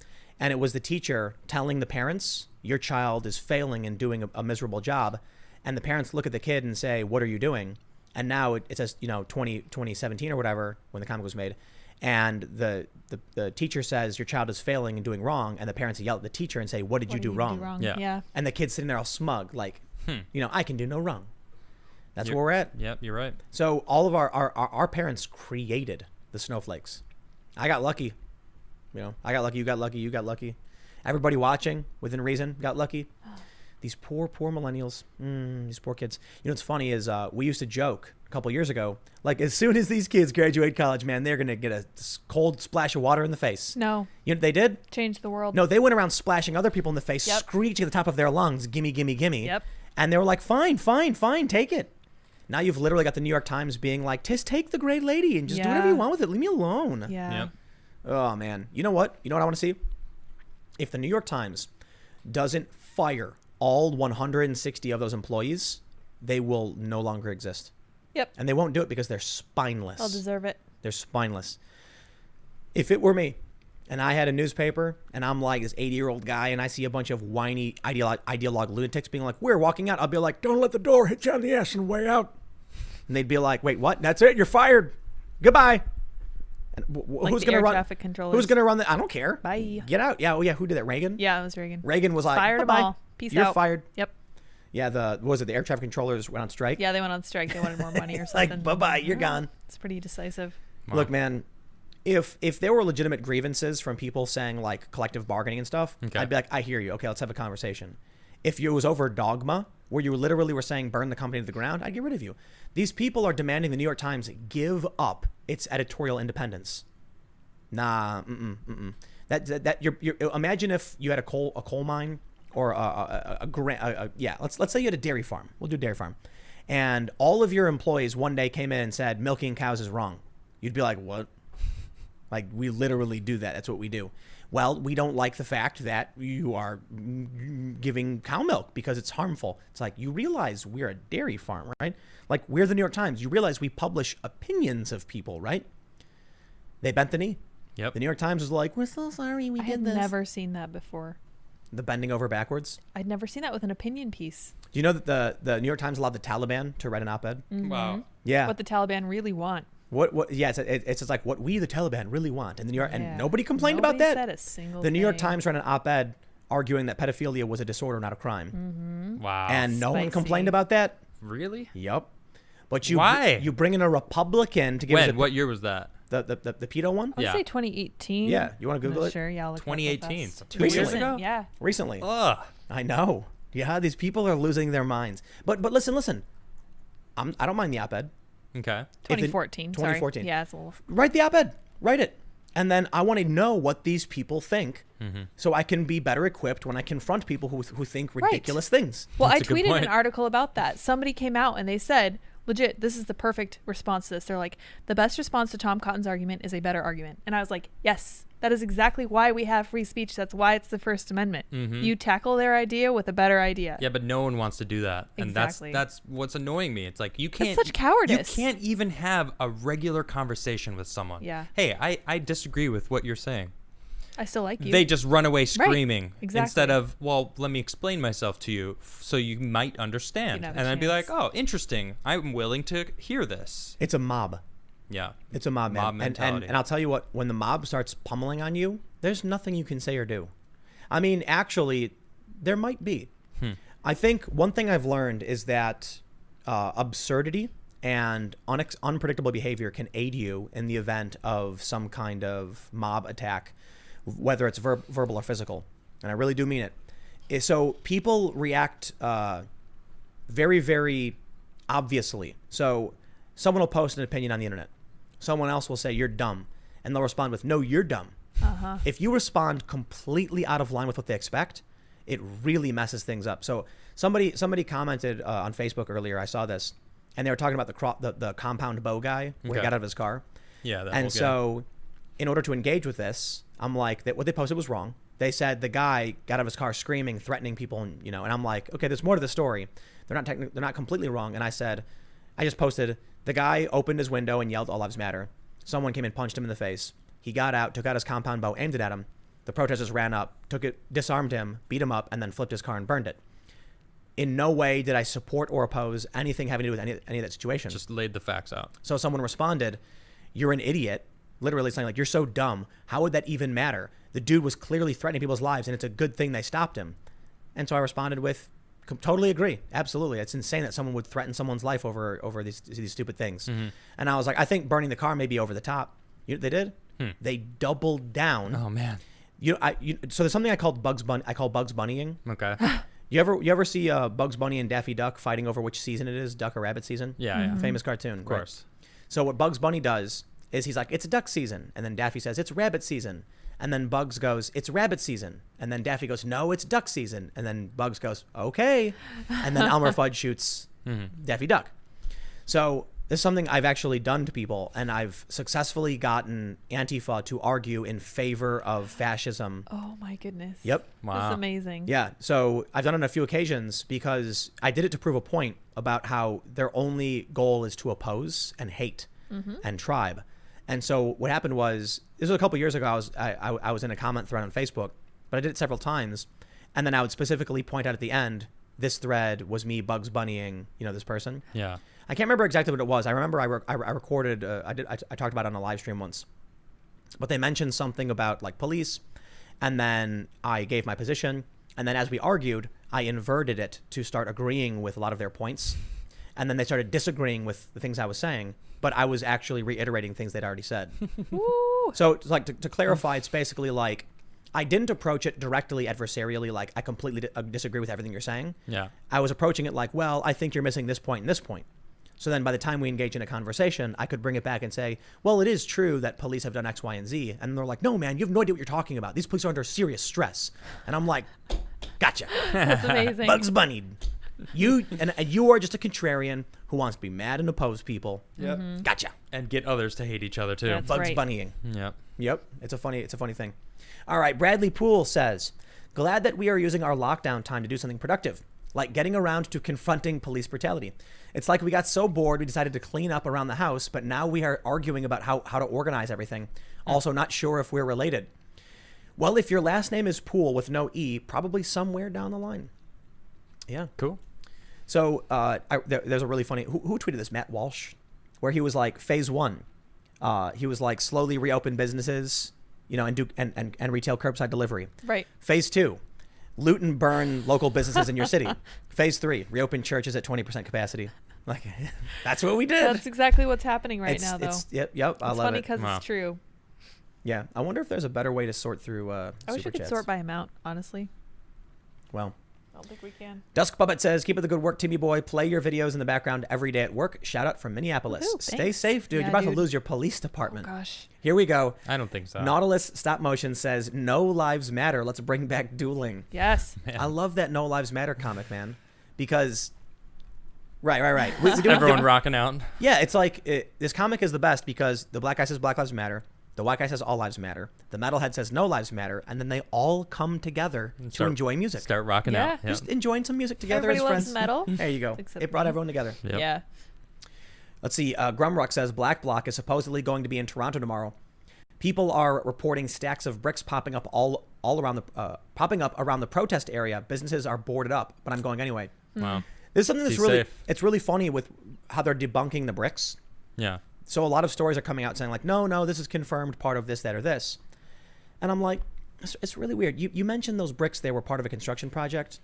and it was the teacher telling the parents, your child is failing and doing a miserable job. and the parents look at the kid and say, "What are you doing?" And now it says, 2017 or whatever when the comic was made, and the teacher says your child is failing and doing wrong, and the parents yell at the teacher and say, "What did you do wrong?" Yeah. And the kid's sitting there all smug, like, I can do no wrong. That's where we're at. Yep, you're right. So all of our parents created the snowflakes. I got lucky. I got lucky. You got lucky. You got lucky. Everybody watching within reason got lucky. These poor millennials. These poor kids. What's funny is we used to joke a couple years ago, like as soon as these kids graduate college, man, they're going to get a cold splash of water in the face. No. You know what they did? Change the world. No, they went around splashing other people in the face, screeching at the top of their lungs, gimme, gimme, gimme. Yep. And they were like, fine, take it. Now you've literally got the New York Times being like, just take the great lady and just do whatever you want with it. Leave me alone. Yeah. Yep. Oh, man. You know what? I want to see? If the New York Times doesn't fire all 160 of those employees, they will no longer exist. Yep. And they won't do it because they're spineless. They'll deserve it. They're spineless. If it were me and I had a newspaper and I'm like this 80-year-old guy and I see a bunch of whiny ideologue lunatics being like, we're walking out, I'll be like, don't let the door hit you on the ass on the way out. And they'd be like, wait, what? That's it? You're fired. Goodbye. And who's going to run? Traffic controllers. Who's going to run the? I don't care. Bye. Get out. Yeah. Oh yeah. Who did that? Reagan. Yeah, it was Reagan. Reagan was like, fired them bye-bye. all. Peace You're out. fired. Yep. Yeah. The air traffic controllers went on strike. Yeah, they went on strike. They wanted more money or something. Like bye-bye. You're gone. It's pretty decisive. Wow. Look, man. If there were legitimate grievances from people saying like collective bargaining and stuff, I'd be like, I hear you. Okay, let's have a conversation. If it was over dogma, where you literally were saying burn the company to the ground, I'd get rid of you. These people are demanding the New York Times give up its editorial independence. Nah, That you're imagine if you had a coal mine or let's say you had a dairy farm. We'll do dairy farm, and all of your employees one day came in and said milking cows is wrong. You'd be like, what? Like, we literally do that. That's what we do. Well, we don't like the fact that you are giving cow milk because it's harmful. It's like, you realize we're a dairy farm, right? Like, we're the New York Times. You realize we publish opinions of people, right? They bent the knee. Yep. The New York Times was like, we're so sorry we did this. I've never seen that before. The bending over backwards? I'd never seen that with an opinion piece. Do you know that the New York Times allowed the Taliban to write an op-ed? Mm-hmm. Wow. Yeah. What the Taliban really want. What? Yeah, it's just like what we, the Taliban, really want. And the New York, and nobody complained Nobody about that. said a single The New York thing. Times ran an op-ed arguing that pedophilia was a disorder, not a crime. Mm-hmm. Wow. And no one Spicy. complained about that. Really? Yep. But you Why? You bring in a Republican to give us What year was that? the pedo one? Let's Yeah. say 2018. Yeah. You want to I'm Google not it? Sure. Yeah. I'll look 2018. So 2 years Recently. ago? Yeah. Recently. Ugh. I know. Yeah, these people are losing their minds. But listen. I don't mind the op-ed. Okay. 2014. 2014. Sorry. Yeah, it's a little. Write the op-ed. Write it. And then I want to know what these people think so I can be better equipped when I confront people who think ridiculous things. Well, That's a I good tweeted point. an article about that. Somebody came out and they said, legit, this is the perfect response to this. They're like, the best response to Tom Cotton's argument is a better argument. And I was like, yes, that is exactly why we have free speech. That's why it's the First Amendment. You tackle their idea with a better idea. Yeah, but no one wants to do that. And Exactly. that's what's annoying me. It's like you can't such cowardice. You can't even have a regular conversation with someone. Yeah. Hey, I disagree with what you're saying. I still like you. They just run away screaming exactly. instead of, well, let me explain myself to you so you might understand. have And a I'd be like, chance. oh, interesting. I'm willing to hear this. It's a mob. Yeah. It's a mob, man. Mob mentality. And I'll tell you what, when the mob starts pummeling on you, there's nothing you can say or do. I mean, actually, there might be. I think one thing I've learned is that absurdity and unpredictable behavior can aid you in the event of some kind of mob attack, whether it's verbal or physical. And I really do mean it. So people react very, very obviously. So someone will post an opinion on the internet. Someone else will say, you're dumb. And they'll respond with, no, you're dumb. If you respond completely out of line with what they expect, it really messes things up. So somebody commented on Facebook earlier, I saw this, and they were talking about the compound bow guy when he Okay. got out of his car. Yeah. That And whole so in order to engage with this, I'm like, that what they posted was wrong. They said the guy got out of his car screaming, threatening people, and I'm like, okay, there's more to the story. They're not completely wrong. And I said, I just posted, the guy opened his window and yelled, "All lives matter." Someone came and punched him in the face. He got out, took out his compound bow, aimed it at him. The protesters ran up, took it, disarmed him, beat him up, and then flipped his car and burned it. in no way did I support or oppose anything having to do with any of that situation. Just laid the facts out. So someone responded, "You're an idiot," literally saying like, "You're so dumb. How would that even matter? The dude was clearly threatening people's lives, and it's a good thing they stopped him." And so I responded with, "Totally agree. Absolutely. It's insane that someone would threaten someone's life over these stupid things." Mm-hmm. And I was like, "I think burning the car may be over the top." They did. They doubled down. Oh man. So there's something I call Bugs Bunnying. Okay. You ever see Bugs Bunny and Daffy Duck fighting over which season it is, duck or rabbit season? Yeah. Famous cartoon. Of course. Right? So what Bugs Bunny does is he's like, "It's duck season," and then Daffy says, "It's rabbit season," and then Bugs goes, "It's rabbit season," and then Daffy goes, "No, it's duck season," and then Bugs goes, "Okay," and then Elmer Fudd shoots Daffy Duck. So this is something I've actually done to people, and I've successfully gotten Antifa to argue in favor of fascism. Oh my goodness. Yep. Wow. That's amazing. Yeah. So I've done it on a few occasions because I did it to prove a point about how their only goal is to oppose and hate and tribe. And so what happened was, this was a couple years ago, I was in a comment thread on Facebook, but I did it several times. And then I would specifically point out at the end, this thread was me Bugs Bunnying, this person. Yeah. I can't remember exactly what it was. I remember I recorded, I talked about it on a live stream once, but they mentioned something about like police, and then I gave my position, and then as we argued, I inverted it to start agreeing with a lot of their points, and then they started disagreeing with the things I was saying, but I was actually reiterating things they'd already said. So it's like to clarify, it's basically like I didn't approach it directly adversarially, like I completely disagree with everything you're saying. Yeah. I was approaching it like, well, I think you're missing this point and this point. So then by the time we engage in a conversation, I could bring it back and say, well, it is true that police have done X, Y, and Z. And they're like, no, man, you have no idea what you're talking about. These police are under serious stress. And I'm like, gotcha. That's amazing. Bugs Bunny. You are just a contrarian who wants to be mad and oppose people. Yep. Gotcha. And get others to hate each other too. That's Bugs right. Bunnying. Yep. It's a funny thing. All right. Bradley Poole says, glad that we are using our lockdown time to do something productive, like getting around to confronting police brutality. It's like we got so bored we decided to clean up around the house, but now we are arguing about how to organize everything. Also not sure if we're related. Well, if your last name is Poole with no E, probably somewhere down the line. Yeah. Cool. So there's a really funny, who tweeted this? Matt Walsh, where he was like, phase 1. He was like, slowly reopen businesses, and retail curbside delivery. Right. Phase 2. Loot and burn local businesses in your city. Phase 3, reopen churches at 20% capacity. Like, that's what we did. That's exactly what's happening now, though. Yep. I it's love funny it. because Wow. it's true. Yeah. I wonder if there's a better way to sort through I wish super we could chats. sort by amount, honestly. Well, I don't think we can. Dusk Puppet says, keep up the good work, Timmy Boy. Play your videos in the background every day at work. Shout out from Minneapolis. Woohoo, Stay thanks. safe, dude. Yeah, You're about dude. to lose your police Oh, department. gosh. Here we go. I don't think so. Nautilus Stop Motion says, no lives matter. Let's bring back dueling. Yes. Man. I love that No Lives Matter comic, man, because right. We do- Everyone rocking out. Yeah, it's like this comic is the best because the black guy says Black Lives Matter, the white guy says all lives matter, the metalhead says no lives matter, and then they all come together to enjoy music. Start rocking Yeah. out. Yep. Just enjoying some music together Everybody as loves friends. metal. There you go. Except It brought me. everyone together. Yep. Yeah. Let's see. Grumrock says Black Bloc is supposedly going to be in Toronto tomorrow. People are reporting stacks of bricks popping up all around the protest area. Businesses are boarded up, but I'm going anyway. Wow. This is something that's Be really safe. it's really funny with how they're debunking the bricks. Yeah. So a lot of stories are coming out saying like, no, this is confirmed part of this, that, or this. And I'm like, it's really weird. You mentioned those bricks, they were part of a construction project.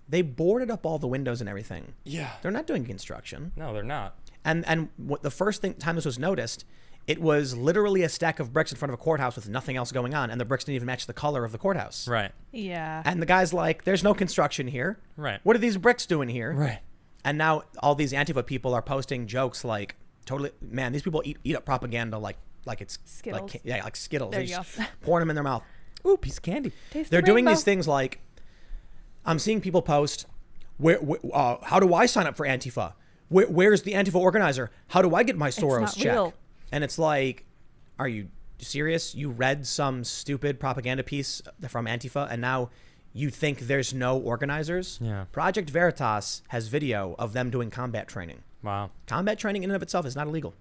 They boarded up all the windows and everything. Yeah. They're not doing construction. No, they're not. And what the first time this was noticed, it was literally a stack of bricks in front of a courthouse with nothing else going on, and the bricks didn't even match the color of the courthouse. Right. Yeah. And the guy's like, there's no construction here. Right. What are these bricks doing here? Right. And now all these Antifa people are posting jokes like, totally, man, these people eat up propaganda like it's Skittles. like Skittles. There They you just go. pouring them in their mouth. Ooh, piece of candy. Taste They're the doing rainbow. these things like, I'm seeing people post, how do I sign up for Antifa? Where's the Antifa organizer? How do I get my Soros not check? real. And it's like, are you serious? You read some stupid propaganda piece from Antifa and now you think there's no organizers? Yeah. Project Veritas has video of them doing combat training. Wow. Combat training in and of itself is not illegal.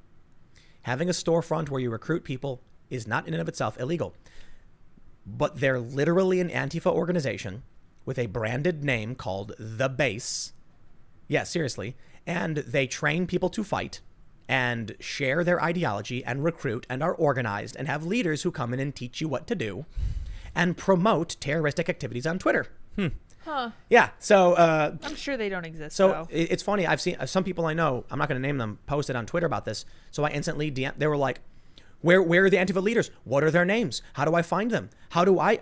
Having a storefront where you recruit people is not in and of itself illegal. But they're literally an Antifa organization with a branded name called The Base. Yeah, seriously. And they train people to fight and share their ideology and recruit and are organized and have leaders who come in and teach you what to do and promote terroristic activities on Twitter. Huh. Yeah. So I'm sure they don't exist. so though. it's funny. I've seen some people I know, I'm not going to name them, posted on Twitter about this. So I instantly they were like, where are the Antifa leaders? What are their names? How do I find them? How do I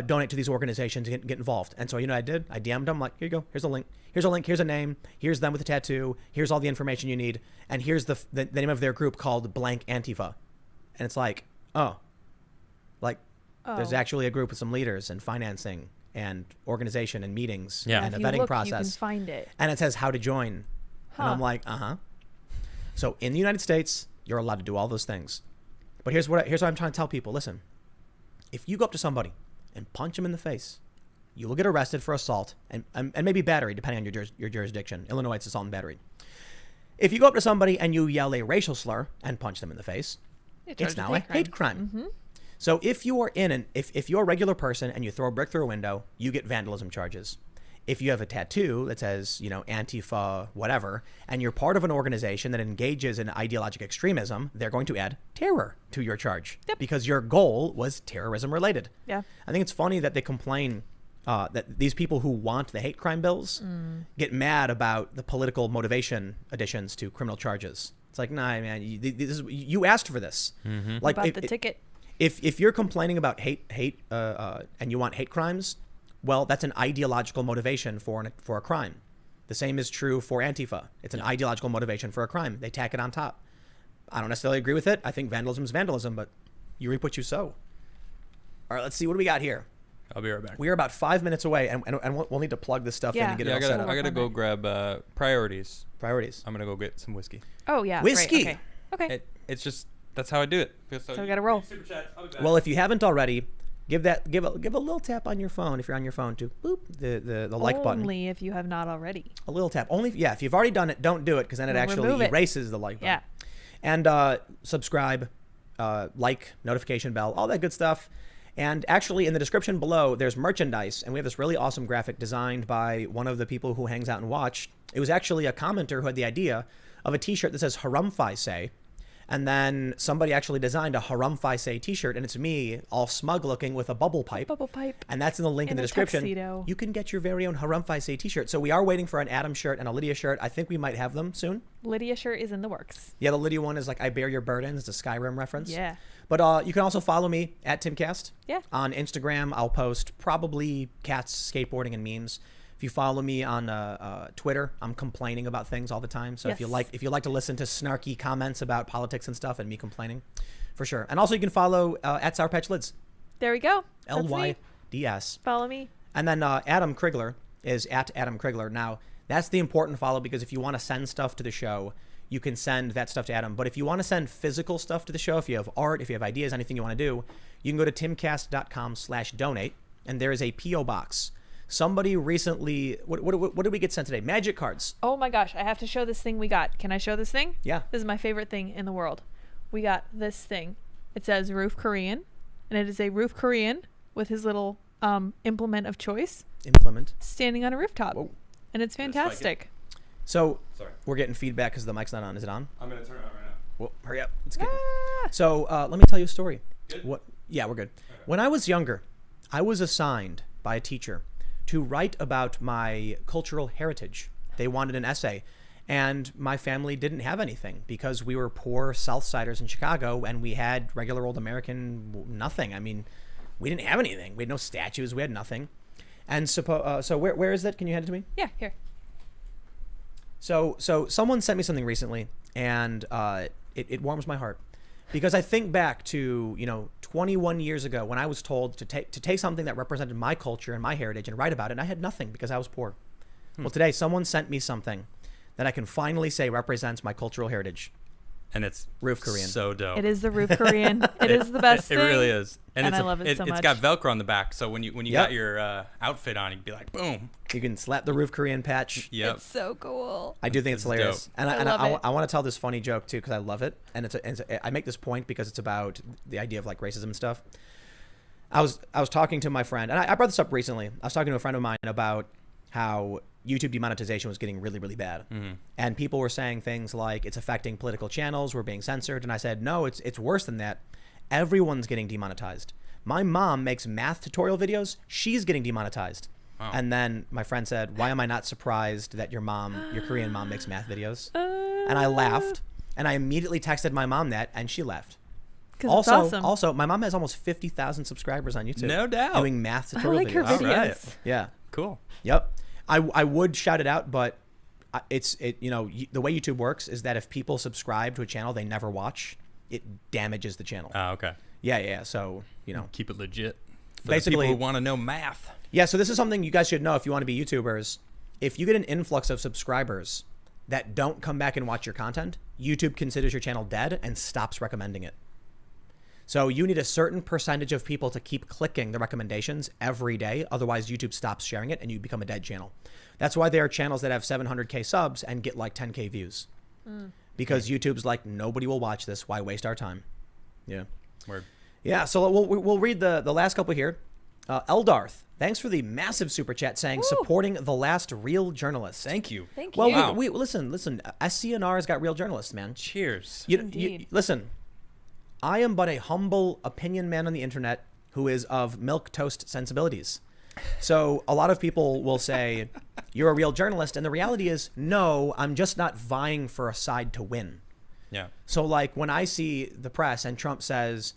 donate to these organizations and get involved? And so, you know what I did? I DM'd them like, here you go. Here's a link. Here's a link. Here's a name. Here's them with a tattoo. Here's all the information you need. And here's the name of their group called blank Antifa. And it's like, there's actually a group with some leaders and financing and organization and meetings and a vetting process. You can find it. And it says how to join. And I'm like, So in the United States, you're allowed to do all those things. But here's what I'm trying to tell people. Listen, if you go up to somebody and punch them in the face, you will get arrested for assault and maybe battery, depending on your jurisdiction. Illinois, it's assault and battery. If you go up to somebody and you yell a racial slur and punch them in the face, it's now a hate crime. Mm-hmm. So if you are if you're a regular person and you throw a brick through a window, you get vandalism charges. If you have a tattoo that says, Antifa, whatever, and you're part of an organization that engages in ideologic extremism, they're going to add terror to your charge because your goal was terrorism related. Yeah. I think it's funny that they complain that these people who want the hate crime bills get mad about the political motivation additions to criminal charges. It's like, nah, man, you asked for this. Mm-hmm. Like about the ticket. If you're complaining about hate, and you want hate crimes, well, that's an ideological motivation for a crime. The same is true for Antifa. It's an ideological motivation for a crime. They tack it on top. I don't necessarily agree with it. I think vandalism is vandalism, but you reap what you sow. All right, let's see. What do we got here? I'll be right back. We are about 5 minutes away, and we'll need to plug this stuff in and get it all set up. I gotta go grab priorities. Priorities. I'm gonna go get some whiskey. Oh, yeah. Whiskey. Right. Okay. It's just, that's how I do it. So we gotta roll. Super chat. I'll be back. Well, if you haven't already, give a little tap on your phone if you're on your phone to boop the like button. Only if you have not already. A little tap. Only if you've already done it, don't do it because then it actually erases the like button. Yeah. And subscribe, like, notification bell, all that good stuff. And actually, in the description below, there's merchandise, and we have this really awesome graphic designed by one of the people who hangs out and watch. It was actually a commenter who had the idea of a T-shirt that says "Harumfi Say," and then somebody actually designed a "Harumfi Say" T-shirt, and it's me, all smug-looking with a bubble pipe. And that's in the link in the description. Tuxedo. You can get your very own Harumfi Say T-shirt. So we are waiting for an Adam shirt and a Lydia shirt. I think we might have them soon. Lydia shirt is in the works. Yeah, the Lydia one is like "I bear your burdens." It's a Skyrim reference. Yeah. But you can also follow me at Timcast. Yeah. On Instagram, I'll post probably cats, skateboarding, and memes. If you follow me on Twitter, I'm complaining about things all the time. So if you like to listen to snarky comments about politics and stuff and me complaining, for sure. And also you can follow at Sour Patch Lids. There we go. LYDS. Follow me. And then Adam Krigler is at Adam Krigler. Now that's the important follow because if you want to send stuff to the show, you can send that stuff to Adam. But if you want to send physical stuff to the show, if you have art, if you have ideas, anything you want to do, you can go to timcast.com/donate, and there is a P.O. box. Somebody recently, what did we get sent today? Magic cards. Oh my gosh, I have to show this thing we got. Can I show this thing? Yeah. This is my favorite thing in the world. We got this thing. It says Roof Korean, and it is a Roof Korean with his little implement of choice. Standing on a rooftop. Whoa. And it's fantastic. So we're getting feedback because the mic's not on. Is it on? I'm going to turn it on right now. Well, hurry up. It's good. So let me tell you a story. Good? Yeah, we're good. Okay. When I was younger, I was assigned by a teacher to write about my cultural heritage. They wanted an essay. And my family didn't have anything because we were poor Southsiders in Chicago and we had regular old American nothing. I mean, we didn't have anything. We had no statues. We had nothing. And so where is that? Can you hand it to me? Yeah, here. So someone sent me something recently, and it warms my heart because I think back to 21 years ago when I was told to take something that represented my culture and my heritage and write about it, and I had nothing because I was poor. Well, today someone sent me something that I can finally say represents my cultural heritage. And it's Roof Korean. So dope. It is the Roof Korean. It is the best thing. It really is. And I love it so much. It's got Velcro on the back, so when you got your outfit on, you'd be like, boom. You can slap the Roof Korean patch. Yep. It's so cool. I do think it's hilarious. Dope. And I love it. I want to tell this funny joke too because I love it. And I make this point because it's about the idea of like racism and stuff. I was talking to my friend, and I brought this up recently. I was talking to a friend of mine about how YouTube demonetization was getting really, really bad. And people were saying things like it's affecting political channels, we're being censored. And I said, no, it's worse than that. Everyone's getting demonetized. My mom makes math tutorial videos. She's getting demonetized. Wow. And then my friend said, why am I not surprised that your Korean mom makes math videos? And I laughed, and I immediately texted my mom that, and she laughed. Also, my mom has almost 50,000 subscribers on YouTube. No doubt. Doing math tutorial videos. Her videos. All right. Yeah. Cool. Yep. I would shout it out, but the way YouTube works is that if people subscribe to a channel they never watch, it damages the channel. Oh, okay. Yeah. So, keep it legit. For basically, the people who want to know math. Yeah, so this is something you guys should know if you want to be YouTubers. If you get an influx of subscribers that don't come back and watch your content, YouTube considers your channel dead and stops recommending it. So you need a certain percentage of people to keep clicking the recommendations every day. Otherwise, YouTube stops sharing it and you become a dead channel. That's why there are channels that have 700K subs and get like 10K views. Because YouTube's like, nobody will watch this. Why waste our time? Yeah. Word. Yeah, so we'll read the last couple here. Eldarth, thanks for the massive super chat saying supporting the last real journalist. Thank you. Thank you. Well, Wow. we listen. SCNR has got real journalists, man. Cheers. Listen, I am but a humble opinion man on the internet who is of milquetoast sensibilities. So a lot of people will say, you're a real journalist. And the reality is, no, I'm just not vying for a side to win. Yeah. So like when I see the press and Trump says,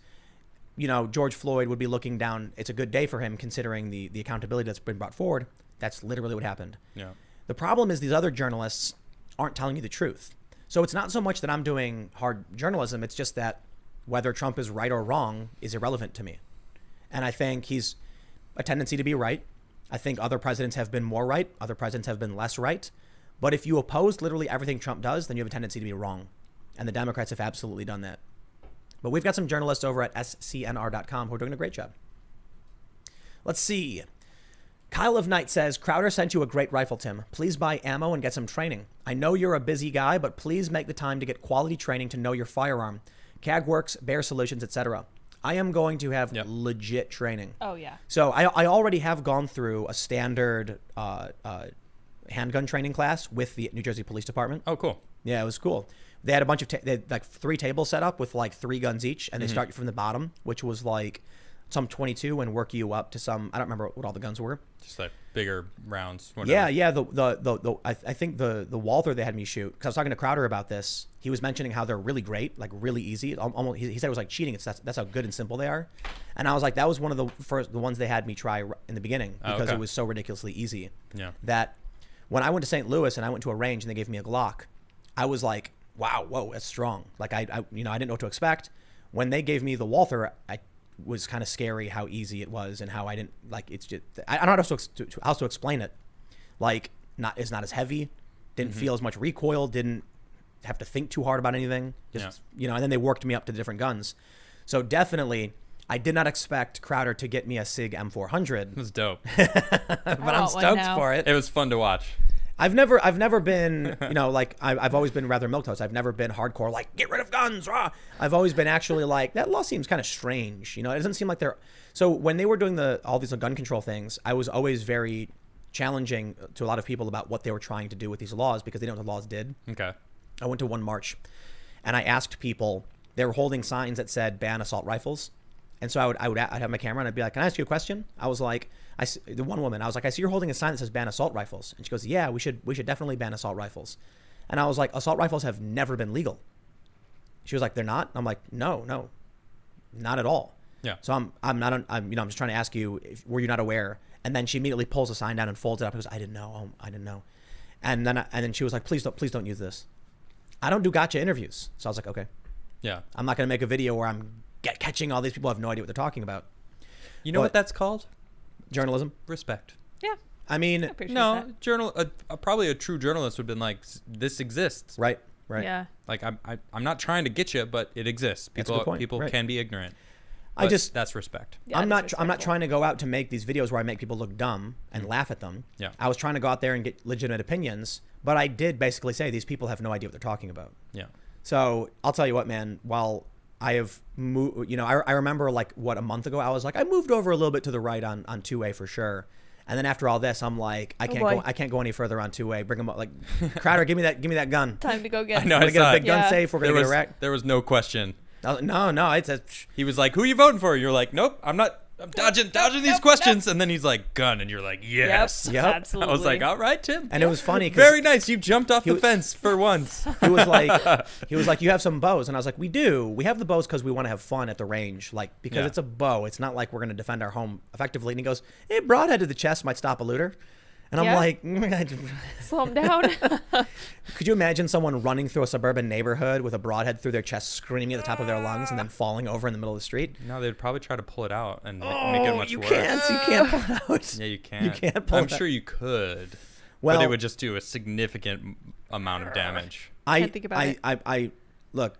George Floyd would be looking down, it's a good day for him considering the accountability that's been brought forward. That's literally what happened. Yeah. The problem is these other journalists aren't telling you the truth. So it's not so much that I'm doing hard journalism. It's just that whether Trump is right or wrong is irrelevant to me. And I think he's a tendency to be right. I think other presidents have been more right. Other presidents have been less right. But if you oppose literally everything Trump does, then you have a tendency to be wrong. And the Democrats have absolutely done that. But we've got some journalists over at scnr.com who are doing a great job. Let's see. Kyle of Night says, Crowder sent you a great rifle, Tim. Please buy ammo and get some training. I know you're a busy guy, but please make the time to get quality training to know your firearm. CAGWorks, Bear Solutions, etc. I am going to have legit training. Oh, yeah. So I already have gone through a standard handgun training class with the New Jersey Police Department. Oh, cool. Yeah, it was cool. They had a bunch of, they had like 3 tables set up with like 3 guns each, and they start you from the bottom, which was like some 22 and work you up to some, I don't remember what all the guns were. Just like bigger rounds. Whatever. Yeah. I think the Walther they had me shoot, because I was talking to Crowder about this. He was mentioning how they're really great, like really easy. Almost, he said it was like cheating. That's how good and simple they are. And I was like, that was one of the ones they had me try in the beginning because it was so ridiculously easy. Yeah. That when I went to St. Louis and I went to a range and they gave me a Glock, I was like, wow, whoa, that's strong. Like I didn't know what to expect. When they gave me the Walther, I was kind of scary how easy it was and how I didn't like. It's just I don't know how to explain it. Like it's not as heavy, didn't feel as much recoil, didn't have to think too hard about anything. Just and then they worked me up to the different guns. So definitely, I did not expect Crowder to get me a SIG M400. It was dope, but I'm stoked for it. It was fun to watch. I've never been, like I've always been rather milquetoast. I've never been hardcore, like get rid of guns, rah. I've always been actually like, that law seems kind of strange. It doesn't seem like they're, so when they were doing all these gun control things, I was always very challenging to a lot of people about what they were trying to do with these laws because they didn't know what the laws did. Okay. I went to one march and I asked people, they were holding signs that said ban assault rifles. And so I'd have my camera and I'd be like, can I ask you a question? I was like, the one woman, I was like, I see you're holding a sign that says ban assault rifles. And she goes, yeah, we should definitely ban assault rifles. And I was like, assault rifles have never been legal. She was like, they're not? I'm like, no, not at all. Yeah. So I'm just trying to ask you, were you not aware? And then she immediately pulls the sign down and folds it up and goes, I didn't know. And then she was like, please don't use this. I don't do gotcha interviews. So I was like, okay. Yeah. I'm not going to make a video where I'm catching all these people who have no idea what they're talking about. You know what that's called? Journalism. Respect. Yeah. I mean, no, probably a true journalist would have been like, this exists. Right. Yeah. Like I'm not trying to get you, but it exists. People can be ignorant. That's respect. Yeah, I'm not trying to go out to make these videos where I make people look dumb and laugh at them. Yeah. I was trying to go out there and get legitimate opinions, but I did basically say these people have no idea what they're talking about. Yeah. So I'll tell you what, man, while I have moved, you know, I remember like a month ago, I was like, I moved over a little bit to the right on 2A for sure. And then after all this, I'm like, I can't go any further on 2A. Bring them up, like, Crowder, give me that gun. Time to go get. I know. We're gonna get a big gun safe. We're gonna get a wreck. There was no question. No. It's a. He was like, "Who are you voting for?" You're like, "Nope, I'm not. I'm dodging these questions." And then he's like, "Gun," and you're like, "Yes." Yep. Absolutely. I was like, "All right, Tim." And it was funny. Very nice. You jumped off the fence for once. He was like, "You have some bows," and I was like, "We do. We have the bows because we want to have fun at the range, like because it's a bow. It's not like we're gonna defend our home effectively." And he goes, "Hey, broadhead to the chest might stop a looter." And I'm like, slow him down. Could you imagine someone running through a suburban neighborhood with a broadhead through their chest, screaming at the top of their lungs, and then falling over in the middle of the street? No, they'd probably try to pull it out and make it much worse. You can't pull it out. Yeah, you can't. You can't pull it out. I'm sure you could. Well, but it would just do a significant amount of damage. Can't think about it. Look,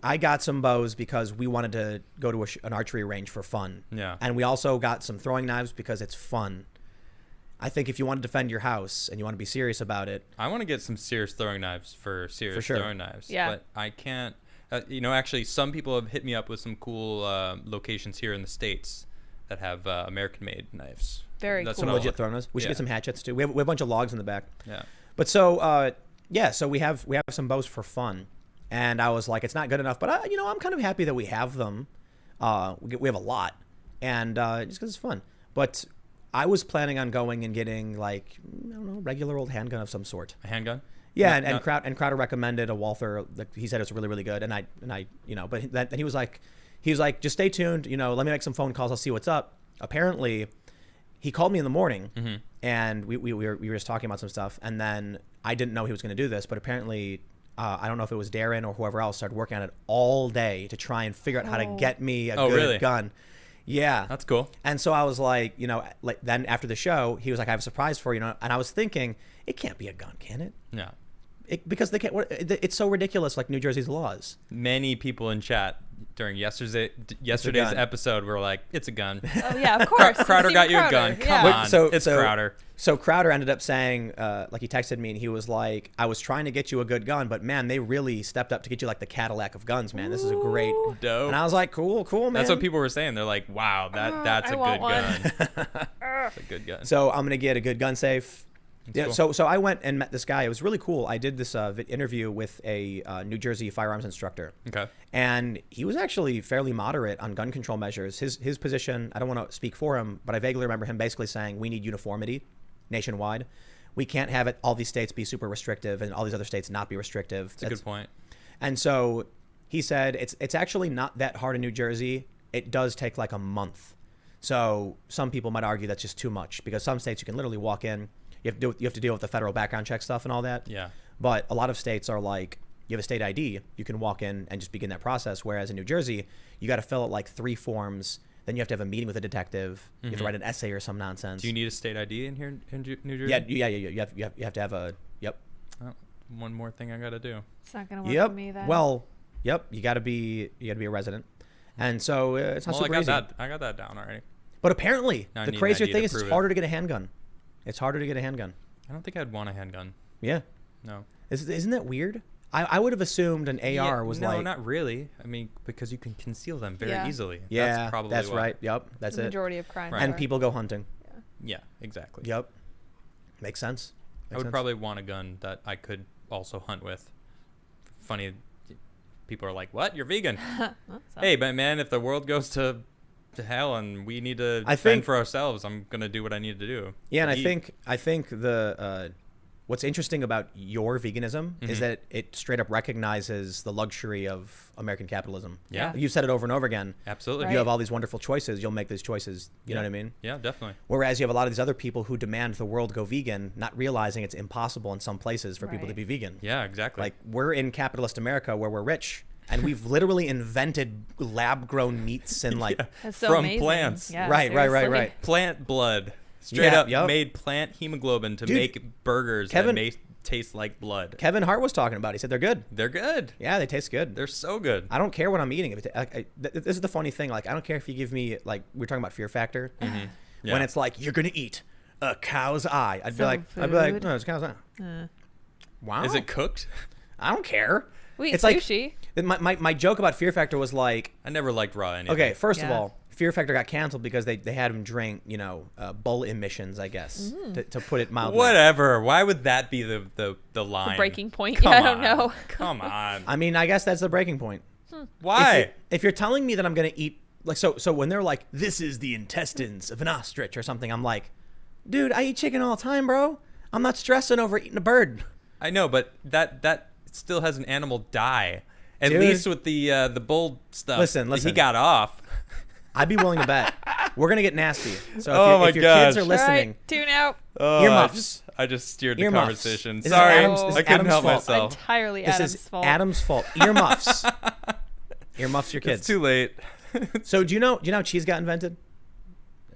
I got some bows because we wanted to go to an archery range for fun. Yeah. And we also got some throwing knives because it's fun. I think if you want to defend your house and you want to be serious about it. I want to get some serious throwing knives for serious throwing knives. Yeah. But I can't. Actually, some people have hit me up with some cool locations here in the States that have American-made knives. Very That's cool. Some legit throwing knives. We should get some hatchets too. We have a bunch of logs in the back. Yeah. But so so we have some bows for fun, and I was like, it's not good enough, but I'm kind of happy that we have them. We have a lot, and just because it's fun. But I was planning on going and getting like, I don't know, regular old handgun of some sort. A handgun? Yeah, and Crowder recommended a Walther. He said it was really, really good, and I but then he was like, just stay tuned. Let me make some phone calls. I'll see what's up. Apparently, he called me in the morning, and we were just talking about some stuff, and then I didn't know he was going to do this, but apparently, I don't know if it was Darren or whoever else started working on it all day to try and figure out how to get me a good gun. Yeah. That's cool. And so I was like, then after the show, he was like, I have a surprise for you. And I was thinking, it can't be a gun, can it? Yeah. Because they can't. It's so ridiculous, like New Jersey's laws. Many people in chat during yesterday's episode were like, "It's a gun." Oh yeah, of course. Crowder got you a gun. Come on, it's Crowder. So Crowder ended up saying, he texted me and he was like, "I was trying to get you a good gun, but man, they really stepped up to get you like the Cadillac of guns, man. This is a great." Dope. And I was like, "Cool, man." That's what people were saying. They're like, "Wow, that's a good gun." That's a good gun. So I'm gonna get a good gun safe. That's cool. So I went and met this guy. It was really cool. I did this interview with a New Jersey firearms instructor. Okay. And he was actually fairly moderate on gun control measures. His position, I don't want to speak for him, but I vaguely remember him basically saying we need uniformity nationwide. We can't have all these states be super restrictive and all these other states not be restrictive. That's a good point. And so he said it's actually not that hard in New Jersey. It does take like a month. So some people might argue that's just too much because some states you can literally walk in. You have to deal with the federal background check stuff and all that. Yeah. But a lot of states are like, you have a state ID, you can walk in and just begin that process. Whereas in New Jersey, you got to fill out like 3 forms. Then you have to have a meeting with a detective. You have to write an essay or some nonsense. Do you need a state ID in here in New Jersey? Yeah. You have to have a, yep. Oh, one more thing I got to do. It's not going to work for me then. Well, yep. You got to be a resident. And so it's not super easy. I got that down already. But apparently, the crazier thing is it's harder to get a handgun. It's harder to get a handgun. I don't think I'd want a handgun. Yeah. No. Isn't that weird? I would have assumed an AR was like... No, not really. I mean, because you can conceal them very easily. Yeah, that's right. Yep, that's the it. majority of crime. And people go hunting. Yeah, exactly. Yep. Makes sense. I would probably want a gun that I could also hunt with. Funny, people are like, what? You're vegan. Hey, but man, if the world goes to hell and we need to fend for ourselves, I'm gonna do what I need to do. Yeah, and I think the what's interesting about your veganism is that it straight up recognizes the luxury of American capitalism. Yeah. You've said it over and over again. Absolutely. You have all these wonderful choices. You'll make these choices. You know what I mean? Yeah, definitely. Whereas you have a lot of these other people who demand the world go vegan, not realizing it's impossible in some places for people to be vegan. Yeah, exactly. Like we're in capitalist America where we're rich. And we've literally invented lab-grown meats and like from amazing. plants. Yeah, right. Plant blood. Straight up yep. made plant hemoglobin to make burgers that may taste like blood. Kevin Hart was talking about it. He said they're good. They're good. Yeah, they taste good. They're so good. I don't care what I'm eating. This is the funny thing. Like, I don't care if you give me, like, we're talking about Fear Factor. When it's like, you're going to eat a cow's eye. I'd be like, no, it's a cow's eye. Wow. Is it cooked? I don't care. We eat it's sushi. Like my joke about Fear Factor was like, I never liked raw anything. okay, first of Yeah. all, Fear Factor got canceled because they had him drink, bull emissions, I guess, to put it mildly. Whatever. Why would that be the line? The breaking point. Come Yeah, I don't on. know. Come on. I mean, I guess that's the breaking point. Why? If you're telling me that I'm gonna eat like so when they're like, this is the intestines of an ostrich or something, I'm like, dude, I eat chicken all the time, bro. I'm not stressing over eating a bird. I know, but that still has an animal die. At Dude. least with the bull stuff. Listen. He got off. I'd be willing to bet. We're gonna get nasty. So if your kids gosh. are All listening, right, tune out. Oh, Earmuffs. I just steered the Earmuffs. conversation. This is Sorry, Adam's- this is I couldn't Adam's help fault. myself. Entirely this Adam's is fault. Adam's fault. Earmuffs. Earmuffs your kids. It's too late. So do you know how cheese got invented?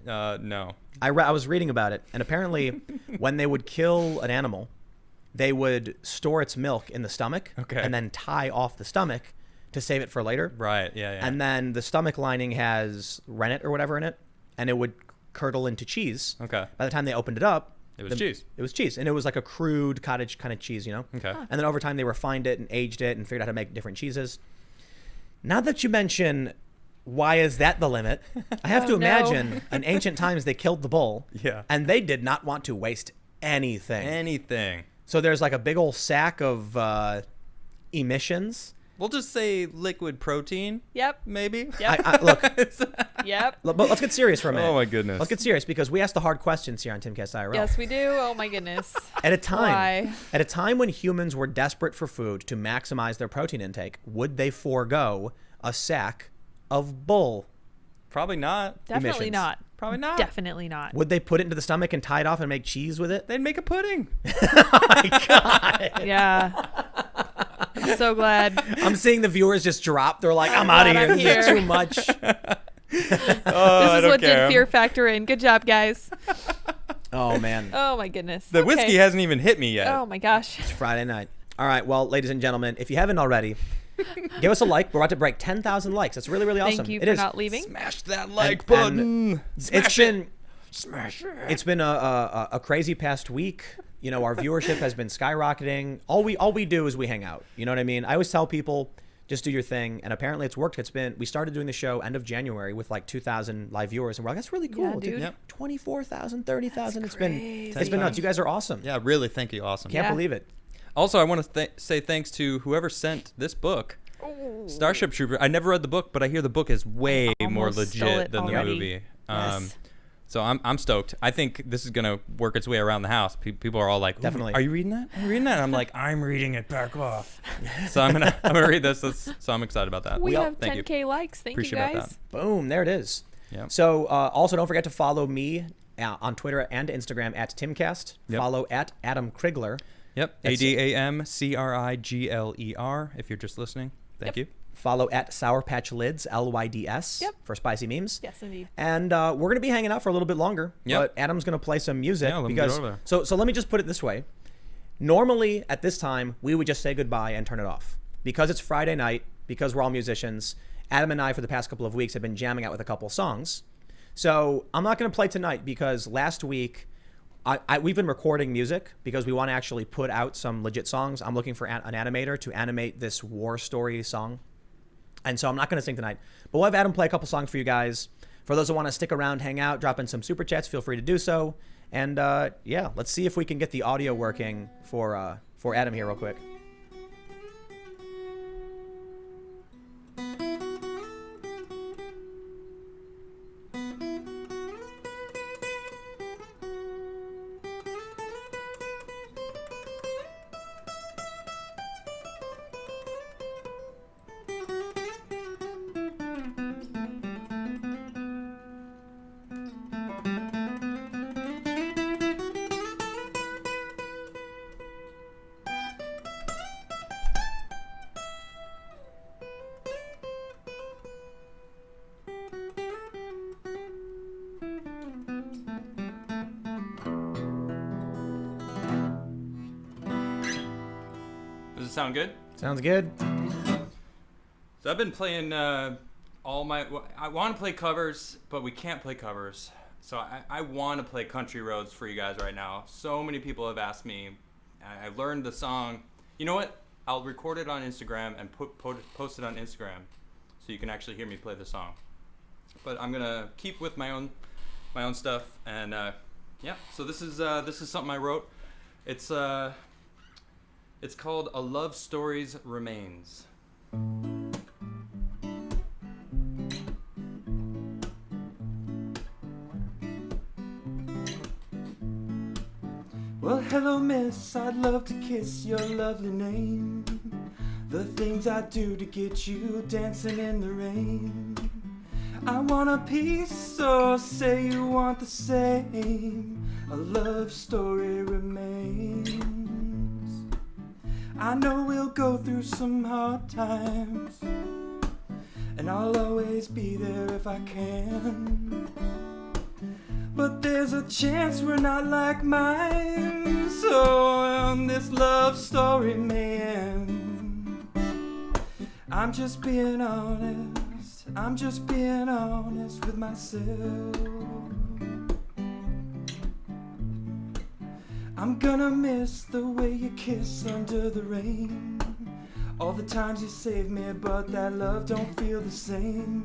No. I was reading about it, and apparently when they would kill an animal, they would store its milk in the stomach Okay. and then tie off the stomach to save it for later. Right. Yeah. And then the stomach lining has rennet or whatever in it, and it would curdle into cheese. Okay. By the time they opened it up, It was cheese. It was cheese, and it was like a crude cottage kind of cheese, Okay. And then over time they refined it and aged it and figured out how to make different cheeses. Now that you mention why is that the limit, I have to Oh, no. imagine in ancient times they killed the bull. Yeah. And they did not want to waste anything. Anything. So there's like a big old sack of emissions. We'll just say liquid protein. Yep. Maybe. Yep. Look, Yep. but let's get serious for a minute. Oh my goodness. Let's get serious because we ask the hard questions here on TimcastIRL. Yes, we do. Oh my goodness. At a time, Why? at a time when humans were desperate for food to maximize their protein intake, would they forego a sack of bull? Probably not. Definitely Emissions. not. Probably not. Definitely not. Would they put it into the stomach and tie it off and make cheese with it? They'd make a pudding. Yeah. I'm so glad. I'm seeing the viewers just drop. They're like, I'm out of glad here. I'm This is here. too much. Oh, This I is don't what care. did Fear Factor in. Good job, guys. Oh, man. Oh my goodness. The Okay. whiskey hasn't even hit me yet. Oh my gosh. It's Friday night. All right. Well, ladies and gentlemen, if you haven't already, give us a like. We're about to break 10,000 likes. That's really, really awesome. Thank you It for is. not leaving. Smash that like And- button. Smash it. Smash it. It's been a crazy past week. You know, our viewership has been skyrocketing. All we do is we hang out. You know what I mean? I always tell people, just do your thing. And apparently it's worked. We started doing the show end of January with like 2,000 live viewers. And we're like, that's really cool. Yeah, dude. Yep. 24,000, 30,000. It's been crazy. nuts. You guys are awesome. Yeah, really. Thank you. Awesome. Can't Yeah. believe it. Also, I want to say thanks to whoever sent this book, Starship Trooper. I never read the book, but I hear the book is way more Almost stole legit it than the already. movie. Yes. So I'm stoked. I think this is gonna work its way around the house. People are all like, "Ooh, Definitely. Are you reading that? Are you reading that?" And I'm like, I'm reading it. Back off. So I'm gonna read this. So I'm excited about that. We have Thank you. 10K likes. Thank Appreciate you about guys. Boom. There it is. Yeah. So also don't forget to follow me on Twitter and Instagram at Timcast. Yep. Follow at Adam Krigler. Yep. That's- ADAMCRIGLER. If you're just listening, thank you. Follow at Sour Patch Lids, LYDS, Yep. for spicy memes. Yes, indeed. And we're going to be hanging out for a little bit longer. Yep. But Adam's going to play some music. Yeah, let me get because over there. So let me just put it this way. Normally, at this time, we would just say goodbye and turn it off. Because it's Friday night, because we're all musicians, Adam and I, for the past couple of weeks, have been jamming out with a couple songs. So I'm not going to play tonight because last week, we've been recording music because we want to actually put out some legit songs. I'm looking for an animator to animate this war story song. And so I'm not going to sing tonight, but we'll have Adam play a couple songs for you guys. For those that want to stick around, hang out, drop in some super chats, feel free to do so. And yeah, let's see if we can get the audio working for Adam here real quick. Does it sound good? Sounds good. So I've been playing all my. I want to play covers, but we can't play covers. So I want to play Country Roads for you guys right now. So many people have asked me. I learned the song. You know what? I'll record it on Instagram and post it on Instagram, so you can actually hear me play the song. But I'm gonna keep with my own stuff, and yeah. So this is something I wrote. It's called "A Love Story's Remains." Well, hello, miss, I'd love to kiss your lovely name. The things I do to get you dancing in the rain. I want a piece, so say you want the same. A love story remains. I know we'll go through some hard times, and I'll always be there if I can. But there's a chance we're not like mine, so this love story may end. I'm just being honest, I'm just being honest with myself. I'm gonna miss the way you kiss under the rain. All the times you saved me, but that love don't feel the same.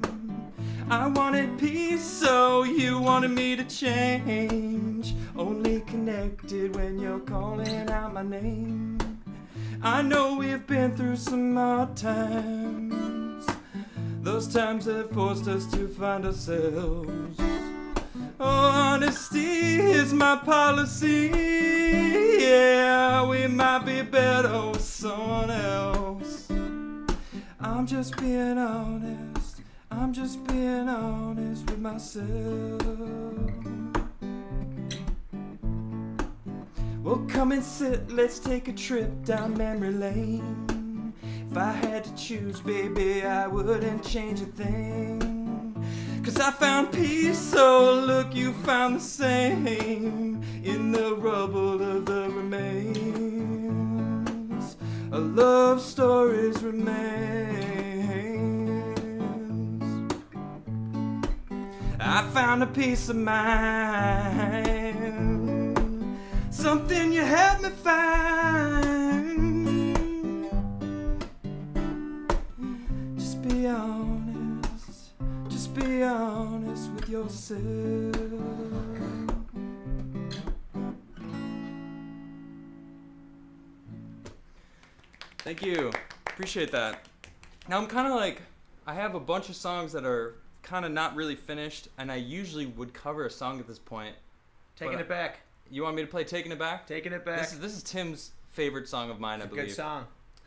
I wanted peace, so you wanted me to change. Only connected when you're calling out my name. I know we've been through some hard times, those times that forced us to find ourselves. Oh, honesty is my policy. Yeah, we might be better with someone else. I'm just being honest, I'm just being honest with myself. Well, come and sit, let's take a trip down memory lane. If I had to choose, baby, I wouldn't change a thing. 'Cause I found peace, so look, you found the same. In the rubble of the remains, a love story's remains. I found a peace of mind, something you had me find. Just be honest, just be honest with yourself. Thank you. Appreciate that. Now I'm kind of like, I have a bunch of songs that are kind of not really finished, and I usually would cover a song at this point. Taking it back. You want me to play Taking It Back? Taking It Back. This is Tim's favorite song of mine, I believe. Good song.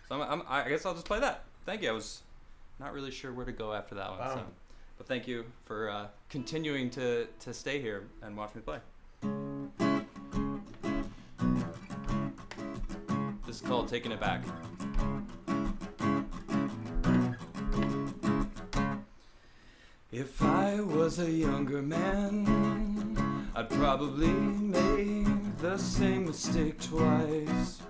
So I guess I'll just play that. Thank you. I was not really sure where to go after that one. Wow. So. But thank you for continuing to stay here and watch me play. This is called Taking It Back. If I was a younger man, I'd probably make the same mistake twice.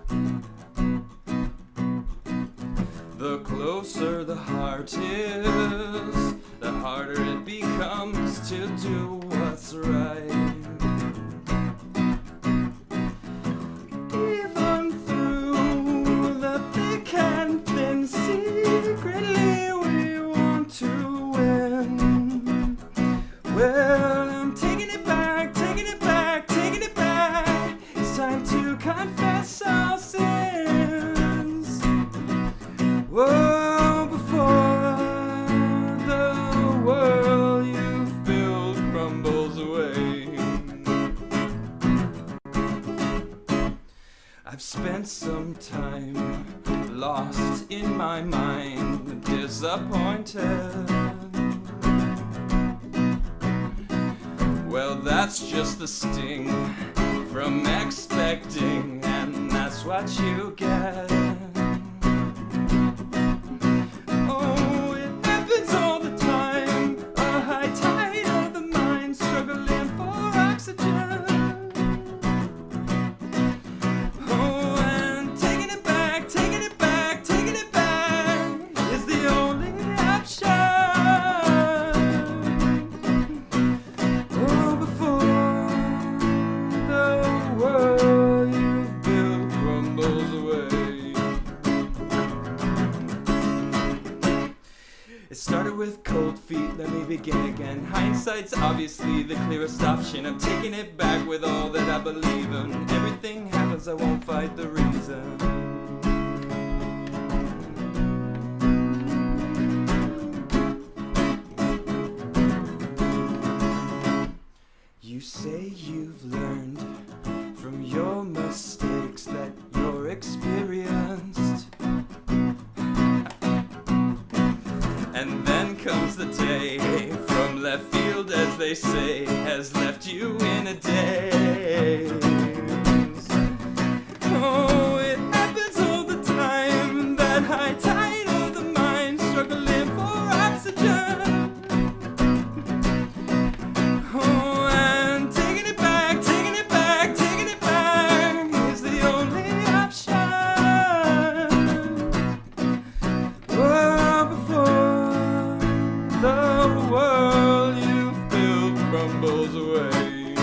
The closer the heart is, the harder it becomes to do what's right. Even through the thick and thin, secretly we want to win. Well, I'm taking it back, taking it back, taking it back. It's time to confess our sins. Whoa, before the world you've built crumbles away. I've spent some time lost in my mind, disappointed. Well, that's just the sting from expecting, and that's what you get. Oh, it happens all the time, a high tide of the mind struggling for oxygen. Oh, and taking it back, taking it back, taking it back is the only option. Oh, before the world you've built crumbles away. begin again. Hindsight's obviously the clearest option. I'm taking it back with all that I believe in. Everything happens, I won't fight the reason. You say you've learned from your mistakes that you're experienced. And then comes the day from left field, as they say, has left you in a daze. Oh, it happens all the time, that high tide of the mind, struggling for oxygen. Oh, and taking it back, taking it back, taking it back is the only option. Oh, before the world you built crumbles away.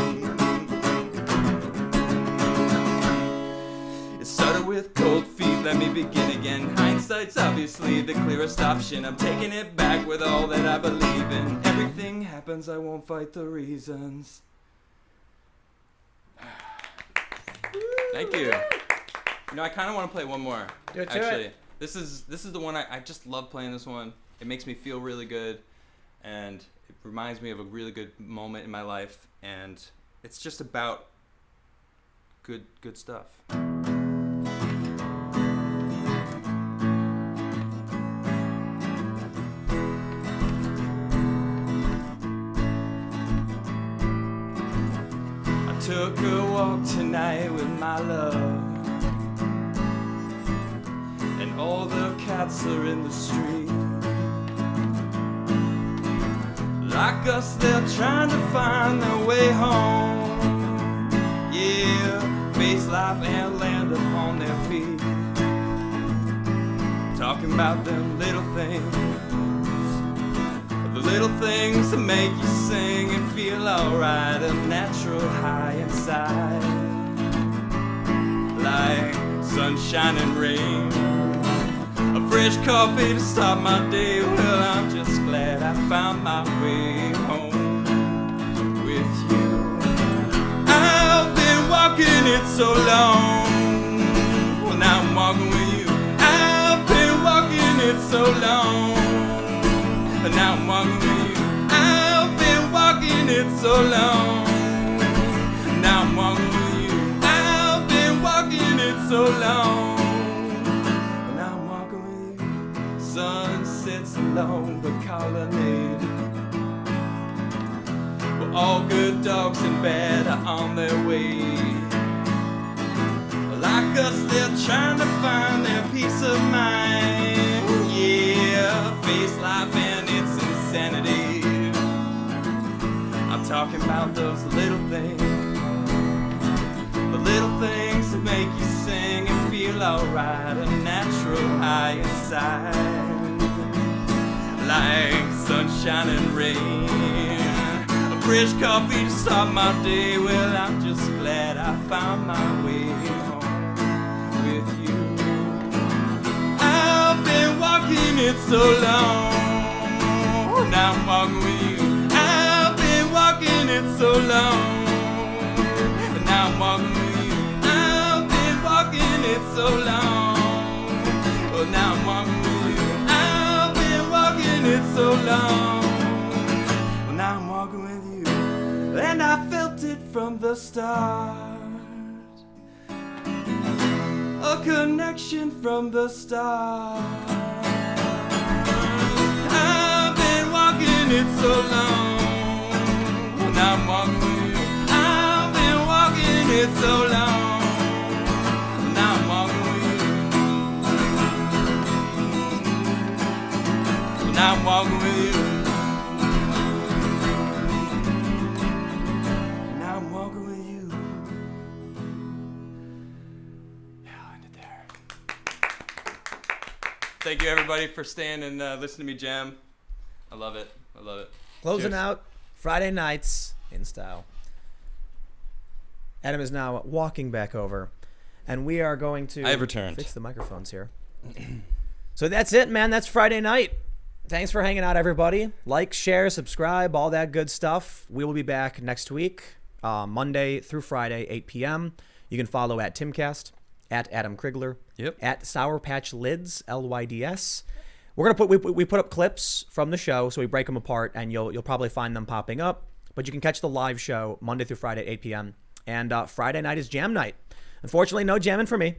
It started with cold feet, let me begin again. Hindsight's obviously the clearest option. I'm taking it back with all that I believe in. Everything happens, I won't fight the reasons. Thank you. You know, I kind of want to play one more. Do it. This is the one I just love playing this one. It makes me feel really good, and it reminds me of a really good moment in my life, and it's just about good stuff. I took a walk tonight with my love, and all the cats are in the street. Like us, they're trying to find their way home. Yeah, face life and land upon their feet. Talking about them little things, the little things that make you sing and feel alright. A natural high inside, like sunshine and rain. A fresh coffee to start my day. Well, I'm just glad I found my way home with you. I've been walking it so long. Well, now I'm walking with you. I've been walking it so long. But now I'm walking with you. I've been walking it so long. Now I'm walking with you. I've been walking it so long. Sun sits alone, the colonnade. Well, all good dogs and bad are on their way. Like us, they're trying to find their peace of mind. Yeah, face life and its insanity. I'm talking about those little things, the little things that make you sing and feel alright. A natural high inside, like sunshine and rain. A fresh coffee to start my day. Well, I'm just glad I found my way home with you. I've been walking it so long. Now I'm walking with you. I've been walking it so long. Now I'm walking with you. I've been walking it so long. Well, now I'm walking with you. I've been walking it so long. Well, now I'm walking with you. And I felt it from the start. A connection from the start. I've been walking it so long. Well, now I'm walking with you. I've been walking it so long. Now I'm walking with you. Now I'm walking with you. Now I'm walking with you. Yeah, I'll end it there. Thank you, everybody, for staying and listening to me jam. I love it. I love it. Closing Cheers. out Friday nights in style. Adam is now walking back over, and we are going to I have returned. fix the microphones here. So that's it, man. That's Friday night. Thanks for hanging out, everybody. Like, share, subscribe, all that good stuff. We will be back next week, Monday through Friday, 8 p.m. You can follow at Timcast, at Adam Krigler, at Sour Patch Lids, LYDS. We're gonna we put up clips from the show, so we break them apart, and you'll probably find them popping up. But you can catch the live show Monday through Friday, 8 p.m. And Friday night is jam night. Unfortunately, no jamming for me.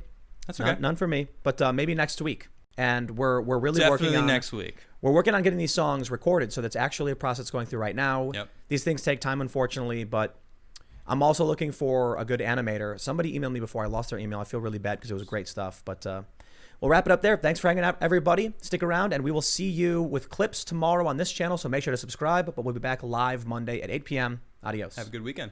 That's okay. None for me, but maybe next week. And we're really Definitely working on next week. We're working on getting these songs recorded, so that's actually a process going through right now. Yep. These things take time, unfortunately, but I'm also looking for a good animator. Somebody emailed me before. I lost their email. I feel really bad because it was great stuff, but we'll wrap it up there. Thanks for hanging out, everybody. Stick around, and we will see you with clips tomorrow on this channel, so make sure to subscribe, but we'll be back live Monday at 8 p.m. Adios. Have a good weekend.